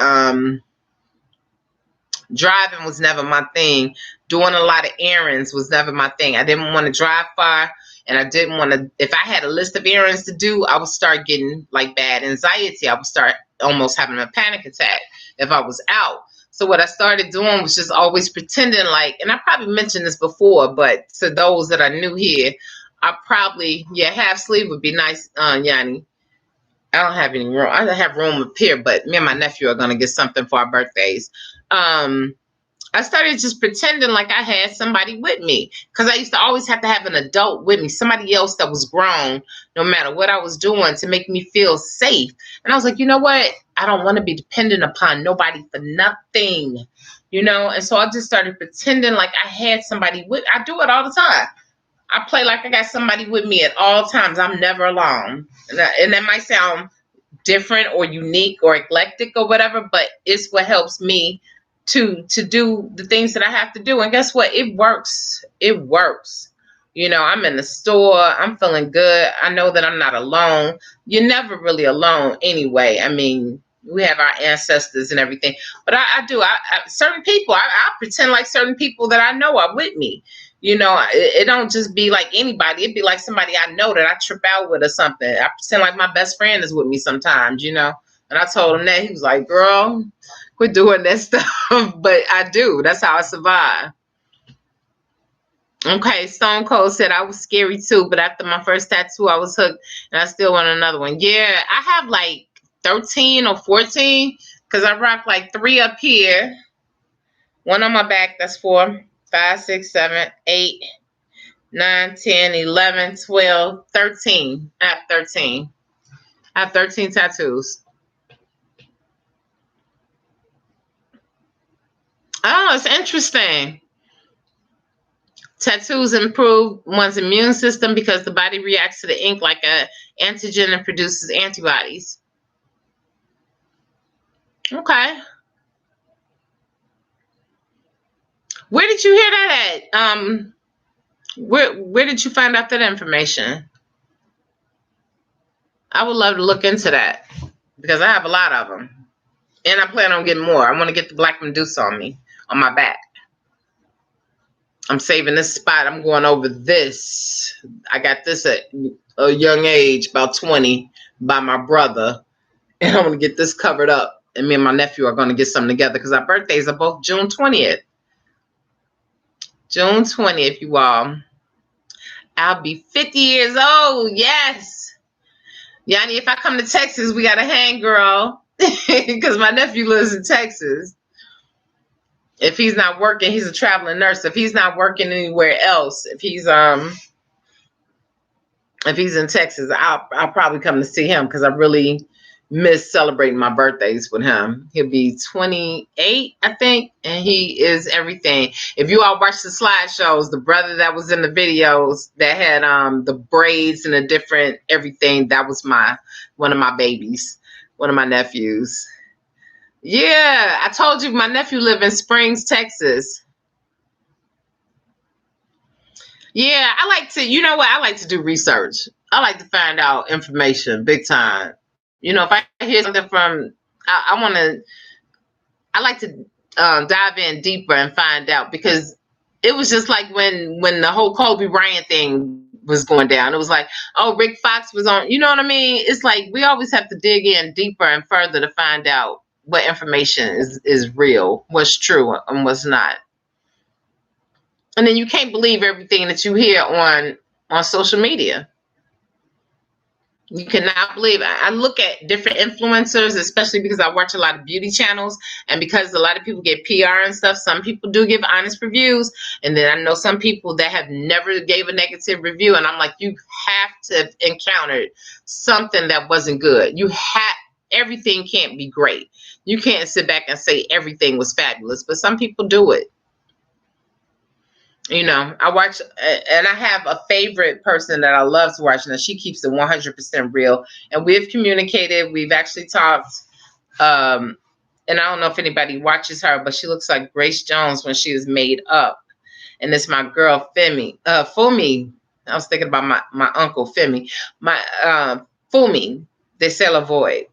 Driving was never my thing. Doing a lot of errands was never my thing. I didn't want to drive far. And I didn't want to, if I had a list of errands to do, I would start getting like bad anxiety. I would start almost having a panic attack if I was out. So what I started doing was just always pretending like, and I probably mentioned this before, but to those that are new here, half sleeve would be nice, Yanni. I don't have any room. I don't have room up here, but me and my nephew are going to get something for our birthdays. I started just pretending like I had somebody with me, because I used to always have to have an adult with me, somebody else that was grown, no matter what I was doing, to make me feel safe. And I was like, you know what? I don't want to be dependent upon nobody for nothing, And so I just started pretending like I had somebody with. I do it all the time. I play like I got somebody with me at all times. I'm never alone. And that might sound different or unique or eclectic or whatever, but it's what helps me to do the things that I have to do. And guess what? It works. It works. I'm in the store. I'm feeling good. I know that I'm not alone. You're never really alone anyway. I mean, we have our ancestors and everything. But I do. Certain people, I pretend like certain people that I know are with me. It don't just be like anybody. It'd be like somebody I know that I trip out with or something. I pretend like my best friend is with me sometimes, And I told him that. He was like, girl, quit doing that stuff. But I do. That's how I survive. Okay, Stone Cold said I was scary too, but after my first tattoo, I was hooked, and I still want another one. Yeah, I have like 13 or 14, because I rock like 3 up here, 1 on my back. That's 4, 5, 6, 7, 8, 9, 10, 11, 12, 13. I have 13. I have 13 tattoos. Oh, it's interesting. Tattoos improve one's immune system because the body reacts to the ink like a antigen and produces antibodies. Okay. Where did you hear that at? Where did you find out that information? I would love to look into that because I have a lot of them. And I plan on getting more. I want to get the Black Medusa on me, on my back. I'm saving this spot. I'm going over this. I got this at a young age, about 20, by my brother. And I'm going to get this covered up. And me and my nephew are going to get something together because our birthdays are both June 20th. June 20th, you all. I'll be 50 years old. Yes. Yanni, if I come to Texas, we got to hang, girl. Because my nephew lives in Texas. If he's not working, he's a traveling nurse. If he's not working anywhere else, if he's in Texas, I'll probably come to see him because I really miss celebrating my birthdays with him. He'll be 28, I think, and he is everything. If you all watch the slideshows, the brother that was in the videos that had the braids and the different everything, that was one of my babies, one of my nephews. Yeah, I told you my nephew live in Springs, Texas. Yeah, I like to, you know what? I like to do research. I like to find out information big time. You know, if I hear something from, I like to dive in deeper and find out because it was just like when the whole Kobe Bryant thing was going down. It was like, oh, Rick Fox was on, you know what I mean? It's like we always have to dig in deeper and further to find out what information is real, what's true and what's not. And then you can't believe everything that you hear on social media. You cannot believe it. I look at different influencers, especially because I watch a lot of beauty channels and because a lot of people get PR and stuff. Some people do give honest reviews. And then I know some people that have never gave a negative review. And I'm like, you have to have encountered something that wasn't good. Everything can't be great. You can't sit back and say everything was fabulous, but some people do it. You know, I watch, and I have a favorite person that I love to watch. Now, she keeps it 100% real. And we've communicated. We've actually talked. And I don't know if anybody watches her, but she looks like Grace Jones when she was made up. And it's my girl, Femi. Fumi. I was thinking about my uncle, Femi. Fumi, de Void.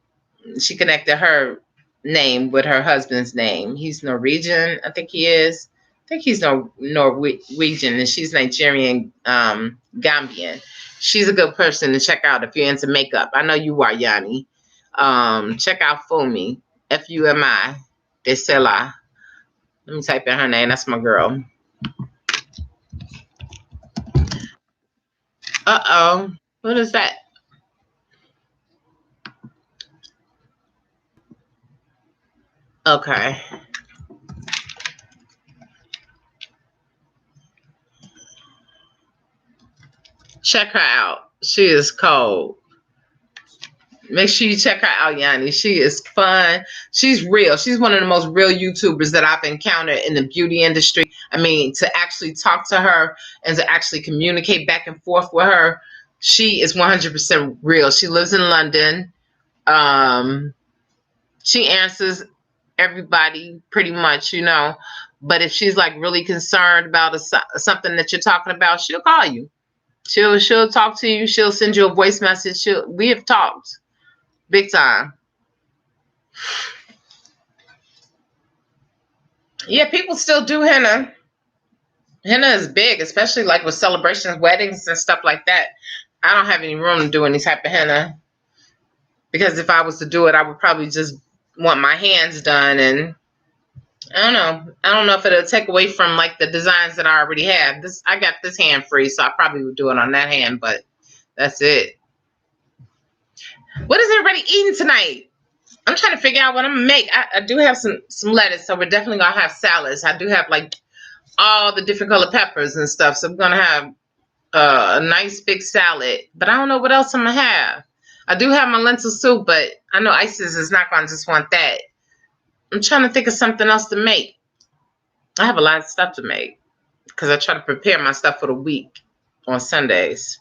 She connected her name with her husband's name. He's Norwegian, I think he is. I think he's Norwegian and she's Nigerian, Gambian. She's a good person to check out if you're into makeup. I know you are, Yanni. Check out Fumi, Fumi, Desela. Let me type in her name. That's my girl. Uh-oh. What is that? Okay. Check her out. She is cold. Make sure you check her out, Yanni. She is fun. She's real. She's one of the most real YouTubers that I've encountered in the beauty industry. I mean, to actually talk to her and to actually communicate back and forth with her, she is 100% real. She lives in London. She answers everybody pretty much, you know. But if she's like really concerned about something that you're talking about, she'll call you. She'll talk to you. She'll send you a voice message. We have talked big time. Yeah, people still do henna. Henna is big, especially like with celebrations, weddings, and stuff like that. I don't have any room to do any type of henna because if I was to do it, I would probably just want my hands done, and I don't know if it'll take away from like the designs that I already have. I got this hand free, so I probably would do it on that hand, but that's it. What is everybody eating tonight? I'm trying to figure out what I'm gonna make. I do have some lettuce, so we're definitely gonna have salads. I do have like all the different color peppers and stuff, so I'm gonna have a nice big salad. But I don't know what else I'm gonna have. I do have my lentil soup, but I know Isis is not gonna just want that. I'm trying to think of something else to make. I have a lot of stuff to make because I try to prepare my stuff for the week on Sundays.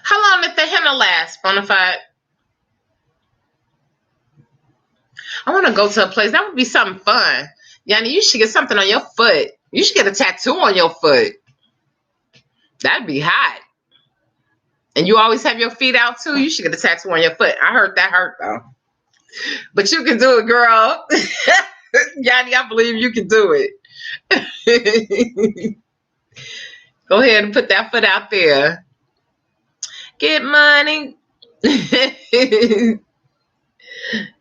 How long did the henna last, Bonafide? I want to go to a place. That would be something fun. Yanni, you should get something on your foot. You should get a tattoo on your foot. That'd be hot. And you always have your feet out too. You should get a tattoo on your foot. I heard that hurt though. But you can do it, girl. Yanni, I believe you can do it. Go ahead and put that foot out there. Get money.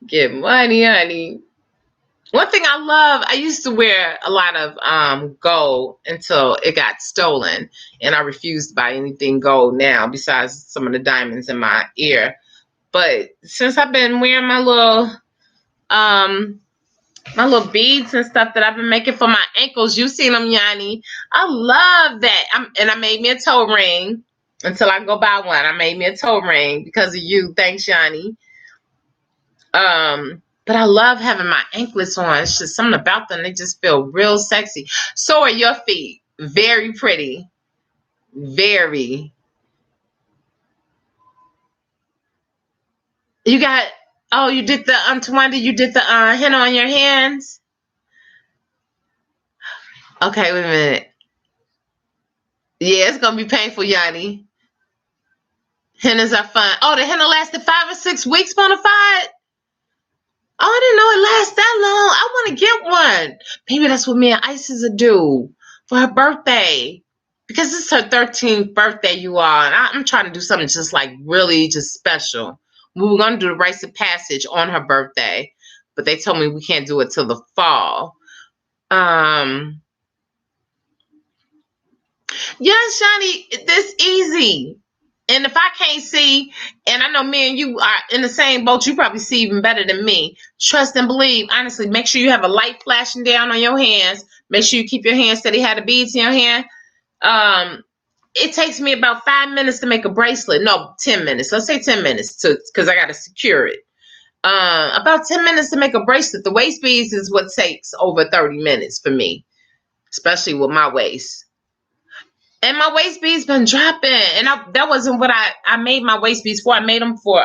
Get money, honey. One thing I love, I used to wear a lot of gold until it got stolen. And I refuse to buy anything gold now besides some of the diamonds in my ear. But since I've been wearing my little beads and stuff that I've been making for my ankles, you seen them, Yanni. I love that. And I made me a toe ring until I go buy one. I made me a toe ring because of you. Thanks, Yanni. But I love having my anklets on. It's just something about them. They just feel real sexy. So are your feet. Very pretty. Very. You got, oh, you did the, Tawanda, you did the henna on your hands? Okay, wait a minute. Yeah, it's going to be painful, Yanni. Hennas are fun. Oh, the henna lasted 5 or 6 weeks, Bonafide? Oh, I didn't know it lasts that long. I want to get one. Maybe that's what me and Isis will do for her birthday. Because it's her 13th birthday, you all. And I'm trying to do something just like really just special. We were going to do the rites of passage on her birthday. But they told me we can't do it till the fall. Yes, Shani, this easy. And if I can't see, and I know me and you are in the same boat, you probably see even better than me. Trust and believe. Honestly, make sure you have a light flashing down on your hands. Make sure you keep your hands steady. Have the beads in your hand. It takes me about 5 minutes to make a bracelet. No, 10 minutes. Let's say 10 minutes because I got to secure it. About 10 minutes to make a bracelet. The waist beads is what takes over 30 minutes for me, especially with my waist. And my waist beads been dropping. And that wasn't what I made my waist beads for. I made them for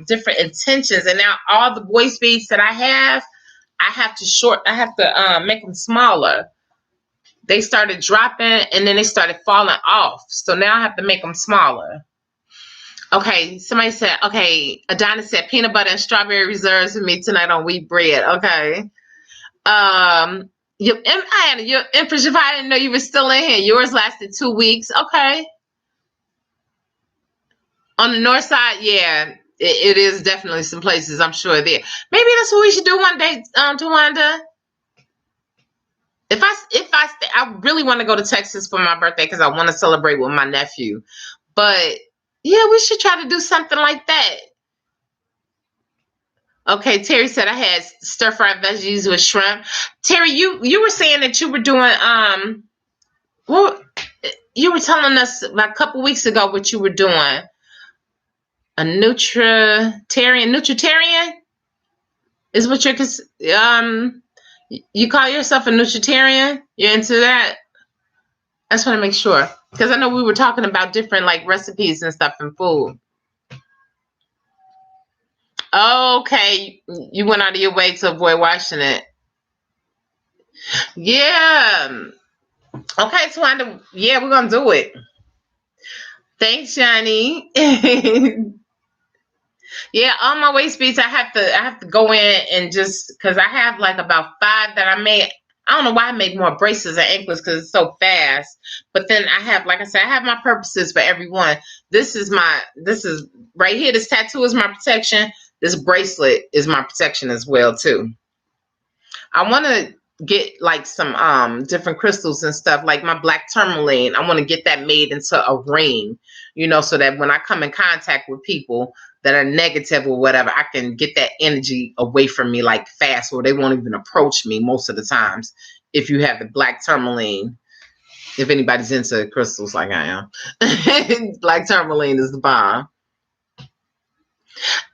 different intentions. And now all the waist beads that I have to make them smaller. They started dropping and then they started falling off. So now I have to make them smaller. Okay, somebody said, okay, Adonis said peanut butter and strawberry reserves for me tonight on wheat bread. Okay. Your Empress, if I didn't know you were still in here. Yours lasted 2 weeks. Okay. On the north side, yeah, it is definitely some places I'm sure there. Maybe that's what we should do one day, Tawanda. I really want to go to Texas for my birthday because I want to celebrate with my nephew. But yeah, we should try to do something like that. Okay, Terry said I had stir-fried veggies with shrimp. Terry, you were saying that you were doing well, you were telling us about a couple weeks ago what you were doing. A nutritarian is what you call yourself a nutritarian? You're into that? I just want to make sure because I know we were talking about different like recipes and stuff in food. Okay, you went out of your way to avoid washing it. Yeah. Okay, Tawanda. Yeah, we're gonna do it. Thanks, Johnny. Yeah, all my waist beads, I have to go in and just because I have like about 5 that I made. I don't know why I make more bracelets and anklets because it's so fast. But then I have, like I said, I have my purposes for every one. This is right here. This tattoo is my protection. This bracelet is my protection as well too. I want to get like some different crystals and stuff, like my black tourmaline. I want to get that made into a ring, so that when I come in contact with people that are negative or whatever, I can get that energy away from me like fast, or they won't even approach me most of the times. If you have the black tourmaline, if anybody's into crystals like I am, black tourmaline is the bomb.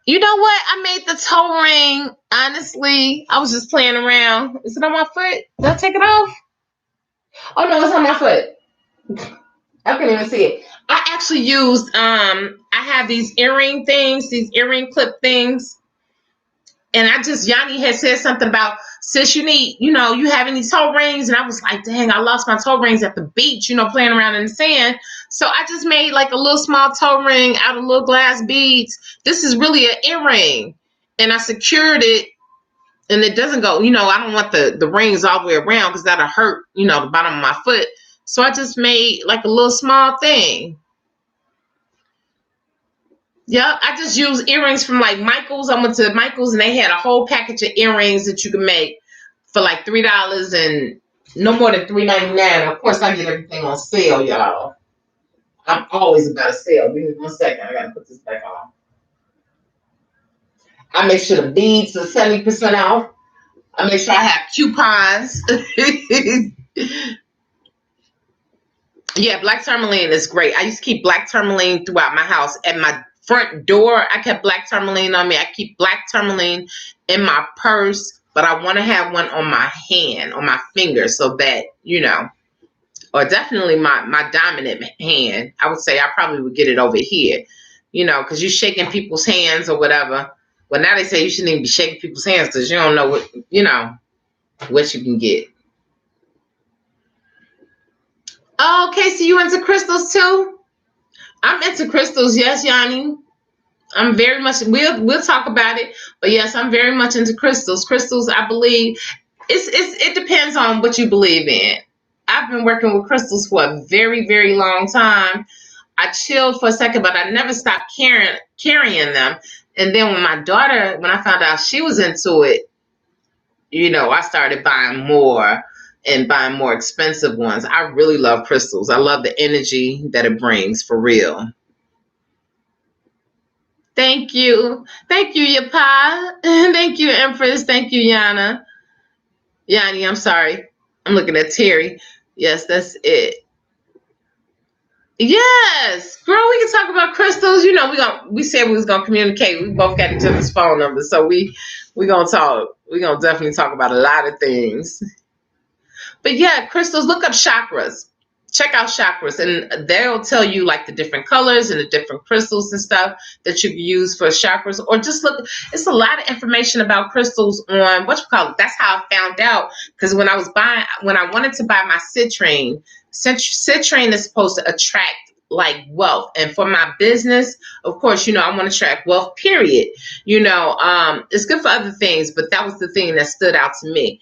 You know what? I made the toe ring. Honestly, I was just playing around. Is it on my foot? Did I take it off? Oh no, it's on my foot. I can't even see it. I actually used I have these earring things, these earring clip things. And Yanni had said something about, sis, you have any toe rings? And I was like, dang, I lost my toe rings at the beach, playing around in the sand. So I just made like a little small toe ring out of little glass beads. This is really an earring. And I secured it, and it doesn't go, I don't want the rings all the way around because that'll hurt, the bottom of my foot. So I just made like a little small thing. Yeah, I just used earrings from like Michael's. I went to Michael's and they had a whole package of earrings that you can make for like $3 and no more than $3.99. Of course, I get everything on sale, y'all. I'm always about a sale. Give me 1 second. I gotta put this back on. I make sure the beads are 70% off. I make sure I have coupons. Yeah, black tourmaline is great. I used to keep black tourmaline throughout my house. At my front door, I kept black tourmaline on me. I keep black tourmaline in my purse, but I want to have one on my hand, on my finger, so that, or definitely my dominant hand. I would say I probably would get it over here, because you're shaking people's hands or whatever. Well, now they say you shouldn't even be shaking people's hands because you don't know what you can get. Oh, okay, so you into crystals too? I'm into crystals, yes, Yanni. I'm very much. We'll talk about it, but yes, I'm very much into crystals. Crystals, I believe, it depends on what you believe in. I've been working with crystals for a very, very long time. I chilled for a second, but I never stopped carrying them. And then when I found out she was into it, I started buying more and buying more expensive ones. I really love crystals. I love the energy that it brings, for real. Thank you. Thank you, Yapa. Thank you, Empress. Thank you, Yana. Yanni, I'm sorry. I'm looking at Terry. Yes, that's it. Yes, girl, we can talk about crystals. We said we was gonna communicate. We both got each other's phone numbers, so we gonna talk. We gonna definitely talk about a lot of things. But yeah, crystals. Look up chakras. Check out chakras, and they'll tell you like the different colors and the different crystals and stuff that you can use for chakras. Or just look. It's a lot of information about crystals on That's how I found out, because when I wanted to buy my citrine. Citrine is supposed to attract like wealth, and for my business, of course, I want to attract wealth. Period. It's good for other things, but that was the thing that stood out to me.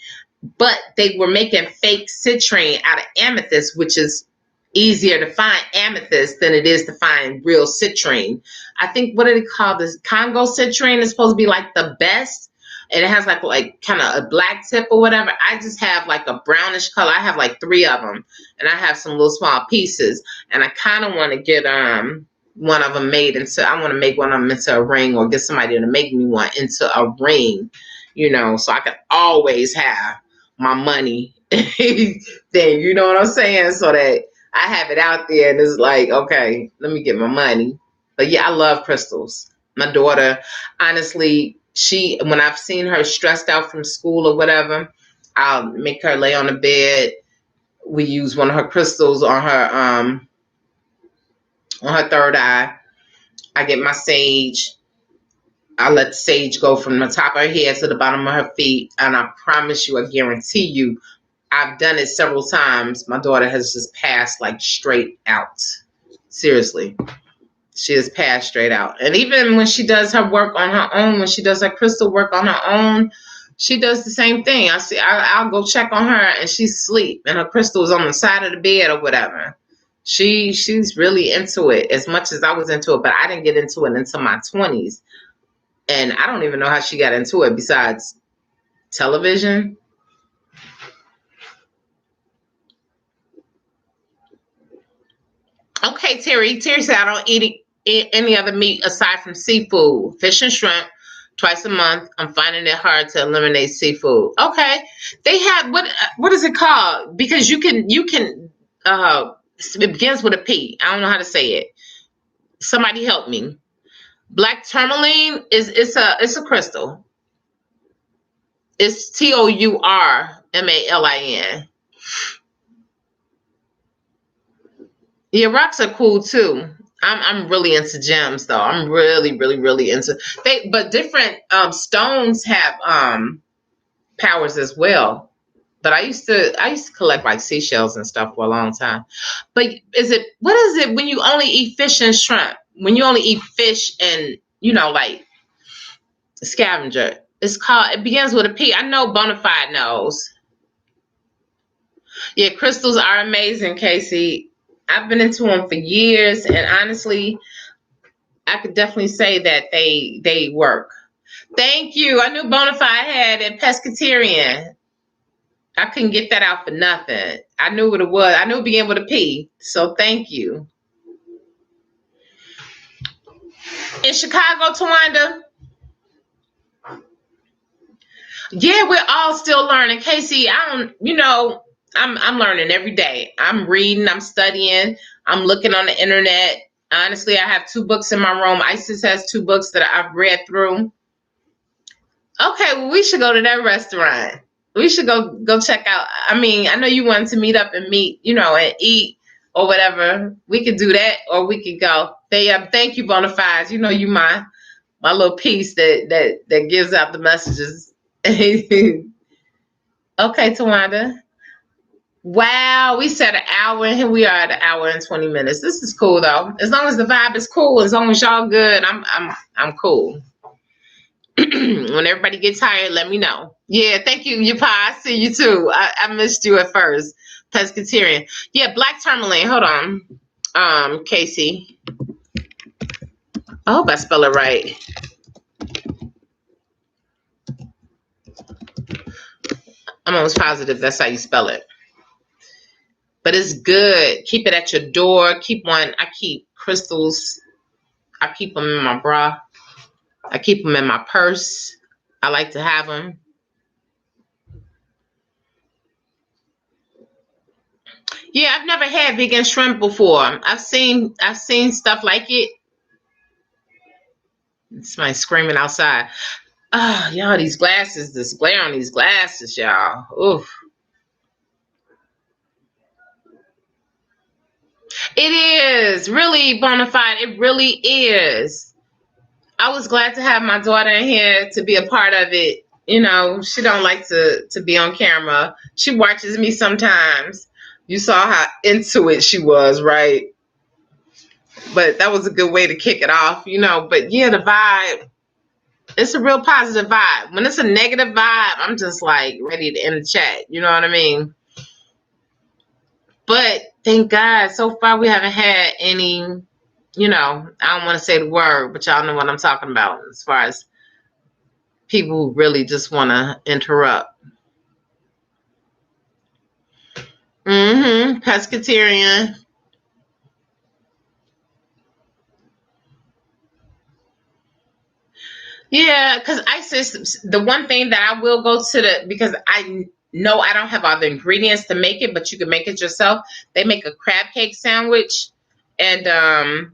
But they were making fake citrine out of amethyst, which is easier to find amethyst than it is to find real citrine. I think, what do they call this? Congo citrine is supposed to be like the best. And it has like kind of a black tip or whatever. I just have like a brownish color. I have like 3 of them, and I have some little small pieces. And I kind of want to get one of them made into. I want to make one of them into a ring, or get somebody to make me one into a ring, so I can always have my money thing. You know what I'm saying? So that I have it out there, and it's like, okay, let me get my money. But yeah, I love crystals. My daughter, honestly, when I've seen her stressed out from school or whatever, I'll make her lay on the bed. We use one of her crystals on her third eye. I get my sage. I let the sage go from the top of her head to the bottom of her feet, and I promise you, I guarantee you, I've done it several times. My daughter has just passed like straight out. Seriously. She has passed straight out. And even when she does her work on her own, when she does her crystal work on her own, she does the same thing. I'll go check on her, and she's asleep, and her crystal is on the side of the bed or whatever. She's really into it as much as I was into it, but I didn't get into it until my 20s. And I don't even know how she got into it besides television. Okay, Terry. Terry said, I don't eat any other meat aside from seafood, fish and shrimp, twice a month. I'm finding it hard to eliminate seafood. Okay. They have, what is it called? Because you can, it begins with a P. I don't know how to say it. Somebody help me. Black tourmaline is it's a crystal. It's TOURMALIN. Yeah, rocks are cool too. I'm really into gems though. I'm really, really, really into but different stones have powers as well. But I used to collect like seashells and stuff for a long time. But what is it when you only eat fish and shrimp? When you only eat fish and like scavenger. It begins with a P. I know Bonafide knows. Yeah, crystals are amazing, Casey. I've been into them for years, and honestly, I could definitely say that they work. Thank you. I knew Bonafide had a pescatarian. I couldn't get that out for nothing. I knew what it was. I knew it began with a P. So thank you. In Chicago, Tawanda, yeah, we're all still learning. Casey, I'm learning every day. I'm reading, I'm studying, I'm looking on the internet. Honestly, I have 2 books in my room. Isis has 2 books that I've read through. Okay, well, we should go to that restaurant. We should go check out. I mean, I know you wanted to meet up and meet, and eat or whatever. We could do that, or we could go. Thank you, Bonafides. You my little piece that gives out the messages. Okay, Tawanda. Wow, we said an hour, and here we are at an hour and 20 minutes. This is cool though. As long as the vibe is cool, as long as y'all good, I'm cool. When everybody gets tired, let me know. Yeah, thank you, Yapa. I see you too. I missed you at first. Pescatarian. Yeah, black tourmaline. Hold on. Casey. I hope I spell it right. I'm almost positive that's how you spell it. But it's good. Keep it at your door. Keep one. I keep crystals. I keep them in my bra. I keep them in my purse. I like to have them. Yeah, I've never had vegan shrimp before. I've seen stuff like it. Somebody screaming outside. Oh, y'all, these glasses, this glare on these glasses, y'all. Oof. It is really bona fide. It really is. I was glad to have my daughter in here to be a part of it. She don't like to be on camera. She watches me sometimes. You saw how into it she was, right? But that was a good way to kick it off, But yeah, the vibe, it's a real positive vibe. When it's a negative vibe, I'm just like ready to end the chat. You know what I mean? But thank God, so far we haven't had any, I don't want to say the word, but y'all know what I'm talking about as far as people who really just want to interrupt. Pescatarian. Yeah, because ISIS, the one thing that I will go to because I know I don't have all the ingredients to make it, but you can make it yourself. They make a crab cake sandwich. And I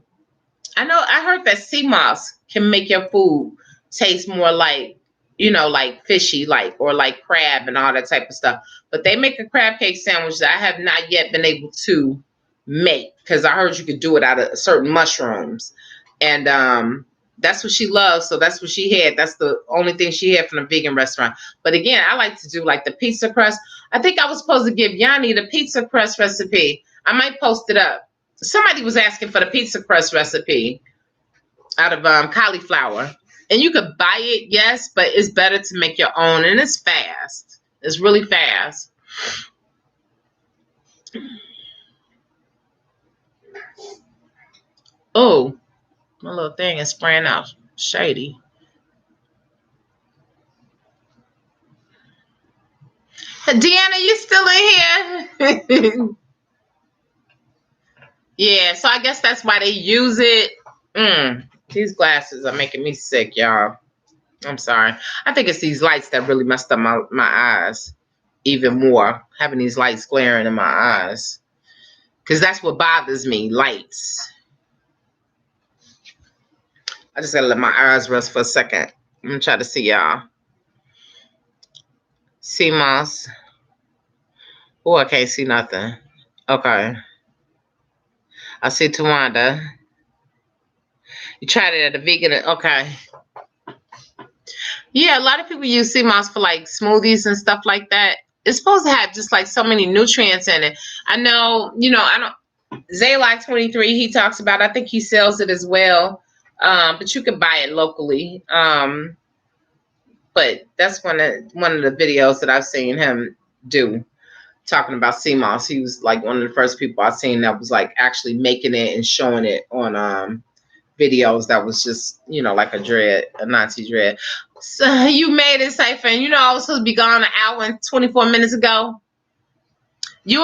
heard that sea moss can make your food taste more like, like fishy, or like crab and all that type of stuff. But they make a crab cake sandwich that I have not yet been able to make because I heard you could do it out of certain mushrooms. And that's what she loves. So that's what she had. That's the only thing she had from the vegan restaurant. But again, I like to do like the pizza crust. I think I was supposed to give Yanni the pizza crust recipe. I might post it up. Somebody was asking for the pizza crust recipe out of cauliflower. And you could buy it, yes, but it's better to make your own. And it's fast. It's really fast. Oh, my little thing is spraying out shady. Deanna, you still in here? Yeah, so I guess that's why they use it. These glasses are making me sick, y'all. I'm sorry. I think it's these lights that really messed up my eyes even more. Having these lights glaring in my eyes. Because that's what bothers me, lights. I just gotta let my eyes rest for a second. I'm gonna try to see y'all. Sea moss. Oh, I can't see nothing. Okay. I see Tawanda. You tried it at a vegan. Okay. Yeah, a lot of people use sea moss for like smoothies and stuff like that. It's supposed to have just like so many nutrients in it. I know, I don't. Zaylock 23, he talks about. I think he sells it as well, but you can buy it locally. But that's one of the videos that I've seen him do, talking about sea moss. He was like one of the first people I've seen that was like actually making it and showing it on videos. That was just like a Nazi dread. So you made it, Cypher. And I was supposed to be gone an hour and 24 minutes ago. You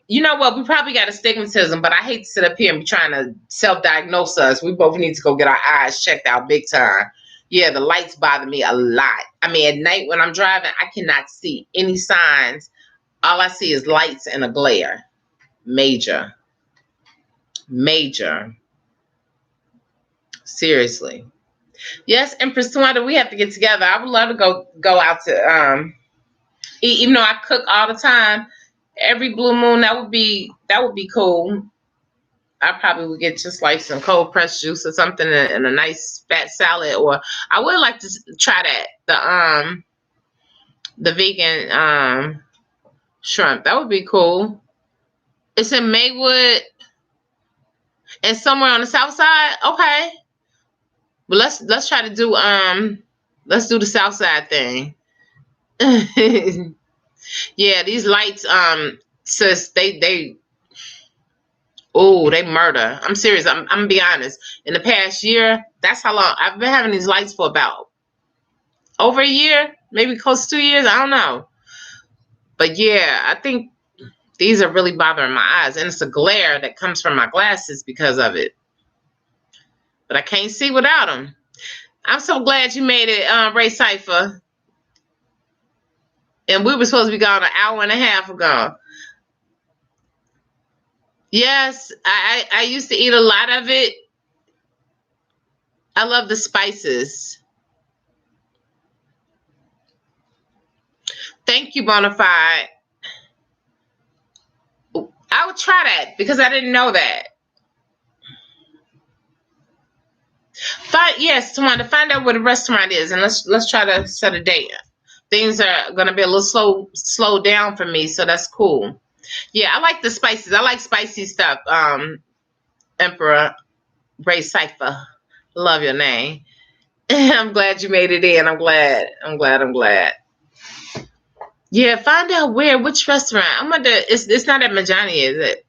know what? We probably got a stigmatism, but I hate to sit up here and be trying to self-diagnose us. We both need to go get our eyes checked out big time. Yeah, the lights bother me a lot. I mean, at night when I'm driving, I cannot see any signs. All I see is lights and a glare. Major. Seriously. Yes, Empress Tawanda, we have to get together. I would love to go out to eat, even though I cook all the time. Every blue moon, that would be cool. I probably would get just like some cold pressed juice or something and a nice fat salad. Or I would like to try that the vegan shrimp. That would be cool. It's in Maywood and somewhere on the south side. Okay, but let's try to do let's do the south side thing. Yeah, these lights sis, they murder. I'm serious. I'm gonna be honest. In the past year, that's how long I've been having these lights for, about over a year, maybe close to 2 years. I don't know. But yeah, I think these are really bothering my eyes. And it's a glare that comes from my glasses because of it. But I can't see without them. I'm so glad you made it, Ray Cypher. And we were supposed to be gone an hour and a half ago. Yes, I used to eat a lot of it. I love the spices. Thank you, Bonafide. I would try that because I didn't know that. Yes, Tawanda, find out where the restaurant is, and let's try to set a date. Things are gonna be a little slow down for me, so that's cool. Yeah, I like the spices. I like spicy stuff. Emperor Ray Cypher, love your name. I'm glad you made it in. I'm glad. Yeah, find out which restaurant. I'm gonna. It's not at Majani, is it?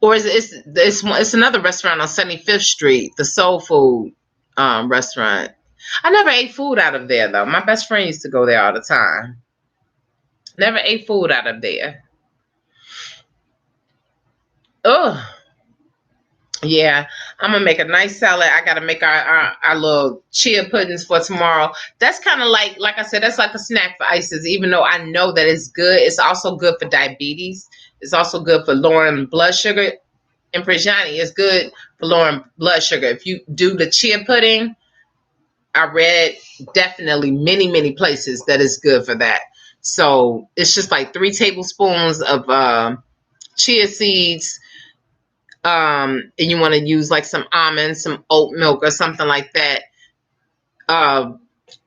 Or is it's another restaurant on 75th Street, the Soul Food restaurant. I never ate food out of there though. My best friend used to go there all the time. Never ate food out of there. Oh, yeah. I'm gonna make a nice salad. I gotta make our little chia puddings for tomorrow. That's kind of like I said, that's like a snack for ISIS. Even though I know that it's good, it's also good for diabetes. It's also good for lowering blood sugar. And Prajani is good for lowering blood sugar. If you do the chia pudding, I read definitely many places that it's good for that. So it's just like 3 tablespoons of chia seeds. And you want to use like some almonds, some oat milk or something like that. I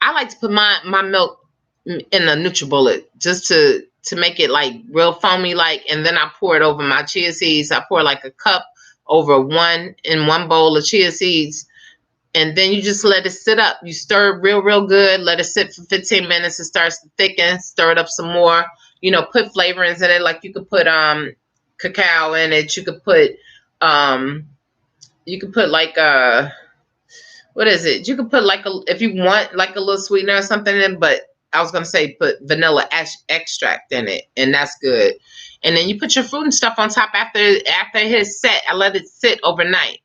like to put my milk in a NutriBullet just to make it like real foamy like, and then I pour it over my chia seeds. I pour like a cup over one bowl of chia seeds, and then you just let it sit up. You stir it real good, let it sit for 15 minutes. It starts to thicken, stir it up some more, put flavorings in it. Like you could put cacao in it. You could put like what is it? You could put like if you want like a little sweetener or something in, but I was gonna say put vanilla extract in it, and that's good. And then you put your fruit and stuff on top after it is set. I let it sit overnight.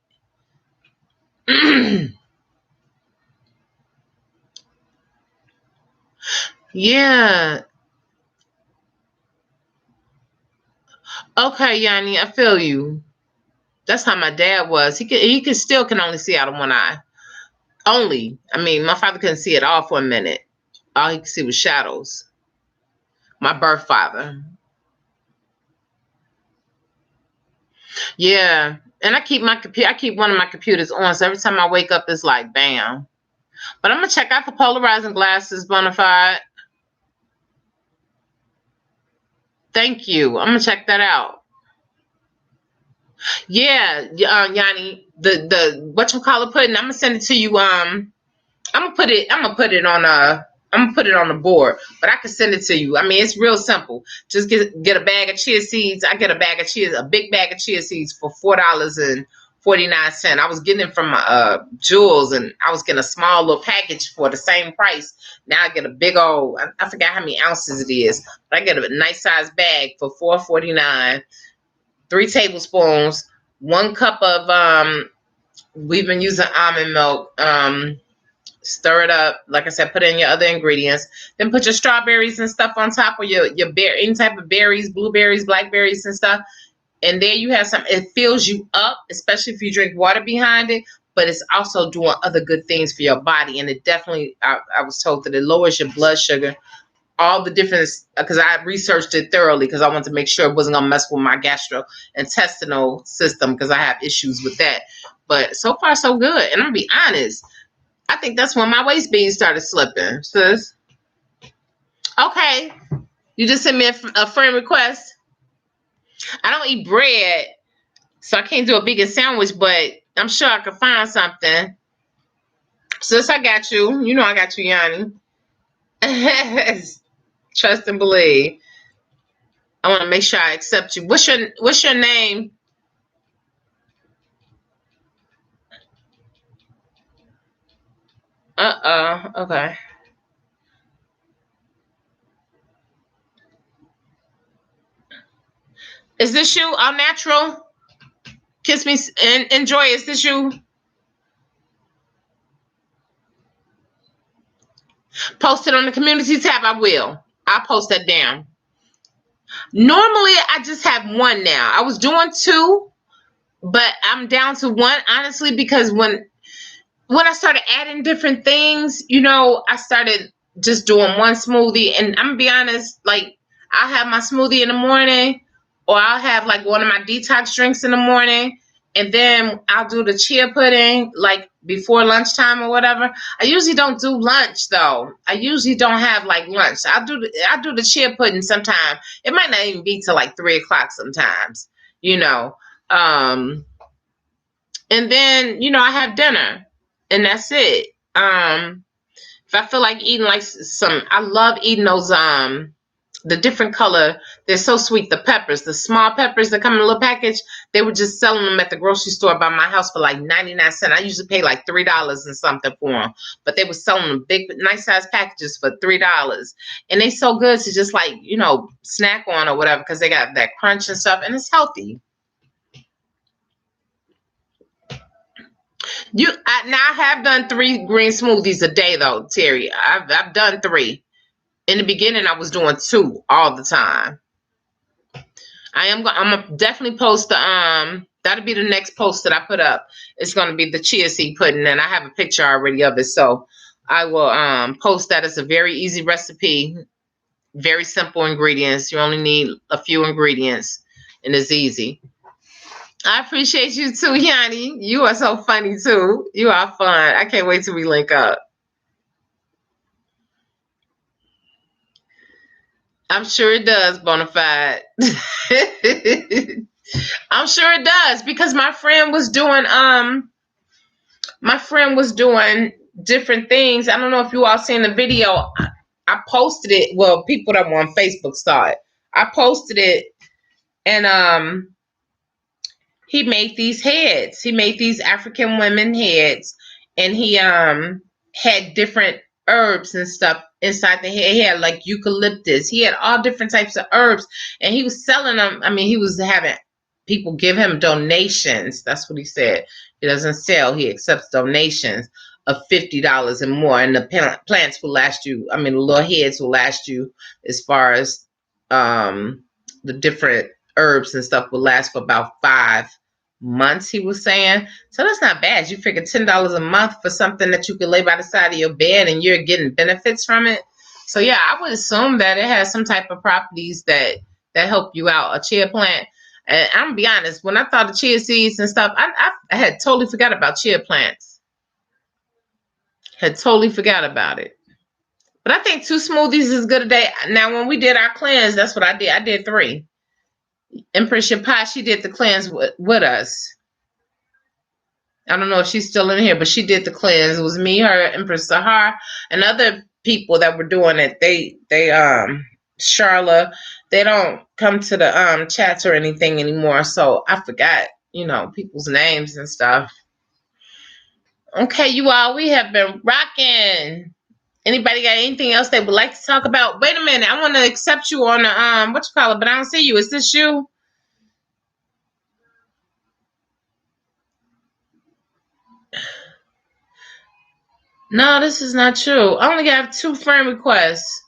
Yeah. Okay, Yanni, I feel you. That's how my dad was. He could still can only see out of one eye. Only. I mean, my father couldn't see at all for a minute. All he could see was shadows. My birth father. Yeah. And I keep one of my computers on, so every time I wake up it's like bam. But I'm gonna check out the polarizing glasses, Bonafide. Thank you. I'm gonna check that out. Yeah, Yanni, the whatchamacallit pudding. I'm gonna send it to you. I'm gonna put it on the board, but I can send it to you. I mean, it's real simple. Just get a bag of chia seeds. I get a big bag of chia seeds for $4.49. I was getting it from Jewels, and I was getting a small little package for the same price. Now I get a big old, I forgot how many ounces it is, but I get a nice size bag for $4.49. 3 tablespoons, 1 cup of we've been using almond milk. Stir it up. Like I said, put in your other ingredients. Then put your strawberries and stuff on top, or your any type of berries, blueberries, blackberries and stuff. And there you have some. It fills you up, especially if you drink water behind it. But it's also doing other good things for your body. And it definitely, I was told that it lowers your blood sugar. All the different, because I researched it thoroughly because I wanted to make sure it wasn't going to mess with my gastrointestinal system because I have issues with that. But so far, so good. And I'm going to be honest, I think that's when my waist beads started slipping, sis. Okay. You just sent me a friend request. I don't eat bread, so I can't do a vegan sandwich, but I'm sure I can find something. Sis, I got you. You know I got you, Yanni. Trust and believe. I want to make sure I accept you. What's your name? Okay. Is this you? All natural? Kiss me and enjoy. Is this you? Post it on the community tab. I will. I'll post that down. Normally, I just have 1 now. I was doing 2, but I'm down to 1, honestly, because when I started adding different things, I started just doing 1 smoothie. And I'm going to be honest, like, I'll have my smoothie in the morning, or I'll have, like, one of my detox drinks in the morning. And then I'll do the chia pudding, like, before lunchtime or whatever. I usually don't do lunch, though. I usually don't have, like, lunch. I'll do the chia pudding sometime. It might not even be till, like, 3 o'clock sometimes, And then, I have dinner. And that's it. If I feel like eating, like, I love eating those, the different color, they're so sweet. The peppers, the small peppers that come in a little package, they were just selling them at the grocery store by my house for like 99 cents. I usually pay like $3 and something for them, but they were selling them big, nice size packages for $3. And they so good to just like, snack on or whatever, because they got that crunch and stuff, and it's healthy. I have done 3 green smoothies a day though, Terry. I've done 3. In the beginning, I was doing 2 all the time. I'm gonna definitely post that'll be the next post that I put up. It's gonna be the chia seed pudding, and I have a picture already of it. So I will post that. It's a very easy recipe, very simple ingredients. You only need a few ingredients, and it's easy. I appreciate you too, Yanni. You are so funny too. You are fun. I can't wait till we link up. I'm sure it does, Bonafide. I'm sure it does, because my friend was doing different things. I don't know if you all seen the video. I posted it. Well, people that were on Facebook saw it. I posted it, and he made these heads. He made these African women heads, and he had different herbs and stuff inside the head. He had like eucalyptus. He had all different types of herbs, and he was selling them. I mean, he was having people give him donations. That's what he said. He doesn't sell. He accepts donations of $50 and more, and the plants will last you. I mean, the little heads will last you, as far as the different herbs and stuff will last for about months, he was saying. So that's not bad. You figure $10 a month for something that you could lay by the side of your bed and you're getting benefits from it. So yeah, I would assume that it has some type of properties that help you out. A chia plant. And I'm gonna be honest, when I thought of chia seeds and stuff, I had totally forgot about chia plants. Had totally forgot about it. But I think 2 smoothies is good a day. Now, when we did our cleanse, that's what I did. I did 3. Empress Pie, she did the cleanse with us. I don't know if she's still in here, but she did the cleanse. It was me, her, Empress Sahar, and other people that were doing it. They Charla, they don't come to the chats or anything anymore. So I forgot, people's names and stuff. Okay, you all, we have been rocking. Anybody got anything else they would like to talk about? Wait a minute, I want to accept you on the but I don't see you. Is this you? No, this is not true. I only have 2 friend requests.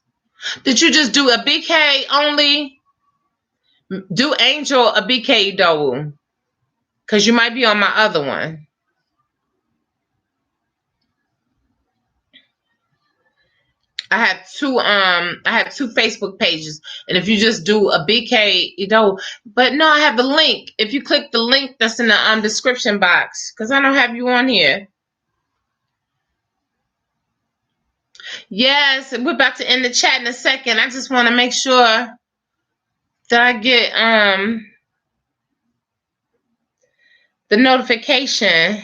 Did you just do a BK only? Do Angel a BK double? Because you might be on my other one. I have 2 Facebook pages. And if you just do a BK, but no, I have the link. If you click the link that's in the description box, because I don't have you on here. Yes, we're about to end the chat in a second. I just want to make sure that I get the notification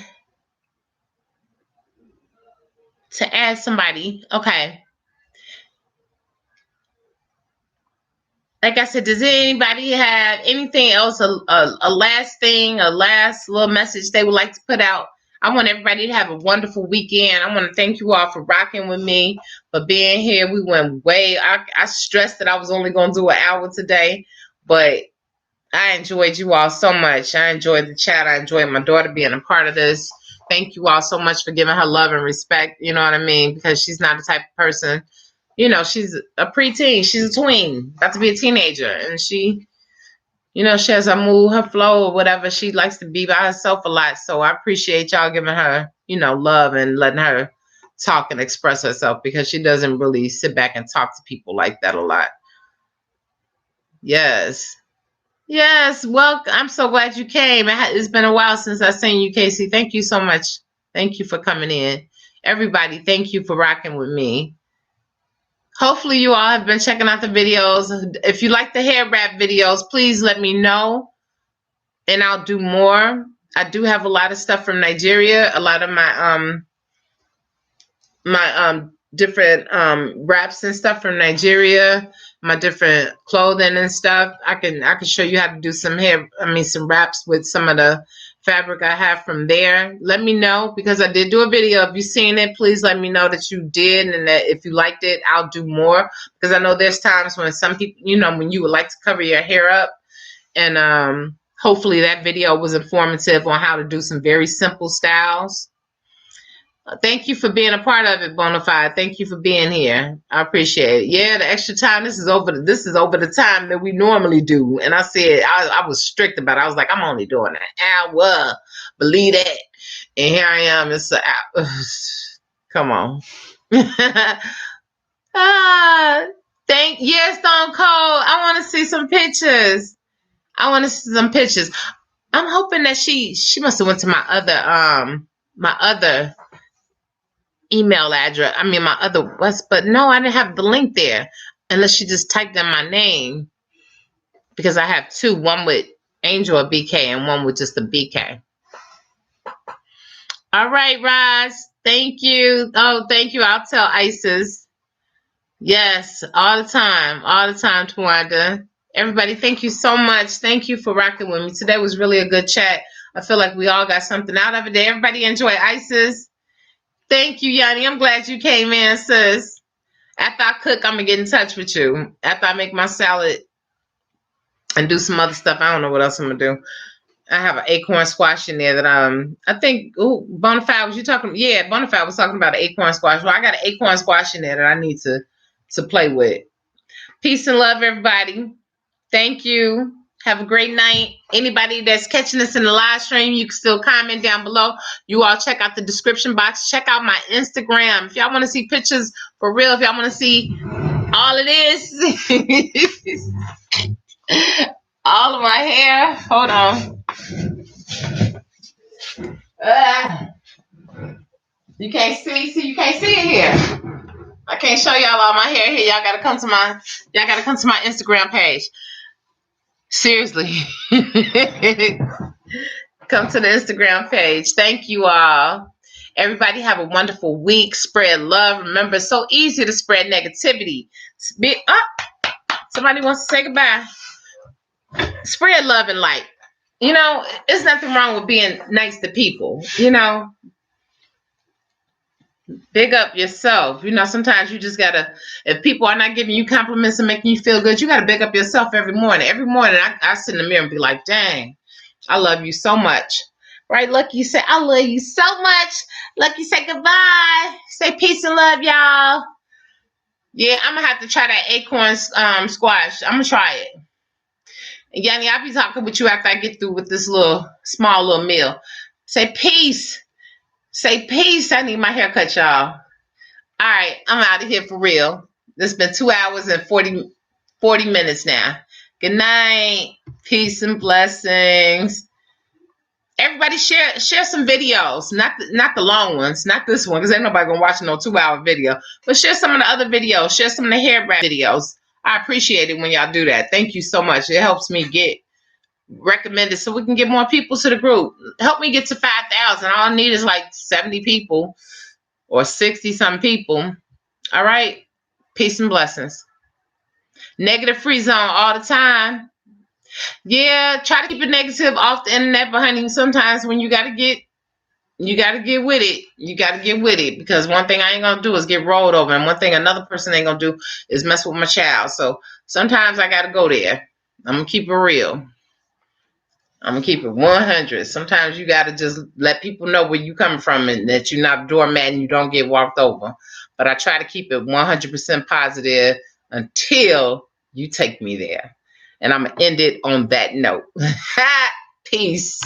to add somebody. Okay. Like I said, does anybody have anything else, a last thing, a last little message they would like to put out? I want everybody to have a wonderful weekend. I want to thank you all for rocking with me, for being here. We went I stressed that I was only going to do an hour today, but I enjoyed you all so much. I enjoyed the chat. I enjoyed my daughter being a part of this. Thank you all so much for giving her love and respect. You know what I mean? Because she's not the type of person, she's a preteen. She's a tween, about to be a teenager. And she has her mood, her flow, or whatever. She likes to be by herself a lot. So I appreciate y'all giving her, love and letting her talk and express herself, because she doesn't really sit back and talk to people like that a lot. Yes. Yes, welcome. I'm so glad you came. It's been a while since I've seen you, Casey. Thank you so much. Thank you for coming in. Everybody, thank you for rocking with me. Hopefully you all have been checking out the videos. If you like the hair wrap videos, please let me know, and I'll do more. I do have a lot of stuff from Nigeria. A lot of my different wraps and stuff from Nigeria, my different clothing and stuff. I can show you how to do some wraps with some of the fabric I have from there. Let me know, because I did do a video. If you've seen it, please let me know that you did, and that if you liked it, I'll do more, because I know there's times when some people, when you would like to cover your hair up, and hopefully that video was informative on how to do some very simple styles. Thank you for being a part of it, Bonafide. Thank you for being here. I appreciate it. Yeah, the extra time. This is over the time that we normally do. And I said I was strict about it. I was like, I'm only doing an hour. Believe that. And here I am. It's an hour. Come on. Stone Cold. I want to see some pictures. I'm hoping that she must have went to my other email address. But no, I didn't have the link there, unless she just typed in my name, because I have 2, one with Angel or BK and one with just the BK. All right, Roz. Thank you. Oh, thank you. I'll tell Isis. Yes, all the time, Tawanda. Everybody, thank you so much. Thank you for rocking with me. Today was really a good chat. I feel like we all got something out of it. Did everybody enjoy Isis? Thank you, Yanni. I'm glad you came in, sis. After I cook, I'm going to get in touch with you. After I make my salad and do some other stuff. I don't know what else I'm going to do. I have an acorn squash in there that I think, Bonafide, was you talking? Yeah, Bonafide was talking about an acorn squash. Well, I got an acorn squash in there that I need to play with. Peace and love, everybody. Thank you. Have a great night. Anybody that's catching us in the live stream, you can still comment down below. You all check out the description box. Check out my Instagram. If y'all want to see pictures for real, if y'all want to see all of this, all of my hair. Hold on. You can't see. You can't see it here. I can't show y'all all my hair here. Y'all gotta come to my Instagram page. Seriously. Come to the Instagram page. Thank you all. Everybody have a wonderful week. Spread love. Remember, it's so easy to spread negativity. Somebody wants to say goodbye. Spread love and light. You know, there's nothing wrong with being nice to people. You know, big up yourself. You know, sometimes you just gotta, if people are not giving you compliments and making you feel good, you gotta big up yourself every morning. Every morning I sit in the mirror and be like, dang, I love you so much. Right, Lucky, you say, I love you so much. Lucky, say goodbye. Say peace and love, y'all. Yeah, I'm gonna have to try that acorn squash. I'm gonna try it. And Yanni, I'll be talking with you after I get through with this small little meal. Say peace. Say peace. I need my haircut, y'all. All right, I'm out of here for real. It's been 2 hours and 40 minutes now. Good night. Peace and blessings. Everybody share some videos, not the long ones, not this one, because ain't nobody gonna watch no 2-hour video. But share some of the other videos. Share some of the hair wrap videos. I appreciate it when y'all do that. Thank you so much. It helps me get recommended so we can get more people to the group. Help me get to 5,000. All I need is like 70 people or 60-some people. All right. Peace and blessings. Negative free zone all the time. Yeah, try to keep it negative off the internet, but honey, sometimes when you gotta get with it. You gotta get with it, because one thing I ain't gonna do is get rolled over, and one thing another person ain't gonna do is mess with my child. So sometimes I gotta go there. I'm gonna keep it real. I'm gonna keep it 100. Sometimes you gotta just let people know where you coming from and that you're not a doormat and you don't get walked over. But I try to keep it 100% positive until you take me there. And I'm going to end it on that note. Peace.